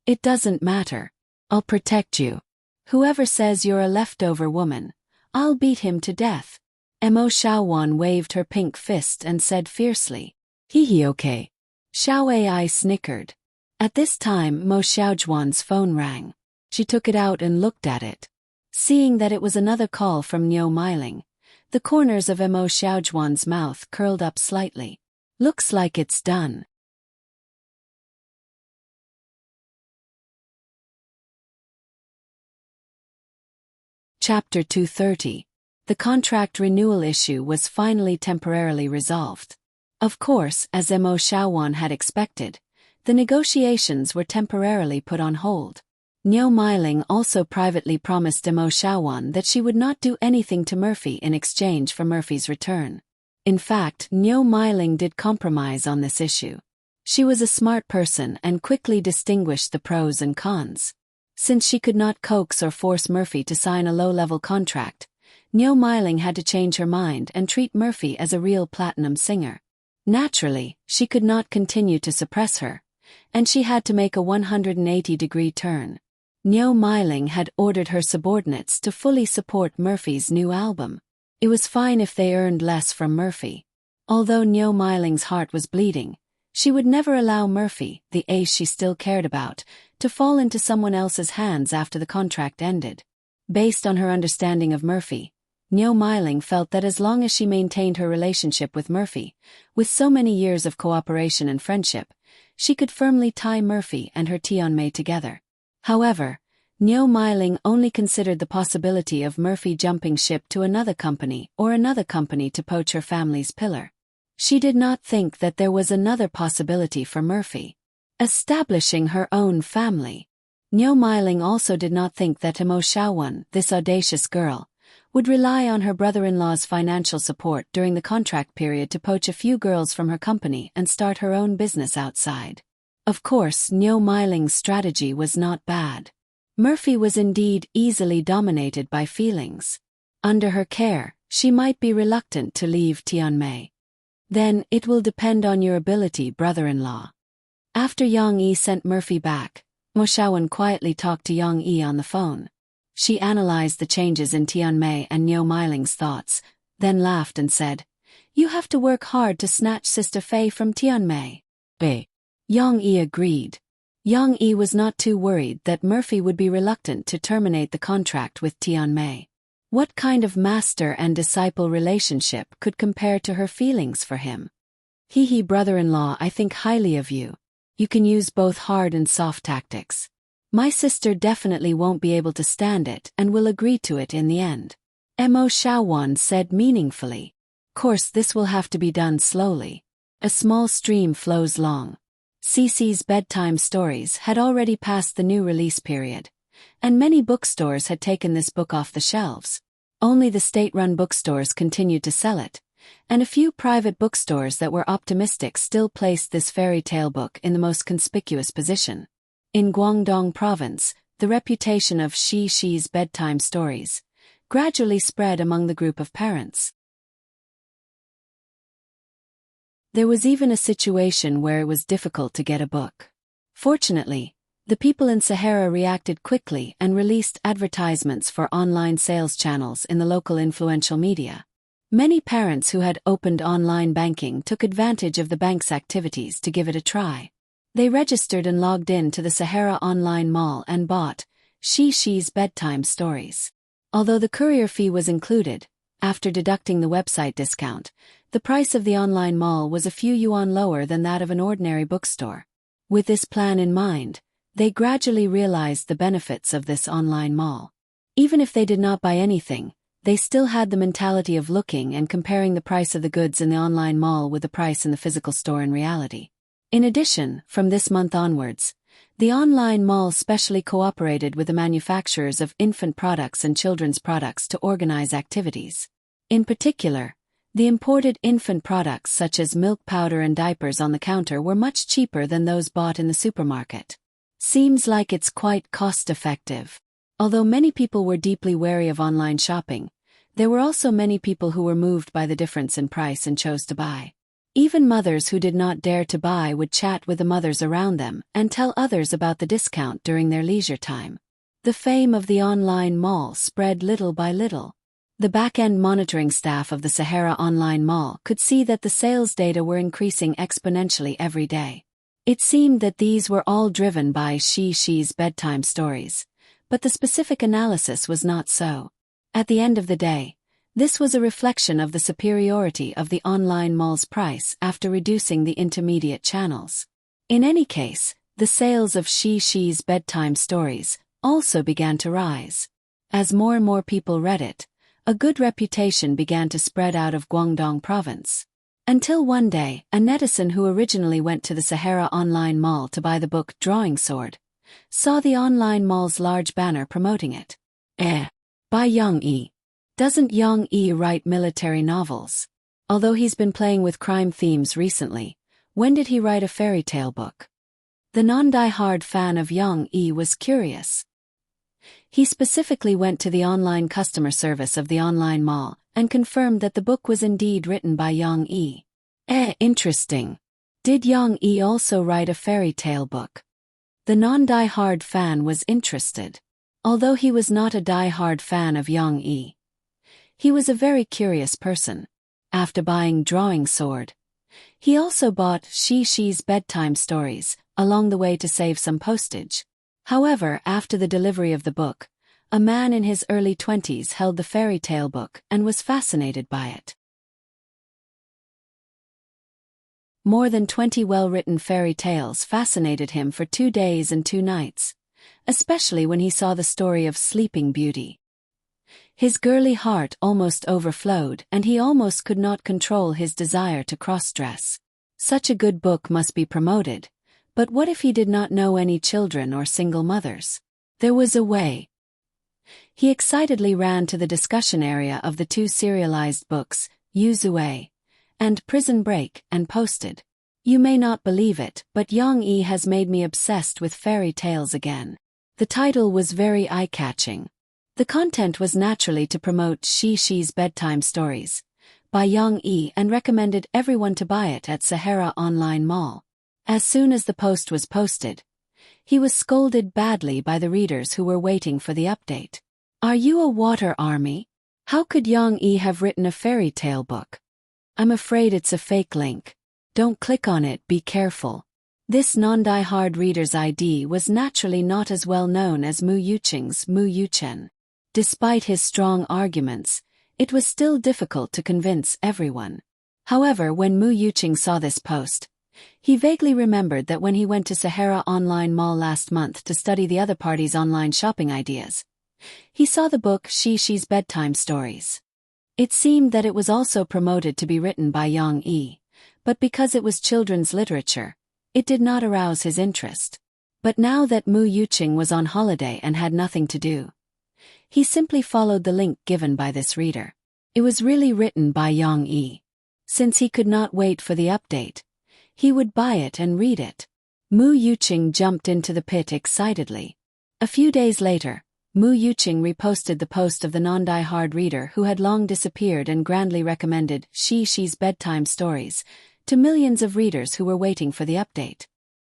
It doesn't matter. I'll protect you. Whoever says you're a leftover woman, I'll beat him to death. Mo Xiaowan waved her pink fist and said fiercely. Hee okay. Xiao Ai snickered. At this time Mo Xiaojuan's phone rang. She took it out and looked at it. Seeing that it was another call from Niu Meiling, the corners of Mo Xiaojuan's mouth curled up slightly. Looks like it's done. Chapter 230. The contract renewal issue was finally temporarily resolved. Of course, as Mo Xiaojuan had expected, the negotiations were temporarily put on hold. Niu Meiling also privately promised Mo Xiaojuan that she would not do anything to Murphy in exchange for Murphy's return. In fact, Niu Meiling did compromise on this issue. She was a smart person and quickly distinguished the pros and cons. Since she could not coax or force Murphy to sign a low-level contract, Niu Meiling had to change her mind and treat Murphy as a real platinum singer. Naturally, she could not continue to suppress her, and she had to make a 180-degree turn. Niu Meiling had ordered her subordinates to fully support Murphy's new album. It was fine if they earned less from Murphy. Although Niu Meiling's heart was bleeding, she would never allow Murphy, the ace she still cared about, to fall into someone else's hands after the contract ended. Based on her understanding of Murphy, Niu Meiling felt that as long as she maintained her relationship with Murphy, with so many years of cooperation and friendship, she could firmly tie Murphy and her Tianmei together. However, Niu Meiling only considered the possibility of Murphy jumping ship to another company or another company to poach her family's pillar. She did not think that there was another possibility for Murphy. Establishing her own family. Niu Meiling also did not think that Mo Xiaojuan, this audacious girl, would rely on her brother-in-law's financial support during the contract period to poach a few girls from her company and start her own business outside. Of course, Niu Meiling's strategy was not bad. Murphy was indeed easily dominated by feelings. Under her care, she might be reluctant to leave Tianmei. Then, it will depend on your ability, brother-in-law. After Yang Yi sent Murphy back, Mo Xiaojuan quietly talked to Yang Yi on the phone. She analyzed the changes in Tianmei and Niu Meiling's thoughts, then laughed and said, "You have to work hard to snatch Sister Fei from Tianmei." Yang Yi agreed. Yang Yi was not too worried that Murphy would be reluctant to terminate the contract with Tianmei. What kind of master and disciple relationship could compare to her feelings for him? Brother-in-law, I think highly of you. You can use both hard and soft tactics. My sister definitely won't be able to stand it and will agree to it in the end. Mo Xiaojuan said meaningfully. Course, this will have to be done slowly. A small stream flows long. Cece's bedtime stories had already passed the new release period, and many bookstores had taken this book off the shelves. Only the state-run bookstores continued to sell it, and a few private bookstores that were optimistic still placed this fairy tale book in the most conspicuous position. In Guangdong province, the reputation of Cece's bedtime stories gradually spread among the group of parents. There was even a situation where it was difficult to get a book. Fortunately, the people in Sahara reacted quickly and released advertisements for online sales channels in the local influential media. Many parents who had opened online banking took advantage of the bank's activities to give it a try. They registered and logged in to the Sahara Online Mall and bought Cece's bedtime stories. Although the courier fee was included, after deducting the website discount, the price of the online mall was a few yuan lower than that of an ordinary bookstore. With this plan in mind, they gradually realized the benefits of this online mall. Even if they did not buy anything, they still had the mentality of looking and comparing the price of the goods in the online mall with the price in the physical store in reality. In addition, from this month onwards, the online mall specially cooperated with the manufacturers of infant products and children's products to organize activities. In particular, the imported infant products such as milk powder and diapers on the counter were much cheaper than those bought in the supermarket. Seems like it's quite cost-effective. Although many people were deeply wary of online shopping, there were also many people who were moved by the difference in price and chose to buy. Even mothers who did not dare to buy would chat with the mothers around them and tell others about the discount during their leisure time. The fame of the online mall spread little by little. The back-end monitoring staff of the Sahara Online Mall could see that the sales data were increasing exponentially every day. It seemed that these were all driven by Cece's bedtime stories, but the specific analysis was not so. At the end of the day, this was a reflection of the superiority of the online mall's price after reducing the intermediate channels. In any case, the sales of She's bedtime stories also began to rise. As more and more people read it, a good reputation began to spread out of Guangdong province. Until one day, a netizen who originally went to the Sahara Online Mall to buy the book Drawing Sword saw the online mall's large banner promoting it. By Yang Yi. Doesn't Yang Yi write military novels? Although he's been playing with crime themes recently, when did he write a fairy tale book? The non-die-hard fan of Yang Yi was curious. He specifically went to the online customer service of the online mall and confirmed that the book was indeed written by Yang Yi. Interesting. Did Yang Yi also write a fairy tale book? The non-die-hard fan was interested. Although he was not a die-hard fan of Yang Yi, he was a very curious person. After buying Drawing Sword, he also bought She's bedtime stories along the way to save some postage. However, after the delivery of the book, a man in his early 20s held the fairy tale book and was fascinated by it. More than 20 well-written fairy tales fascinated him for 2 days and 2 nights, especially when he saw the story of Sleeping Beauty. His girly heart almost overflowed and he almost could not control his desire to cross-dress. Such a good book must be promoted, but what if he did not know any children or single mothers? There was a way. He excitedly ran to the discussion area of the 2 serialized books, Yuzue and Prison Break, and posted, "You may not believe it, but Yang Yi has made me obsessed with fairy tales again." The title was very eye-catching. The content was naturally to promote She's bedtime stories by Yang Yi and recommended everyone to buy it at Sahara Online Mall. As soon as the post was posted, he was scolded badly by the readers who were waiting for the update. "Are you a water army? How could Yang Yi have written a fairy tale book? I'm afraid it's a fake link. Don't click on it, be careful." This non-die-hard reader's ID was naturally not as well known as Mu Yuqing's Mu Yuchen. Despite his strong arguments, it was still difficult to convince everyone. However, when Mu Yuqing saw this post, he vaguely remembered that when he went to Sahara Online Mall last month to study the other party's online shopping ideas, he saw the book She's bedtime stories. It seemed that it was also promoted to be written by Yang Yi, but because it was children's literature, it did not arouse his interest. But now that Mu Yuqing was on holiday and had nothing to do, he simply followed the link given by this reader. It was really written by Yang Yi. Since he could not wait for the update, he would buy it and read it. Mu Yuqing jumped into the pit excitedly. A few days later, Mu Yuqing reposted the post of the non-die-hard reader who had long disappeared and grandly recommended She's bedtime stories to millions of readers who were waiting for the update.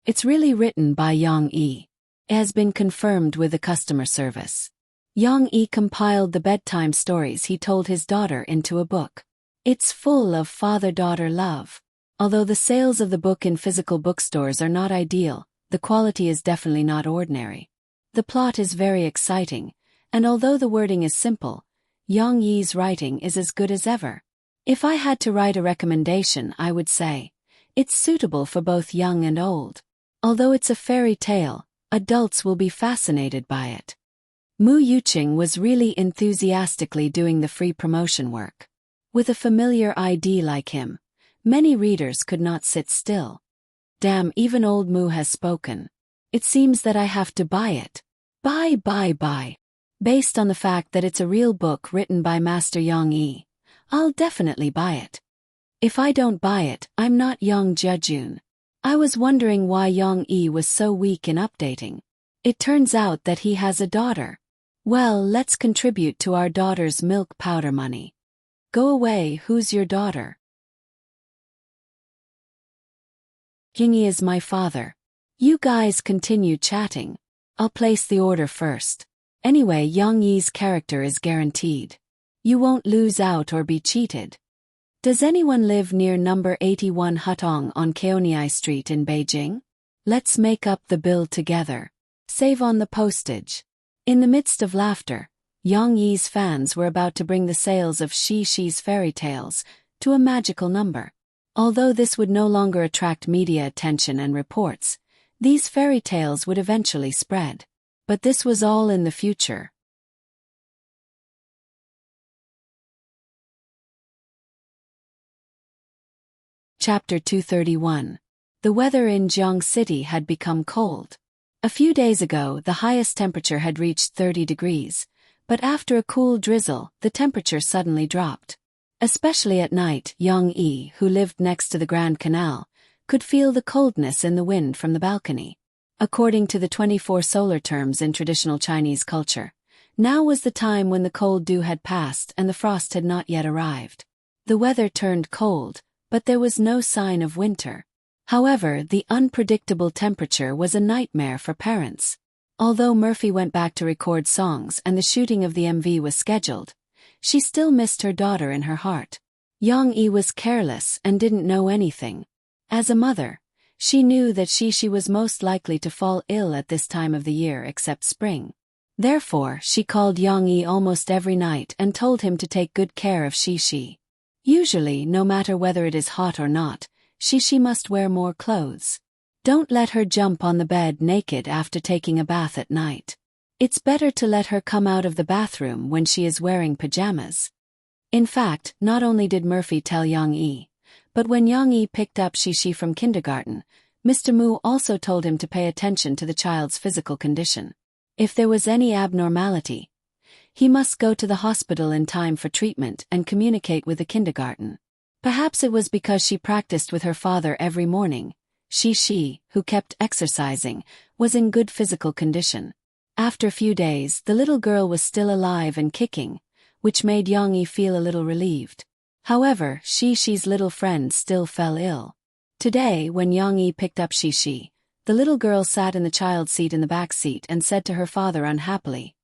"It's really written by Yang Yi. It has been confirmed with the customer service." Yang Yi compiled the bedtime stories he told his daughter into a book. It's full of father-daughter love. Although the sales of the book in physical bookstores are not ideal, the quality is definitely not ordinary. The plot is very exciting, and although the wording is simple, Yang Yi's writing is as good as ever. If I had to write a recommendation, I would say, it's suitable for both young and old. Although it's a fairy tale, adults will be fascinated by it. Mu Yuqing was really enthusiastically doing the free promotion work. With a familiar ID like him, many readers could not sit still. Damn, even old Mu has spoken. It seems that I have to buy it. Buy. Based on the fact that it's a real book written by Master Yang Yi, I'll definitely buy it. If I don't buy it, I'm not Yang Jejun. I was wondering why Yang Yi was so weak in updating. It turns out that he has a daughter. Well, let's contribute to our daughter's milk powder money. Go away, who's your daughter? Yingyi is my father. You guys continue chatting. I'll place the order first. Anyway, Yang Yi's character is guaranteed. You won't lose out or be cheated. Does anyone live near number 81 Hutong on Keoniai Street in Beijing? Let's make up the bill together. Save on the postage. In the midst of laughter, Yang Yi's fans were about to bring the sales of Shi's fairy tales to a magical number. Although this would no longer attract media attention and reports, these fairy tales would eventually spread. But this was all in the future. Chapter 231. The weather in Jiang City had become cold. A few days ago, the highest temperature had reached 30 degrees, but after a cool drizzle, the temperature suddenly dropped. Especially at night, Yang Yi, who lived next to the Grand Canal, could feel the coldness in the wind from the balcony. According to the 24 solar terms in traditional Chinese culture, now was the time when the cold dew had passed and the frost had not yet arrived. The weather turned cold, but there was no sign of winter. However, the unpredictable temperature was a nightmare for parents. Although Murphy went back to record songs and the shooting of the MV was scheduled, she still missed her daughter in her heart. Yang Yi was careless and didn't know anything. As a mother, she knew that she was most likely to fall ill at this time of the year except spring. Therefore, she called Yang Yi almost every night and told him to take good care of Shi. Usually, no matter whether it is hot or not, Shi must wear more clothes. Don't let her jump on the bed naked after taking a bath at night. It's better to let her come out of the bathroom when she is wearing pajamas. In fact, not only did Murphy tell Yang Yi, but when Yang Yi picked up Shi from kindergarten, Mr. Mu also told him to pay attention to the child's physical condition. If there was any abnormality, he must go to the hospital in time for treatment and communicate with the kindergarten. Perhaps it was because she practiced with her father every morning. Shi, who kept exercising, was in good physical condition. After a few days, the little girl was still alive and kicking, which made Yang Yi feel a little relieved. However, Shi's little friend still fell ill. Today, when Yang Yi picked up Shi, the little girl sat in the child seat in the back seat and said to her father unhappily,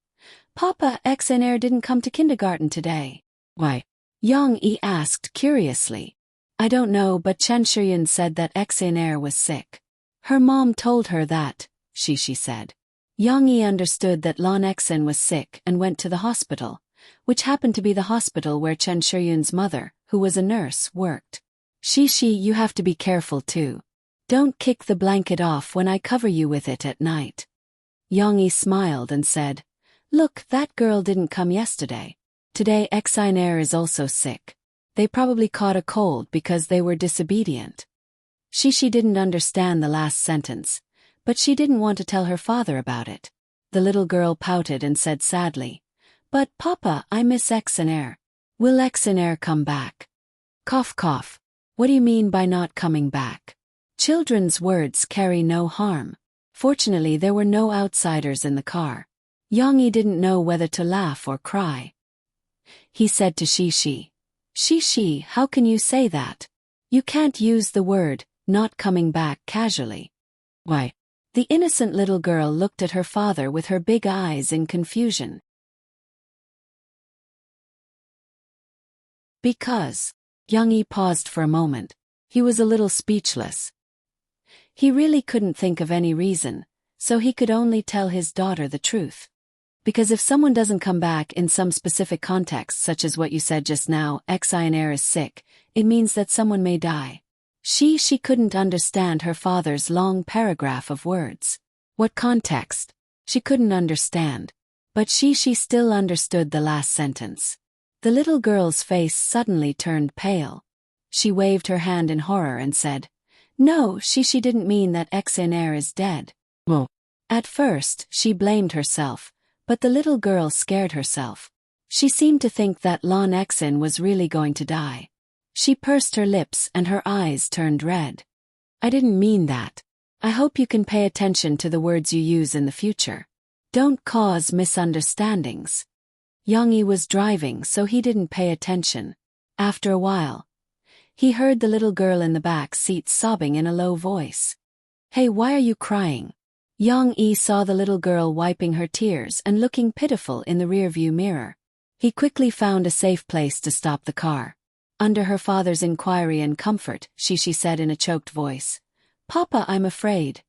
"Papa, XNR didn't come to kindergarten today." "Why?" Yang Yi asked curiously. "I don't know, but Chen Shiyun said that XNR was sick. Her mom told her that," she said. Yang Yi understood that Lan Xen was sick and went to the hospital, which happened to be the hospital where Chen Shiyun's mother, who was a nurse, worked. Shi, you have to be careful too. Don't kick the blanket off when I cover you with it at night." Yang Yi smiled and said, "Look, that girl didn't come yesterday. Today XNR is also sick. They probably caught a cold because they were disobedient." Shi didn't understand the last sentence, but she didn't want to tell her father about it. The little girl pouted and said sadly, "But Papa, I miss XNR. Will XNR come back?" Cough cough. What do you mean by not coming back? Children's words carry no harm. Fortunately, there were no outsiders in the car. Yang Yi didn't know whether to laugh or cry. He said to Shi, "How can you say that? You can't use the word, not coming back casually." "Why?" The innocent little girl looked at her father with her big eyes in confusion. "Because." Yang Yi paused for a moment. He was a little speechless. He really couldn't think of any reason, so he could only tell his daughter the truth. Because if someone doesn't come back in some specific context such as what you said just now, XNR is sick, it means that someone may die. She couldn't understand her father's long paragraph of words. What context? She couldn't understand. But she still understood the last sentence. The little girl's face suddenly turned pale. She waved her hand in horror and said, "No, she didn't mean that XNR is dead." Well, at first, she blamed herself, but the little girl scared herself. She seemed to think that Lan Xen was really going to die. She pursed her lips and her eyes turned red. "I didn't mean that. I hope you can pay attention to the words you use in the future. Don't cause misunderstandings." Yang Yi was driving, so he didn't pay attention. After a while, he heard the little girl in the back seat sobbing in a low voice. "Hey, why are you crying?" Yang Yi saw the little girl wiping her tears and looking pitiful in the rearview mirror. He quickly found a safe place to stop the car. Under her father's inquiry and comfort, she said in a choked voice, "Papa, I'm afraid."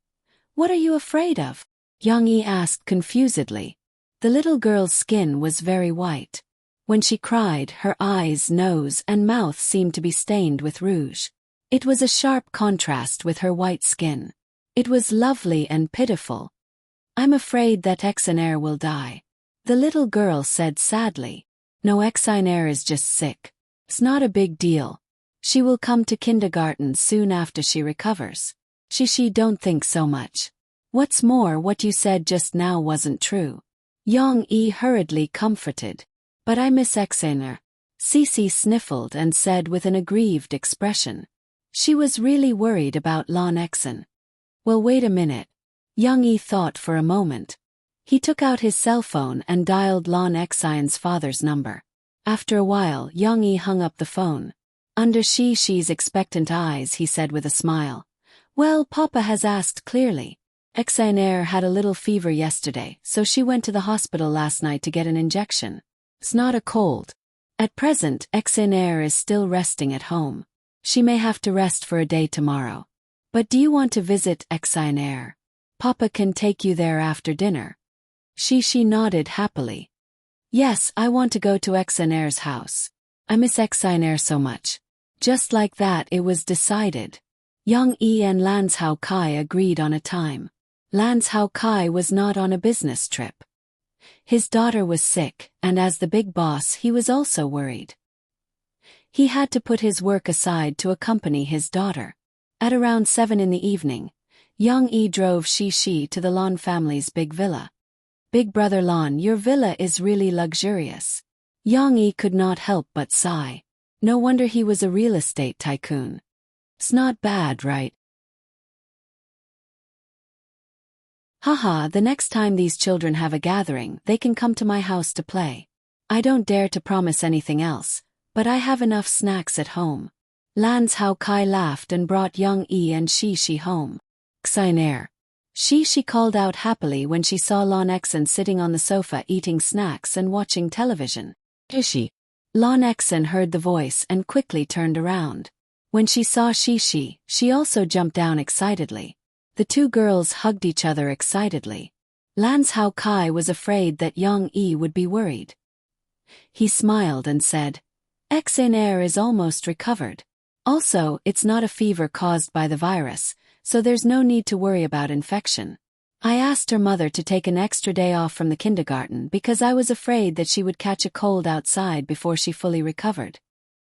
"What are you afraid of?" Yang Yi asked confusedly. The little girl's skin was very white. When she cried, her eyes, nose, and mouth seemed to be stained with rouge. It was a sharp contrast with her white skin. It was lovely and pitiful. "I'm afraid that Exenair will die," the little girl said sadly. "No, Exenair is just sick. It's not a big deal. She will come to kindergarten soon after she recovers. She don't think so much. What's more, what you said just now wasn't true." Yang Yi hurriedly comforted. "But I miss Exenair," Cece sniffled and said with an aggrieved expression. She was really worried about Lan Exen. "Well, wait a minute." Yang Yi thought for a moment. He took out his cell phone and dialed Lan Exen's father's number. After a while, Yang Yi hung up the phone. Under Shi's expectant eyes, he said with a smile, "Well, Papa has asked clearly. Exenair had a little fever yesterday, so she went to the hospital last night to get an injection. It's not a cold. At present, Exenair is still resting at home. She may have to rest for a day tomorrow. But do you want to visit Exenair? Papa can take you there after dinner." She nodded happily. "Yes, I want to go to Exenair's house. I miss Exenair so much." Just like that, it was decided. Yang Yi and Lans Hao Kai agreed on a time. Lans Hao Kai was not on a business trip. His daughter was sick, and as the big boss, he was also worried. He had to put his work aside to accompany his daughter. At around 7 in the evening, Yang Yi drove Shi to the Lan family's big villa. "Big brother Lan, your villa is really luxurious." Yang Yi could not help but sigh. No wonder he was a real estate tycoon. "It's not bad, right?" "Haha, the next time these children have a gathering, they can come to my house to play. I don't dare to promise anything else, but I have enough snacks at home." Lans Hao Kai laughed and brought Yang Yi and Shi home. "Exenair." She called out happily when she saw Lan Exen sitting on the sofa eating snacks and watching television. "Ishi." Lan Exen heard the voice and quickly turned around. When she saw she also jumped down excitedly. The two girls hugged each other excitedly. Lans Hao Kai was afraid that Yang Yi would be worried. He smiled and said, "Exenair is almost recovered. Also, it's not a fever caused by the virus, so there's no need to worry about infection. I asked her mother to take an extra day off from the kindergarten because I was afraid that she would catch a cold outside before she fully recovered.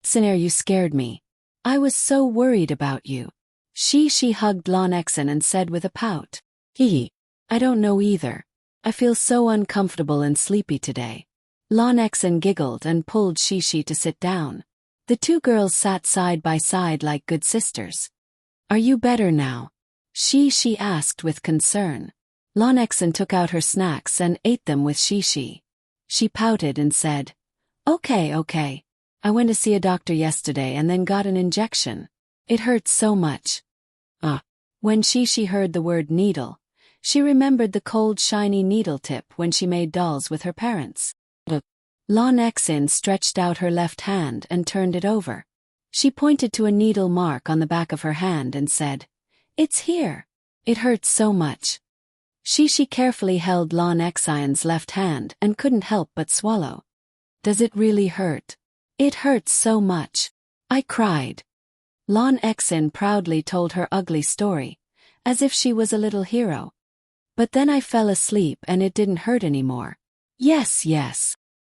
Exenair, you scared me. I was so worried about you." She hugged Lan Exen and said with a pout, "I don't know either. I feel so uncomfortable and sleepy today." Lan Exen giggled and pulled Shi to sit down. The two girls sat side by side like good sisters. "Are you better now?" Shi asked with concern. Lan Exen took out her snacks and ate them with Shi. She pouted and said, Okay. I went to see a doctor yesterday and then got an injection. It hurts so much." When Shi heard the word needle, she remembered the cold shiny needle tip when she made dolls with her parents. Lan Exen stretched out her left hand and turned it over. She pointed to a needle mark on the back of her hand and said, "It's here. It hurts so much." Shi carefully held Lan Exen's left hand and couldn't help but swallow. "Does it really hurt?" "It hurts so much. I cried." Lan Exen proudly told her ugly story, as if she was a little hero. "But then I fell asleep and it didn't hurt anymore." Yes.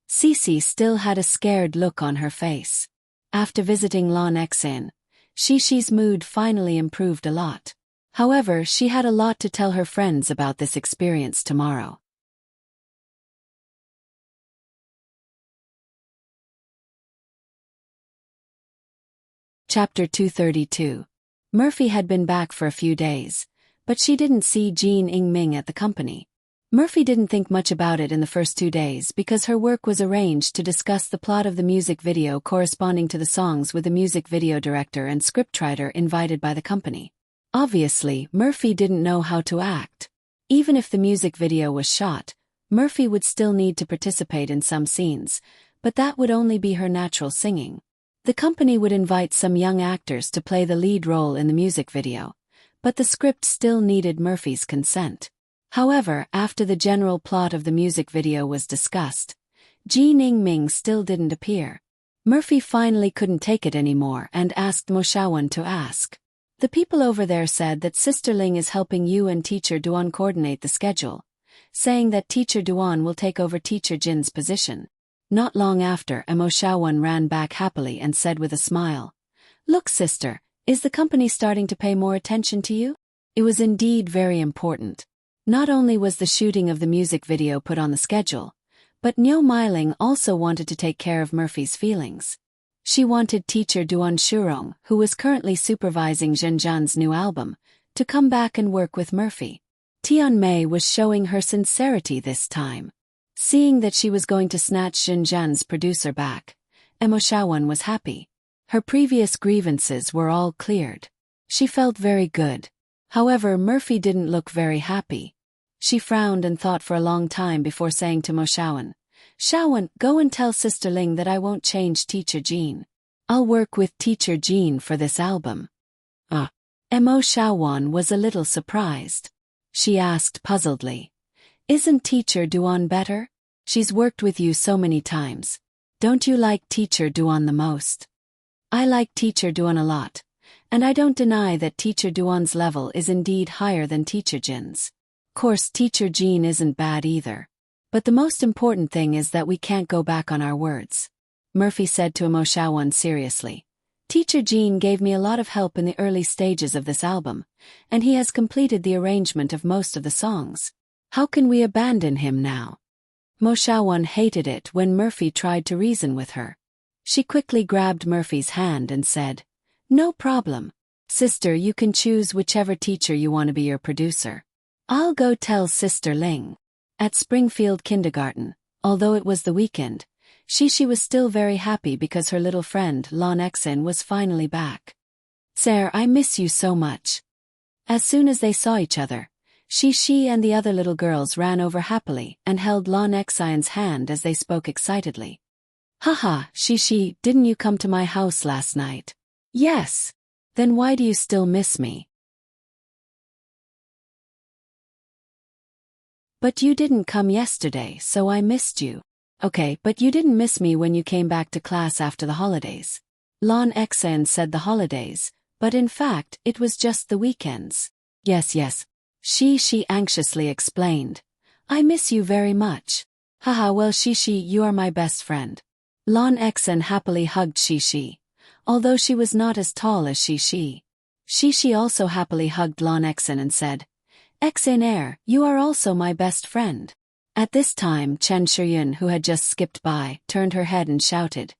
Cece still had a scared look on her face. After visiting Lan Exen, Shi's mood finally improved a lot. However, she had a lot to tell her friends about this experience tomorrow. Chapter 232. Murphy had been back for a few days, but she didn't see Jean Ming at the company. Murphy didn't think much about it in the first 2 days because her work was arranged to discuss the plot of the music video corresponding to the songs with the music video director and scriptwriter invited by the company. Obviously, Murphy didn't know how to act. Even if the music video was shot, Murphy would still need to participate in some scenes, but that would only be her natural singing. The company would invite some young actors to play the lead role in the music video, but the script still needed Murphy's consent. However, after the general plot of the music video was discussed, Ji Ning-ming still didn't appear. Murphy finally couldn't take it anymore and asked Mo Shawan to ask. The people over there said that Sister Ling is helping you and Teacher Duan coordinate the schedule, saying that Teacher Duan will take over Teacher Jin's position. Not long after, Mo Shawan ran back happily and said with a smile, "Look, sister, is the company starting to pay more attention to you?" It was indeed very important. Not only was the shooting of the music video put on the schedule, but Nyo Miling also wanted to take care of Murphy's feelings. She wanted Teacher Duan Shurong, who was currently supervising Zhenjian's new album, to come back and work with Murphy. Tian Mei was showing her sincerity this time. Seeing that she was going to snatch Zhenjian's producer back, Mo Shawan was happy. Her previous grievances were all cleared. She felt very good. However, Murphy didn't look very happy. She frowned and thought for a long time before saying to Mo Shawan, "Shawan, go and tell Sister Ling that I won't change Teacher Jean. I'll work with Teacher Jean for this album." Mo Shawan was a little surprised. She asked puzzledly, "Isn't Teacher Duan better? She's worked with you so many times. Don't you like Teacher Duan the most?" "I like Teacher Duan a lot, and I don't deny that Teacher Duan's level is indeed higher than Teacher Jin's. Of course, Teacher Jean isn't bad either. But the most important thing is that we can't go back on our words," Murphy said to Mo Shawan seriously. "Teacher Jean gave me a lot of help in the early stages of this album, and he has completed the arrangement of most of the songs. How can we abandon him now?" Mo Shawan hated it when Murphy tried to reason with her. She quickly grabbed Murphy's hand and said, "No problem. Sister, you can choose whichever teacher you want to be your producer. I'll go tell Sister Ling." At Springfield Kindergarten, although it was the weekend, Shishi was still very happy because her little friend Lon Exin was finally back. "Sir, I miss you so much." As soon as they saw each other, Shishi and the other little girls ran over happily and held Lon Exin's hand as they spoke excitedly. "Haha, Shishi, didn't you come to my house last night?" "Yes." "Then why do you still miss me?" "But you didn't come yesterday, so I missed you." "Okay, but you didn't miss me when you came back to class after the holidays." Lon Exin said the holidays, but in fact it was just the weekends. Yes. She anxiously explained. "I miss you very much." "Haha, well Shishi, you are my best friend." Lon Exin happily hugged Shishi, although she was not as tall as Shishi. Shishi also happily hugged Lon Exin and said, "Exin, you are also my best friend." At this time Chen Shiyun, who had just skipped by, turned her head and shouted,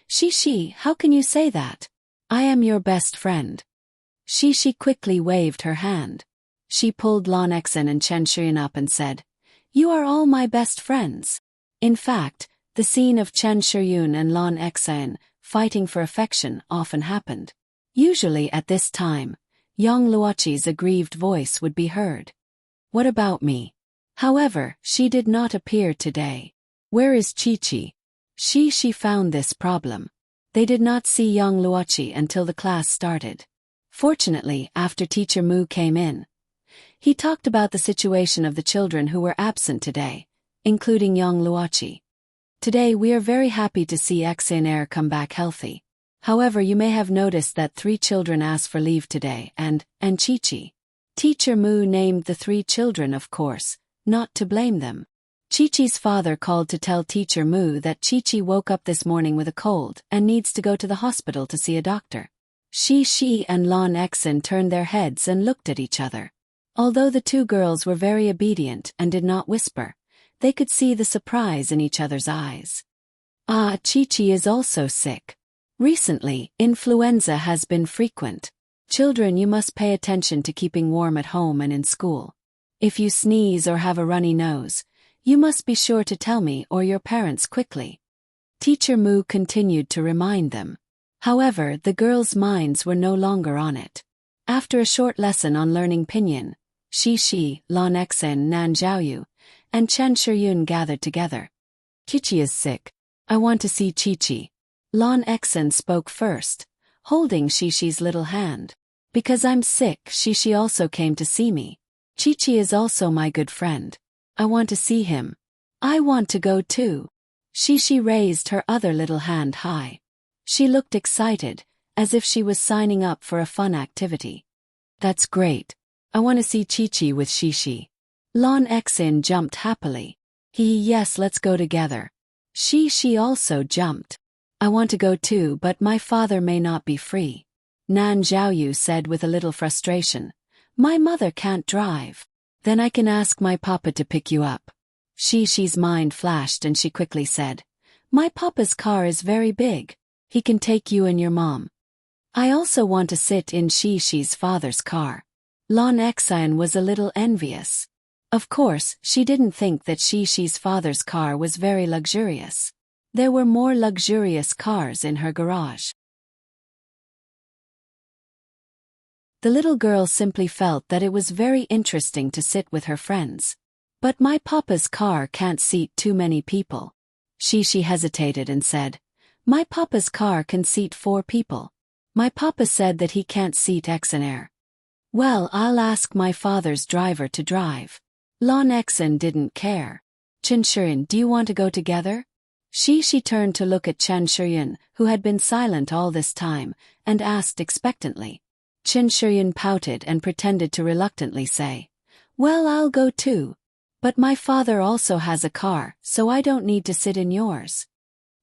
"Shishi, how can you say that? I am your best friend." Shishi quickly waved her hand. She pulled Lon Exin and Chen Shiyun up and said, "You are all my best friends." In fact, the scene of Chen Shiyun and Lon Exin fighting for affection often happened. Usually at this time, Yang Luoqi's aggrieved voice would be heard. "What about me?" However, she did not appear today. "Where is Chi-Chi?" She found this problem. They did not see Yang Luoqi until the class started. Fortunately, after Teacher Mu came in, he talked about the situation of the children who were absent today, including Yang Luoqi. "Today we are very happy to see Exin come back healthy. However, you may have noticed that 3 children asked for leave today and Chi-Chi." Teacher Mu named the 3 children, of course, not to blame them. Chi-Chi's father called to tell Teacher Mu that Chi-Chi woke up this morning with a cold and needs to go to the hospital to see a doctor. Shi and Lon Exin turned their heads and looked at each other. Although the 2 girls were very obedient and did not whisper, they could see the surprise in each other's eyes. Chi-Chi is also sick. Recently, influenza has been frequent. Children, you must pay attention to keeping warm at home and in school. If you sneeze or have a runny nose, you must be sure to tell me or your parents quickly. Teacher Mu continued to remind them. However, the girls' minds were no longer on it. After a short lesson on learning pinyin, Shi, Lon Exin, Nan Zhaoyu, and Chen Shiyun gathered together. "Chi-Chi is sick. I want to see Chi-Chi." Lon Exin spoke first, holding Shishi's little hand. "Because I'm sick, Shishi also came to see me." Chi-Chi is also my good friend. I want to see him. I want to go too. Chi-Chi raised her other little hand high. She looked excited, as if she was signing up for a fun activity. That's great. I want to see Chi-Chi with Chi-Chi. Lon Xin jumped happily. Yes, let's go together. Chi-Chi also jumped. I want to go too, but my father may not be free. Nan Zhaoyu said with a little frustration. My mother can't drive. Then I can ask my papa to pick you up. Chi-Chi's mind flashed and she quickly said, my papa's car is very big. He can take you and your mom. I also want to sit in Chi-Chi's father's car. Lon Xin was a little envious. Of course, she didn't think that Chi-Chi's father's car was very luxurious. There were more luxurious cars in her garage. The little girl simply felt that it was very interesting to sit with her friends. But my papa's car can't seat too many people. Chi-Chi hesitated and said, my papa's car can seat 4 people. My papa said that he can't seat Xinair. Well, I'll ask my father's driver to drive. Lon Xin didn't care. Chen Shuyan, do you want to go together? Chi-Chi turned to look at Chen Shuyan, who had been silent all this time, and asked expectantly. Chen Shuyan pouted and pretended to reluctantly say, well, I'll go too. But my father also has a car, so I don't need to sit in yours.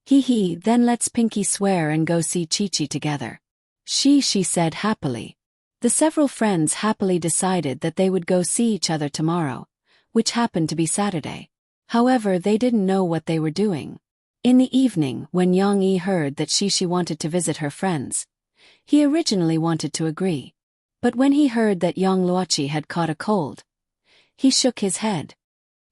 Then let's pinky swear and go see Chi-Chi together. Chi said happily. The several friends happily decided that they would go see each other tomorrow, which happened to be Saturday. However, they didn't know what they were doing. In the evening, when Yang Yi heard that Chi wanted to visit her friends, he originally wanted to agree. But when he heard that Yang Luoqi had caught a cold, he shook his head.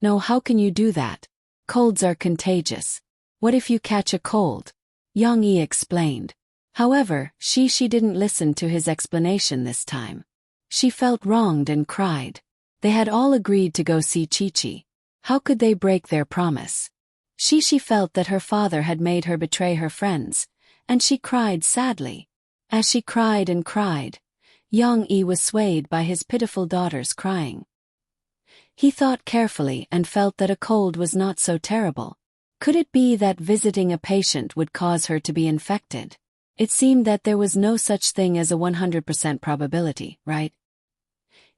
No, how can you do that? Colds are contagious. What if you catch a cold? Yang Yi explained. However, Chi didn't listen to his explanation this time. She felt wronged and cried. They had all agreed to go see Chi. How could they break their promise? Chi felt that her father had made her betray her friends, and she cried sadly. As she cried and cried, Yang Yi was swayed by his pitiful daughter's crying. He thought carefully and felt that a cold was not so terrible. Could it be that visiting a patient would cause her to be infected? It seemed that there was no such thing as a 100% probability, right?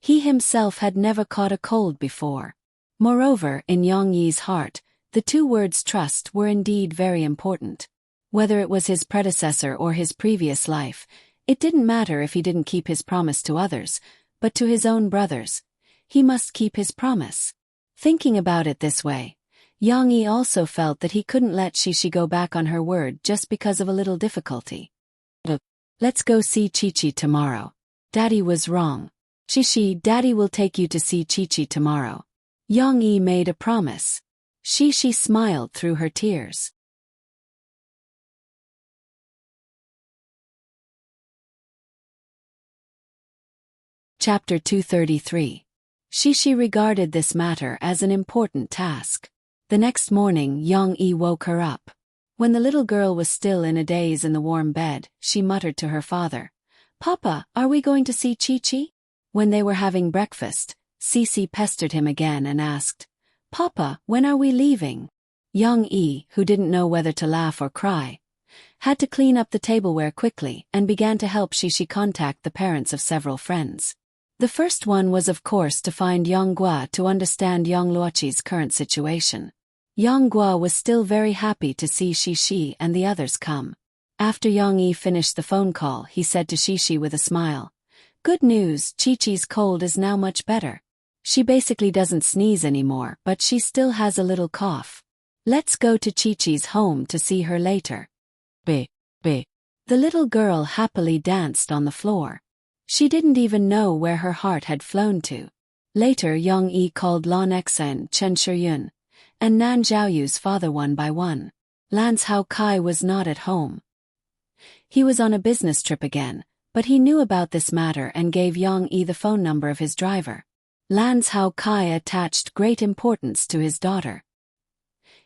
He himself had never caught a cold before. Moreover, in Yang Yi's heart, the 2 words trust were indeed very important. Whether it was his predecessor or his previous life, it didn't matter if he didn't keep his promise to others, but to his own brothers, he must keep his promise. Thinking about it this way, Yang Yi also felt that he couldn't let Chi go back on her word just because of a little difficulty. Let's go see Chi tomorrow. Daddy was wrong. Chi, Daddy will take you to see Chi tomorrow. Yang Yi made a promise. Chi smiled through her tears. Chapter 233. Chi regarded this matter as an important task. The next morning, Yang Yi woke her up. When the little girl was still in a daze in the warm bed, she muttered to her father, Papa, are we going to see Chi? When they were having breakfast, Cici pestered him again and asked, Papa, when are we leaving? Yang Yi, who didn't know whether to laugh or cry, had to clean up the tableware quickly and began to help Chi contact the parents of several friends. The first one was of course to find Yang Gua to understand Yang Luoqi's current situation. Yang Gua was still very happy to see Chi and the others come. After Yang Yi finished the phone call, he said to Chi with a smile, Good news, Chi-Chi's cold is now much better. She basically doesn't sneeze anymore, but she still has a little cough. Let's go to Chi-Chi's home to see her later. B. The little girl happily danced on the floor. She didn't even know where her heart had flown to. Later Yang Yi called Lon Xen, Chen Shiyun, and Nan Zhaoyu's father one by one. Lance Hao Kai was not at home. He was on a business trip again, but he knew about this matter and gave Yang Yi the phone number of his driver. Lance Hao Kai attached great importance to his daughter.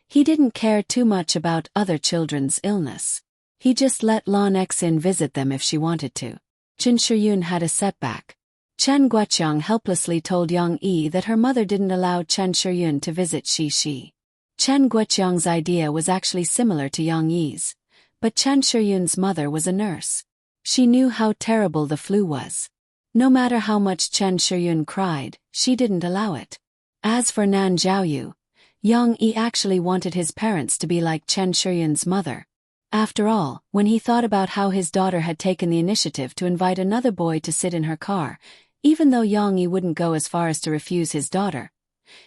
He didn't care too much about other children's illness. He just let Lon Xen visit them if she wanted to. Chen Shiyun had a setback. Chen Guoqiang helplessly told Yang Yi that her mother didn't allow Chen Shiyun to visit Xi. Chen Guoqiang's idea was actually similar to Yang Yi's, but Chen Shiyun's mother was a nurse. She knew how terrible the flu was. No matter how much Chen Shiyun cried, she didn't allow it. As for Nan Zhaoyu, Yang Yi actually wanted his parents to be like Chen Shiyun's mother. After all, when he thought about how his daughter had taken the initiative to invite another boy to sit in her car, even though Yang Yi wouldn't go as far as to refuse his daughter,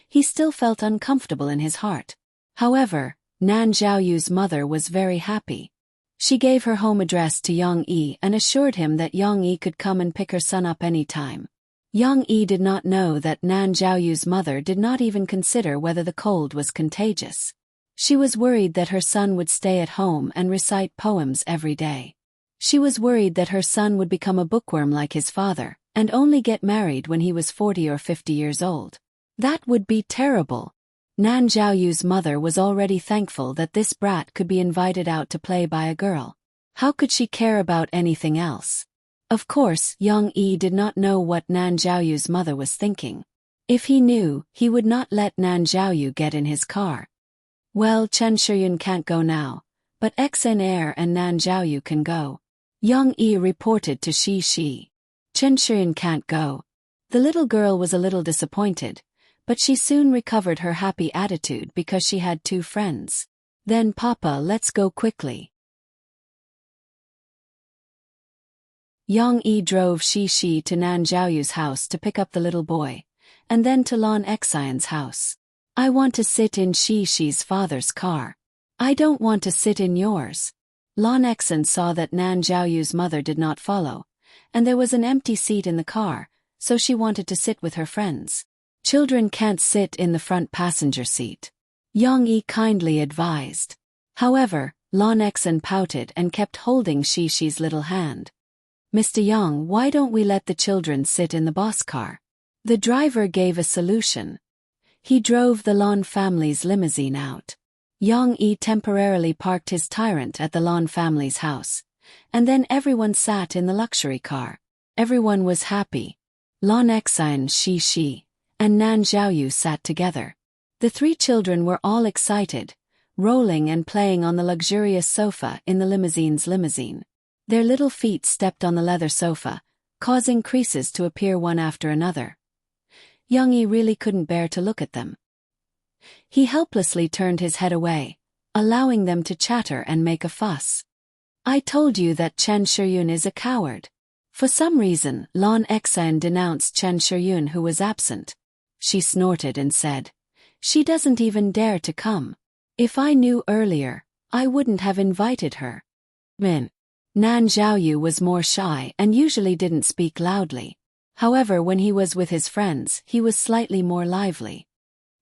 he still felt uncomfortable in his heart. However, Nan Zhaoyu's mother was very happy. She gave her home address to Yang Yi and assured him that Yang Yi could come and pick her son up any time. Yang Yi did not know that Nan Zhaoyu's mother did not even consider whether the cold was contagious. She was worried that her son would stay at home and recite poems every day. She was worried that her son would become a bookworm like his father, and only get married when he was 40 or 50 years old. That would be terrible. Nan Zhaoyu's mother was already thankful that this brat could be invited out to play by a girl. How could she care about anything else? Of course, Yang Yi did not know what Nan Zhaoyu's mother was thinking. If he knew, he would not let Nan Zhaoyu get in his car. Well, Chen Shiyun can't go now, but XNR and Nan Zhaoyu can go. Yang Yi reported to Xi. Chen Shiyun can't go. The little girl was a little disappointed, but she soon recovered her happy attitude because she had two friends. Then Papa, let's go quickly. Yang Yi drove Xi to Nan Zhaoyu's house to pick up the little boy, and then to Lan Xian's house. I want to sit in Xi's father's car. I don't want to sit in yours. Lan Xian saw that Nan Zhaoyu's mother did not follow, and there was an empty seat in the car, so she wanted to sit with her friends. Children can't sit in the front passenger seat, Yang Yi kindly advised. However, Lan Xian pouted and kept holding Xi's little hand. Mr. Yang, why don't we let the children sit in the boss car? The driver gave a solution. He drove the Lan family's limousine out. Yang Yi temporarily parked his tyrant at the Lan family's house, and then everyone sat in the luxury car. Everyone was happy. Lan Xian, Xi, and Nan Zhaoyu sat together. The three children were all excited, rolling and playing on the luxurious sofa in the limousine. Their little feet stepped on the leather sofa, causing creases to appear one after another. Yang Yi really couldn't bear to look at them. He helplessly turned his head away, allowing them to chatter and make a fuss. I told you that Chen Shiyun is a coward. For some reason, Lan Xian denounced Chen Shiyun, who was absent. She snorted and said, "She doesn't even dare to come. If I knew earlier, I wouldn't have invited her." Nan Zhaoyu was more shy and usually didn't speak loudly. However, when he was with his friends, he was slightly more lively.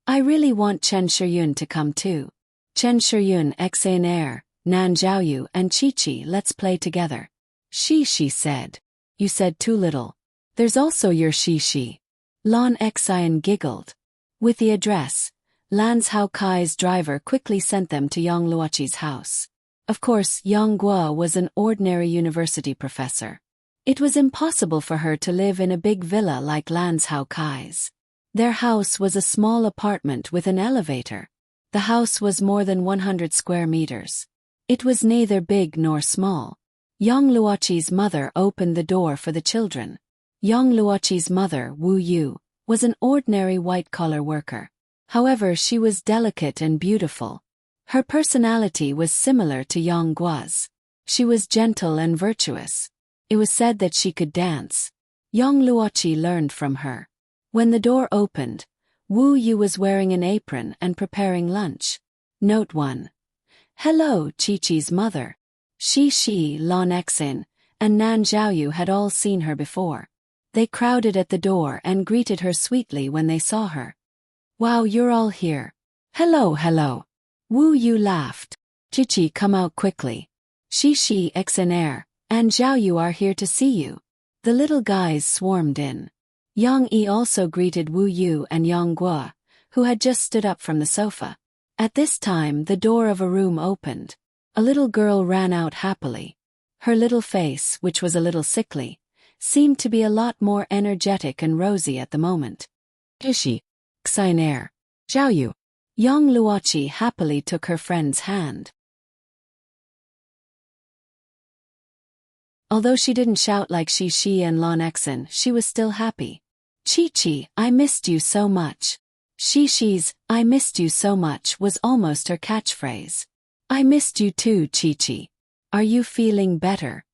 I really want Chen Shiyun to come too. Chen Shiyun, XNR, Nan Zhaoyu and Chi, let's play together. Xi said. You said too little. There's also your Xi. Lan Xian giggled. With the address, Lan Zhaokai's driver quickly sent them to Yang Luoqi's house. Of course, Yang Guo was an ordinary university professor. It was impossible for her to live in a big villa like Lan Zhaokai's. Their house was a small apartment with an elevator. The house was more than 100 square meters. It was neither big nor small. Yang Luoqi's mother opened the door for the children. Yang Luoqi's mother, Wu Yu, was an ordinary white-collar worker. However, she was delicate and beautiful. Her personality was similar to Yang Guo's. She was gentle and virtuous. It was said that she could dance. Yang Luoqi learned from her. When the door opened, Wu Yu was wearing an apron and preparing lunch. Note 1. Hello, Chi-Chi's mother. Xi, Lan Xian, and Nan Zhaoyu had all seen her before. They crowded at the door and greeted her sweetly when they saw her. Wow, you're all here. Hello. Wu Yu laughed. Chi, come out quickly. Xi, XNR, and Zhaoyu are here to see you. The little guys swarmed in. Yang Yi also greeted Wu Yu and Yang Guo, who had just stood up from the sofa. At this time, the door of a room opened. A little girl ran out happily. Her little face, which was a little sickly, seemed to be a lot more energetic and rosy at the moment. Ishi. Xinair. Zhaoyu. Yang Luoqi happily took her friend's hand. Although she didn't shout like Shi and Lon Exen, she was still happy. Chi, I missed you so much. Shi's, I missed you so much was almost her catchphrase. I missed you too, Chi. Are you feeling better?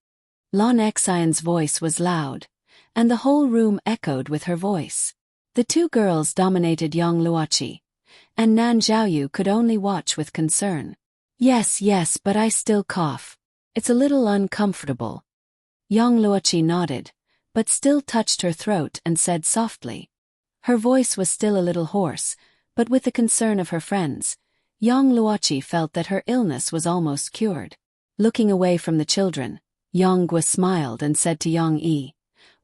Lon Exen's voice was loud, and the whole room echoed with her voice. The two girls dominated Yang Luoqi, and Nan Zhaoyu could only watch with concern. Yes, but I still cough. It's a little uncomfortable. Yang Luoqi nodded, but still touched her throat and said softly. Her voice was still a little hoarse, but with the concern of her friends, Yang Luoqi felt that her illness was almost cured. Looking away from the children, Yang Gua smiled and said to Yang Yi,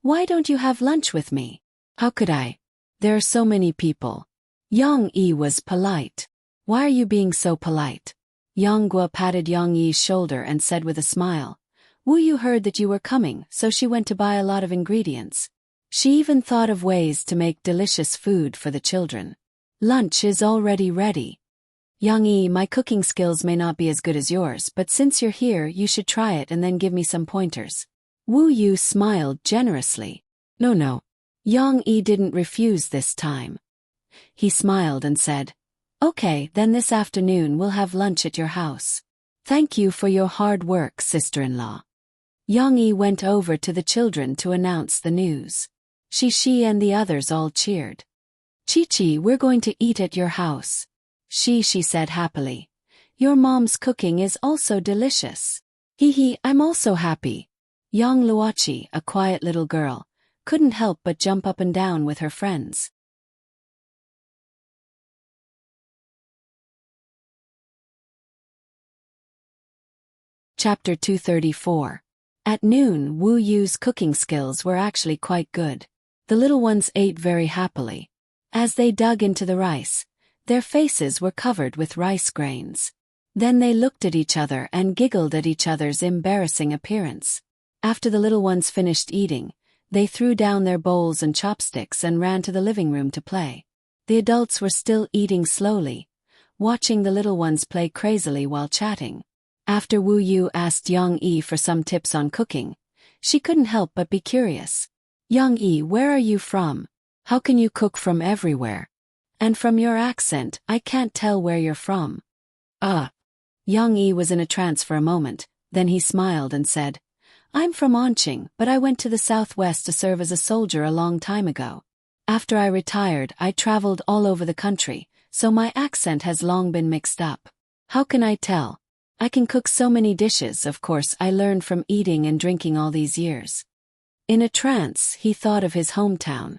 "Why don't you have lunch with me?" "How could I? There are so many people." Yang Yi was polite. "Why are you being so polite?" Yang Gua patted Yang Yi's shoulder and said with a smile, "Wu Yu heard that you were coming, so she went to buy a lot of ingredients. She even thought of ways to make delicious food for the children. Lunch is already ready." "Yang Yi, my cooking skills may not be as good as yours, but since you're here you should try it and then give me some pointers." Wu Yu smiled generously. No. Yang Yi didn't refuse this time. He smiled and said, "Okay, then this afternoon we'll have lunch at your house. Thank you for your hard work, sister-in-law." Yang Yi went over to the children to announce the news. Shi and the others all cheered. "Chi, we're going to eat at your house." She said happily. "Your mom's cooking is also delicious." I'm also happy." Yang Luoqi, a quiet little girl, couldn't help but jump up and down with her friends. Chapter 234. At noon, Wu Yu's cooking skills were actually quite good. The little ones ate very happily. As they dug into the rice, their faces were covered with rice grains. Then they looked at each other and giggled at each other's embarrassing appearance. After the little ones finished eating, they threw down their bowls and chopsticks and ran to the living room to play. The adults were still eating slowly, watching the little ones play crazily while chatting. After Wu Yu asked Yang Yi for some tips on cooking, she couldn't help but be curious. "Yang Yi, where are you from? How can you cook from everywhere? And from your accent, I can't tell where you're from." Yang Yi was in a trance for a moment, then he smiled and said, "I'm from Onqing, but I went to the southwest to serve as a soldier a long time ago. After I retired, I traveled all over the country, so my accent has long been mixed up. How can I tell? I can cook so many dishes, of course I learned from eating and drinking all these years." In a trance, he thought of his hometown.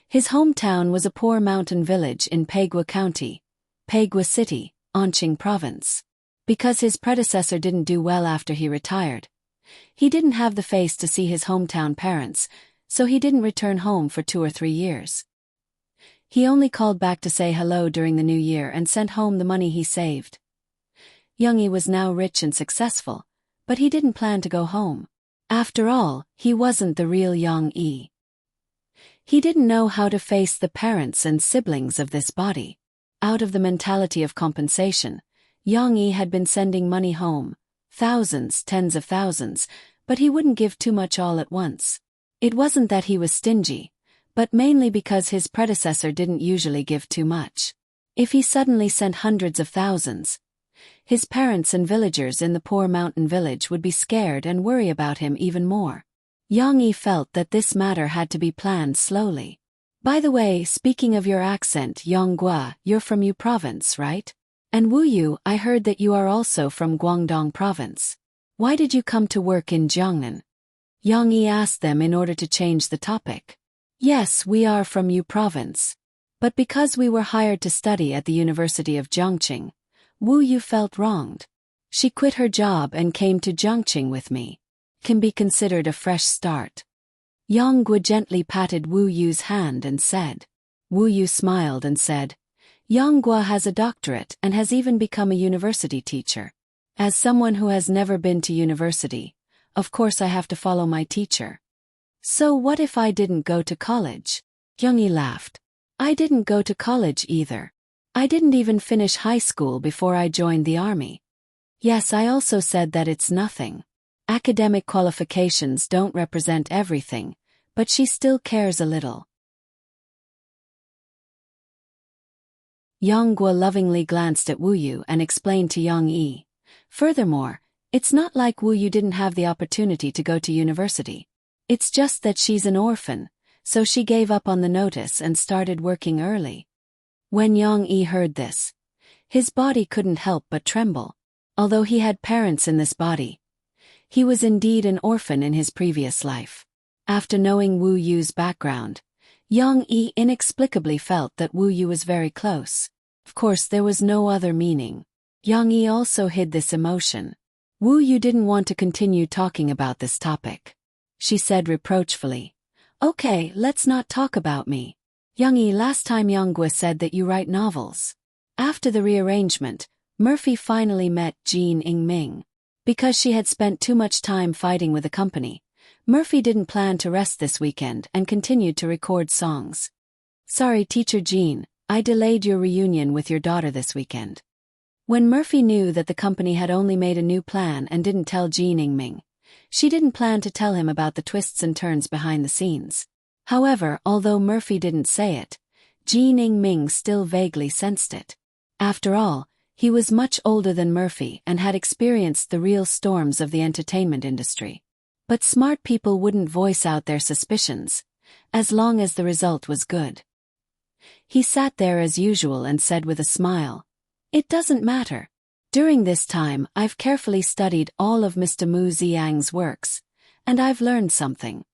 His hometown was a poor mountain village in Paigua County, Paigua City, Onqing Province. Because his predecessor didn't do well after he retired, he didn't have the face to see his hometown parents, so he didn't return home for 2 or 3 years. He only called back to say hello during the new year and sent home the money he saved. Yang Yi was now rich and successful, but he didn't plan to go home. After all, he wasn't the real Yang Yi. He didn't know how to face the parents and siblings of this body. Out of the mentality of compensation, Yang Yi had been sending money home, thousands, tens of thousands, but he wouldn't give too much all at once. It wasn't that he was stingy, but mainly because his predecessor didn't usually give too much. If he suddenly sent hundreds of thousands, his parents and villagers in the poor mountain village would be scared and worry about him even more. Yang Yi felt that this matter had to be planned slowly. "By the way, speaking of your accent, Yang Gua, you're from Yu Province, right? And Wu Yu, I heard that you are also from Guangdong Province. Why did you come to work in Jiangnan?" Yang Yi asked them in order to change the topic. "Yes, we are from Yu Province. But because we were hired to study at the University of Jiangqing, Wu Yu felt wronged. She quit her job and came to Jiangqing with me. Can be considered a fresh start." Yang Gua gently patted Wu Yu's hand and said. Wu Yu smiled and said, "Yang Gua has a doctorate and has even become a university teacher. As someone who has never been to university, of course I have to follow my teacher." So what if I didn't go to college? Youngie laughed. I didn't go to college either. I didn't even finish high school before I joined the army. Yes, I also said that it's nothing. Academic qualifications don't represent everything, but she still cares a little. Yang Guo lovingly glanced at Wu Yu and explained to Yang Yi. Furthermore, it's not like Wu Yu didn't have the opportunity to go to university. It's just that she's an orphan, so she gave up on the notice and started working early. When Yang Yi heard this, his body couldn't help but tremble. Although he had parents in this body, he was indeed an orphan in his previous life. After knowing Wu Yu's background, Yang Yi inexplicably felt that Wu Yu was very close. Of course, there was no other meaning. Yang Yi also hid this emotion. Wu Yu didn't want to continue talking about this topic. She said reproachfully, "Okay, let's not talk about me. Yang Yi, last time Yang Guo said that you write novels." After the rearrangement, Murphy finally met Jean Ming. Because she had spent too much time fighting with the company, Murphy didn't plan to rest this weekend and continued to record songs. "Sorry, Teacher Jean, I delayed your reunion with your daughter this weekend." When Murphy knew that the company had only made a new plan and didn't tell Jean Ming, she didn't plan to tell him about the twists and turns behind the scenes. However, although Murphy didn't say it, Jean Ming still vaguely sensed it. After all, he was much older than Murphy and had experienced the real storms of the entertainment industry. But smart people wouldn't voice out their suspicions, as long as the result was good. He sat there as usual and said with a smile, "It doesn't matter. During this time I've carefully studied all of Mr. Mu Ziyang's works, and I've learned something."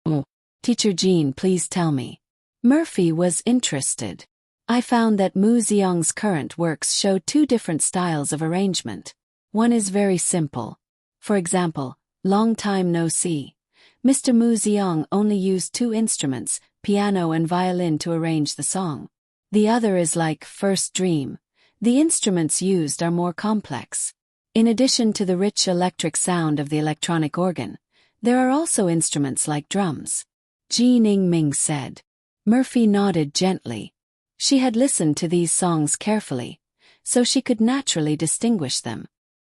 "Oh, Teacher Jean, please tell me." Murphy was interested. "I found that Mu Ziyang's current works show two different styles of arrangement. One is very simple. For example, Long Time No See. Mr. Mu Ziyang only used two instruments, piano and violin, to arrange the song. The other is like First Dream. The instruments used are more complex. In addition to the rich electric sound of the electronic organ, there are also instruments like drums." Jean Ming said. Murphy nodded gently. She had listened to these songs carefully, so she could naturally distinguish them.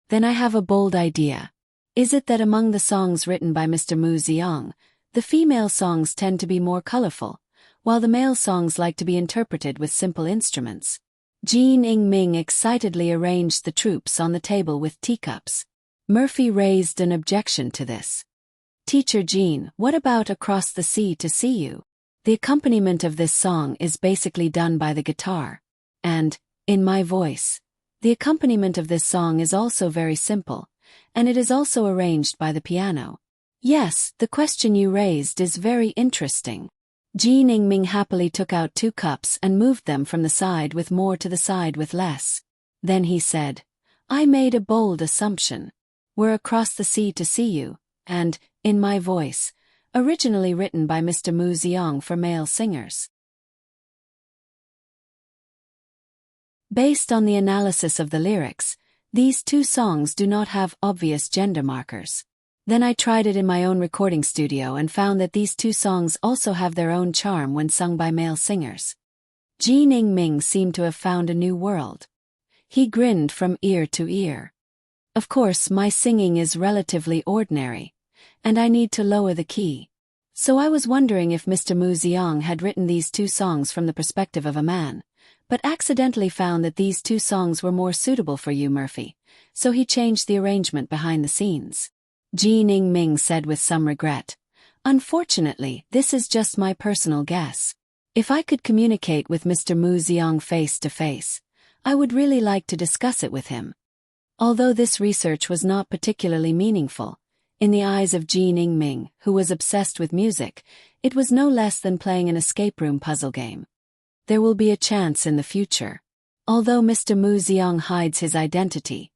"Then I have a bold idea. Is it that among the songs written by Mr. Mu Ziyang, the female songs tend to be more colorful, while the male songs like to be interpreted with simple instruments?" Jean Ming excitedly arranged the troops on the table with teacups. Murphy raised an objection to this. "Teacher Jean, what about Across the Sea to See You? The accompaniment of this song is basically done by the guitar. And, in my voice, the accompaniment of this song is also very simple, and it is also arranged by the piano." "Yes, the question you raised is very interesting." Jean Ming happily took out 2 cups and moved them from the side with more to the side with less. Then he said, "I made a bold assumption. We're Across the Sea to See You, and, in my voice, originally written by Mr. Mu Ziyang for male singers. Based on the analysis of the lyrics, these 2 songs do not have obvious gender markers. Then I tried it in my own recording studio and found that these 2 songs also have their own charm when sung by male singers." Jean Ming seemed to have found a new world. He grinned from ear to ear. "Of course, my singing is relatively ordinary, and I need to lower the key. So I was wondering if Mr. Mu Ziyang had written these 2 songs from the perspective of a man, but accidentally found that these 2 songs were more suitable for you, Murphy, so he changed the arrangement behind the scenes." Jean Ming said with some regret, "Unfortunately, this is just my personal guess. If I could communicate with Mr. Mu Ziyang face to face, I would really like to discuss it with him." Although this research was not particularly meaningful, in the eyes of Jean Ming, who was obsessed with music, it was no less than playing an escape room puzzle game. There will be a chance in the future. Although Mr. Mu Ziyang hides his identity,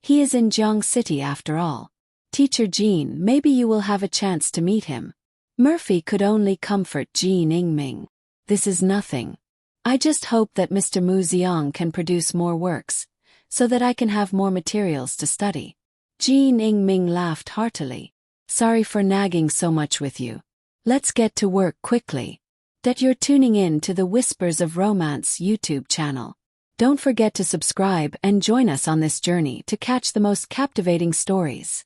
he is in Jiang City after all. Teacher Jean, maybe you will have a chance to meet him. Murphy could only comfort Jean Ming. "This is nothing. I just hope that Mr. Mu Ziyang can produce more works, so that I can have more materials to study." Jean Ming laughed heartily. "Sorry for nagging so much with you. Let's get to work quickly. That you're tuning in to the Whispers of Romance YouTube channel. Don't forget to subscribe and join us on this journey to catch the most captivating stories.